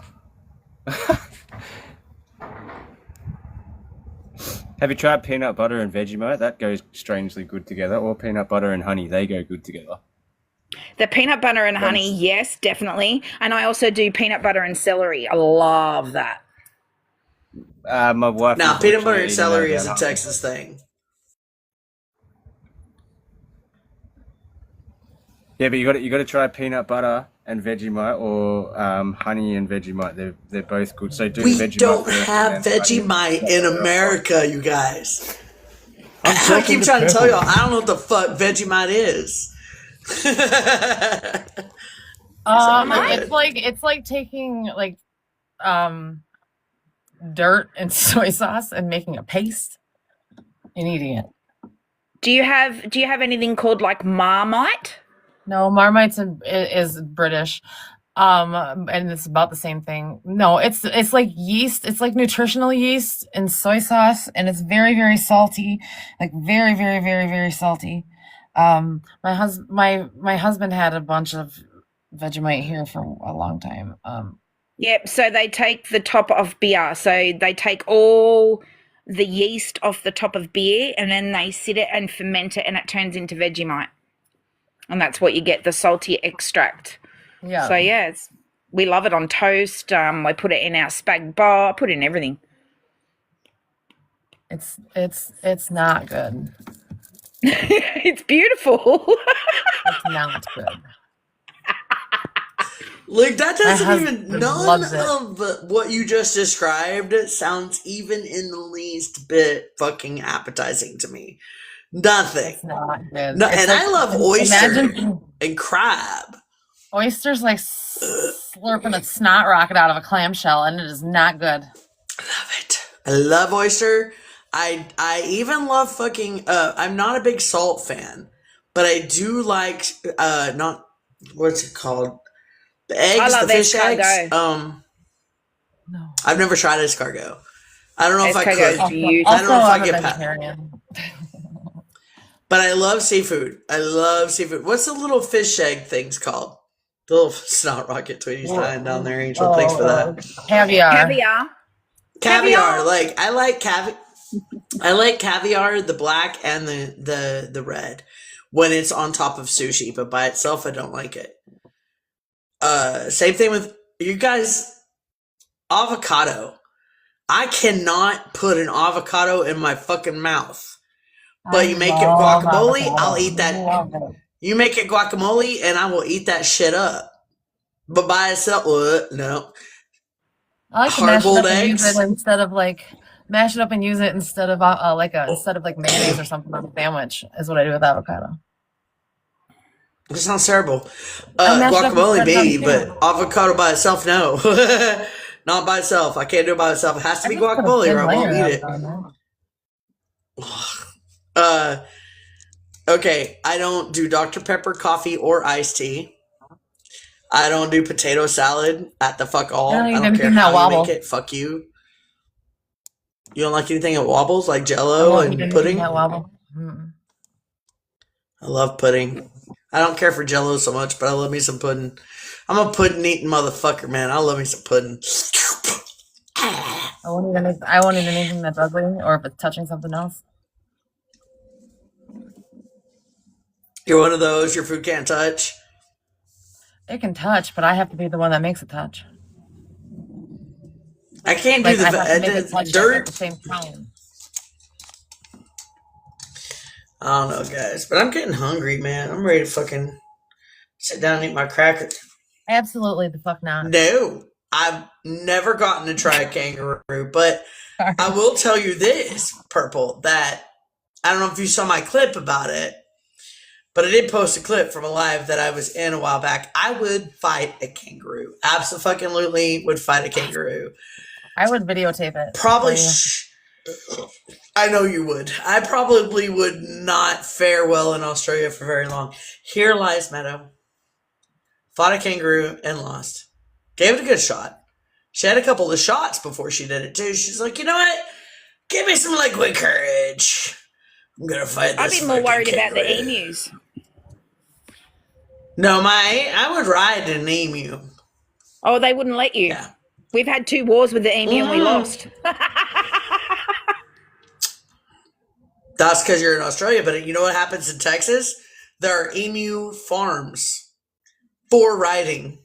Have you tried peanut butter and Vegemite? That goes strangely good together. Or peanut butter and honey, they go good together. The peanut butter and honey, yes, definitely. And I also do peanut butter and celery. I love that. My wife. Now, peanut butter and celery is a Texas thing. Yeah, but you got to try peanut butter and Vegemite, or honey and Vegemite. They're both good. So do we Vegemite don't have Vegemite in America, you guys. I keep trying to tell y'all, I don't know what the fuck Vegemite is. It's like taking like dirt and soy sauce and making a paste and eating it. Do you have anything called like Marmite? No, Marmite's is British, and it's about the same thing. No, it's like yeast. It's like nutritional yeast and soy sauce, and it's very, very salty, like very, very, very, very salty. My husband had a bunch of Vegemite here for a long time. Yep. So they take the top of beer. So they take all the yeast off the top of beer, and then they sit it and ferment it, and it turns into Vegemite. And that's what you get, the salty extract. Yeah. So, yeah, we love it on toast. We put it in our spag bar, put it in everything. It's not good. It's beautiful. It's not good. Like, that doesn't even, none of what you just described sounds even in the least bit fucking appetizing to me. Nothing. It's not good. No, and like, I love oyster and crab. Oysters like slurping a snot rocket out of a clamshell, and it is not good. I love it. I love oyster. I even love fucking. I'm not a big salt fan, but I do like not what's it called? The eggs, the fish eggs. No, I've never tried escargot. I don't know if I could. I don't know if I get vegetarian. But I love seafood. What's the little fish egg things called? The little snot rocket Tweety's dying down there, Angel. Thanks for that. Caviar. Like I like caviar. I like caviar, the black and the red, when it's on top of sushi. But by itself, I don't like it. Same thing with you guys. Avocado. I cannot put an avocado in my fucking mouth. But you make it guacamole, I'll eat that. You make it guacamole, and I will eat that shit up. But by itself, no. I like to mash it up and use it instead of like mayonnaise or something on a sandwich. Is what I do with avocado. It sounds terrible. Guacamole, maybe, but avocado by itself, no. Not by itself. I can't do it by itself. It has to be guacamole, or I won't eat it. Okay, I don't do Dr. Pepper, coffee, or iced tea. I don't do potato salad at the fuck all. I I don't don't eat care anything that how you wobbles. make it. Fuck you. You don't like anything that wobbles, like I Jello won't eat and anything pudding? that wobble. Mm-mm. I love pudding. I don't care for Jello so much, but I love me some pudding. I'm a pudding eating motherfucker, man. I love me some pudding. I won't eat anything that's ugly or if it's touching something else. You're one of those your food can't touch. It can touch, but I have to be the one that makes it touch. I can't do Like, I have to make it the touch at the dirt. same time. I don't know, guys, but I'm getting hungry, man. I'm ready to fucking sit down and eat my cracker. Absolutely the fuck not. No, I've never gotten to try a kangaroo, but I will tell you this, Purple, that I don't know if you saw my clip about it, but I did post a clip from a live that I was in a while back. I would fight a kangaroo. Absolutely would fight a kangaroo. I would videotape it. Probably. I know you would. I probably would not fare well in Australia for very long. Here lies Meadow. Fought a kangaroo and lost. Gave it a good shot. She had a couple of shots before she did it too. She's like, you know what? Give me some liquid courage. I'm gonna fight this. I'd be more worried kangaroo. about the emus. No, I would ride an emu. Oh, they wouldn't let you. Yeah. We've had 2 wars with the emu and we lost. That's because you're in Australia, but you know what happens in Texas? There are emu farms for riding.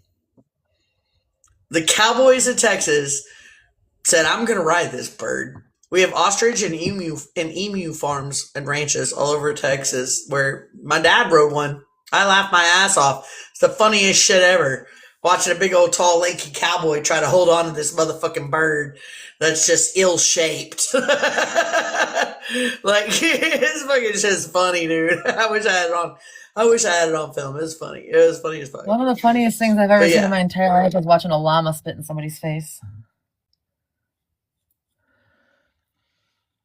The cowboys of Texas said, I'm going to ride this bird. We have ostrich and emu farms and ranches all over Texas where my dad rode one. I laughed my ass off. It's the funniest shit ever. Watching a big old tall lanky cowboy try to hold on to this motherfucking bird that's just ill-shaped. Like, it's fucking just funny, dude. I wish I had it on film. It was funny. It was funny as fuck. One of the funniest things I've ever seen in my entire life was watching a llama spit in somebody's face.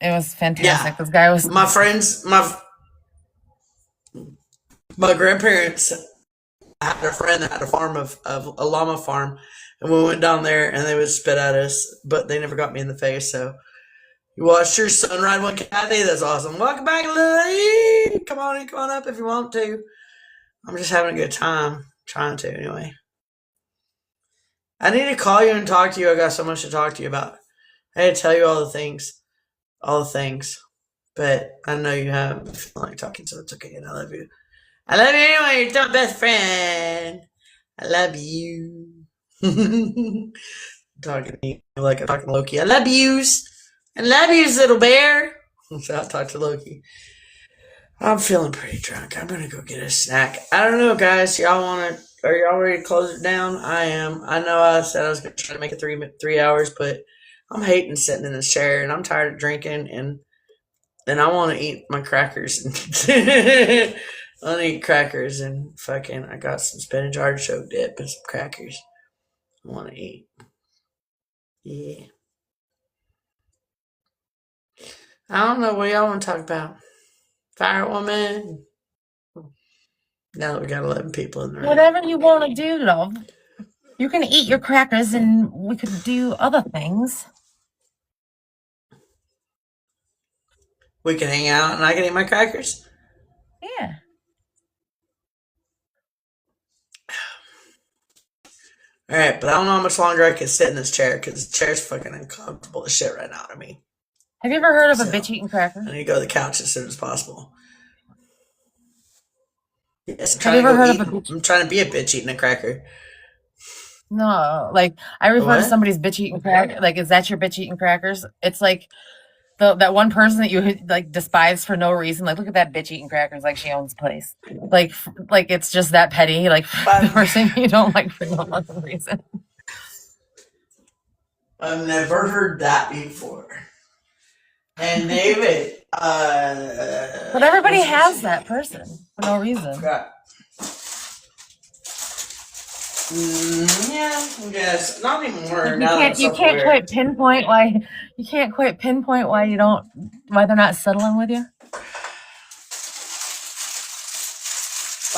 It was fantastic. Yeah. This guy was my friends, my grandparents had a friend that had a farm of a llama farm, and we went down there and they would spit at us, but they never got me in the face. So you watched your son ride one, Kathy. That's awesome. Welcome back, Lily. Come on up if you want to. I'm just having a good time, trying to anyway. I need to call you and talk to you. I got so much to talk to you about. I had to tell you all the things, but I know you haven't feel like talking, so it's okay. And I love you. I love you anyway. You're my best friend. I love you. Talking to you like I'm talking to Loki. I love yous. I love yous, little bear. So I'll talk to Loki. I'm feeling pretty drunk. I'm gonna go get a snack. I don't know, guys. Are y'all ready to close it down? I am. I know I said I was gonna try to make it 3 hours, but I'm hating sitting in this chair and I'm tired of drinking and I want to eat my crackers. I want to eat crackers and fucking, I got some spinach artichoke dip and some crackers. I want to eat. Yeah. I don't know what y'all want to talk about. Firewoman. Now that we got 11 people in the room. whatever you want to do, love. You can eat your crackers and we could do other things. We can hang out and I can eat my crackers. Yeah. All right, but I don't know how much longer I can sit in this chair because the chair's fucking uncomfortable as shit right now to me. Have you ever heard of a bitch eating cracker? I need to go to the couch as soon as possible. Yes, I'm trying to be a bitch eating a cracker. No, like I refer to somebody's bitch eating cracker. Like, is that your bitch eating crackers? It's like that one person that you like despise for no reason. Like, look at that bitch eating crackers. Like she owns the place. Like it's just that petty. Like the person you don't like for no other reason. I've never heard that before. And David, but everybody has that person for no reason. Yeah, I guess not anymore. You can't quite pinpoint why they're not settling with you.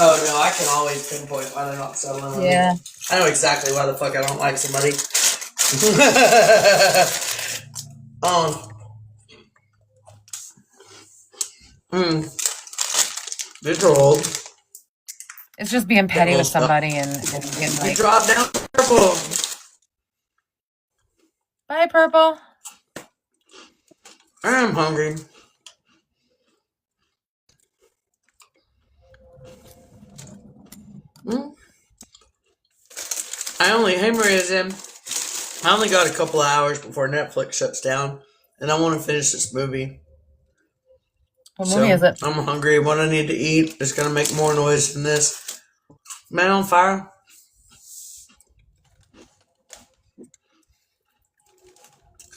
Oh no, I can always pinpoint why they're not settling on me. Yeah. I know exactly why the fuck I don't like somebody. These are old. It's just being petty with somebody and getting You like, drop down purple. bye, Purple. I'm hungry. Hey Maria Zim, I only got a couple of hours before Netflix shuts down, and I want to finish this movie. What movie is it? I'm hungry. What I need to eat is going to make more noise than this. Man on Fire.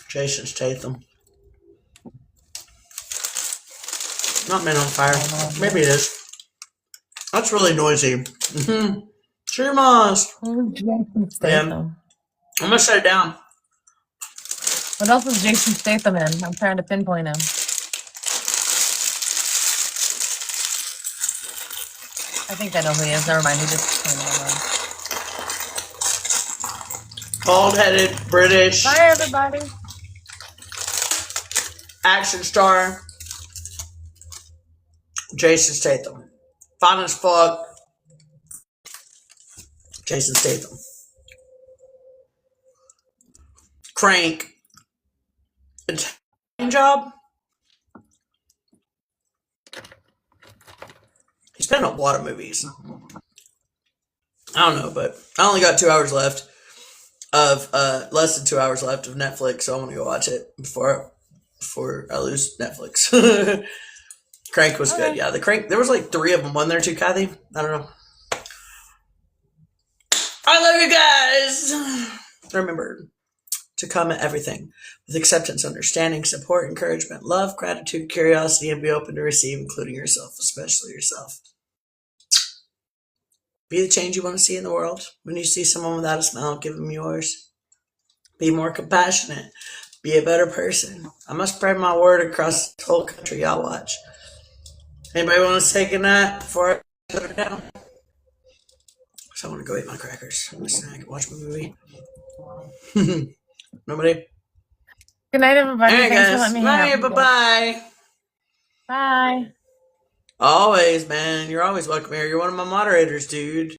Jason Statham. Not Man on Fire. Maybe it is. That's really noisy. Cheers. Yeah. I'm going to shut it down. What else is Jason Statham in? I'm trying to pinpoint him. I think I know who he is. Never mind. He just came to my mind. Bald-headed, British. Bye, everybody. Action star. Jason Statham. Fine as fuck. Jason Statham. Crank. Italian Job. He's been in a lot of movies. I don't know, but I only got 2 hours left of less than 2 hours left of Netflix, so I'm gonna go watch it before I lose Netflix. Crank was good. Yeah, the Crank. There was like 3 of them. Wasn't there too, Kathy? I don't know. I love you guys. Remember to comment everything with acceptance, understanding, support, encouragement, love, gratitude, curiosity, and be open to receive, including yourself, especially yourself. Be the change you want to see in the world. When you see someone without a smile, give them yours. Be more compassionate. Be a better person. I must spread my word across the whole country. Y'all watch. Anybody want to say goodnight before I put it down? So I want to go eat my crackers. I'm going to snack and watch my movie. Nobody? Good night, everybody. Hey, Thanks guys. for letting me Bye, have you. bye-bye. Bye. Always, man. You're always welcome here. You're one of my moderators, dude.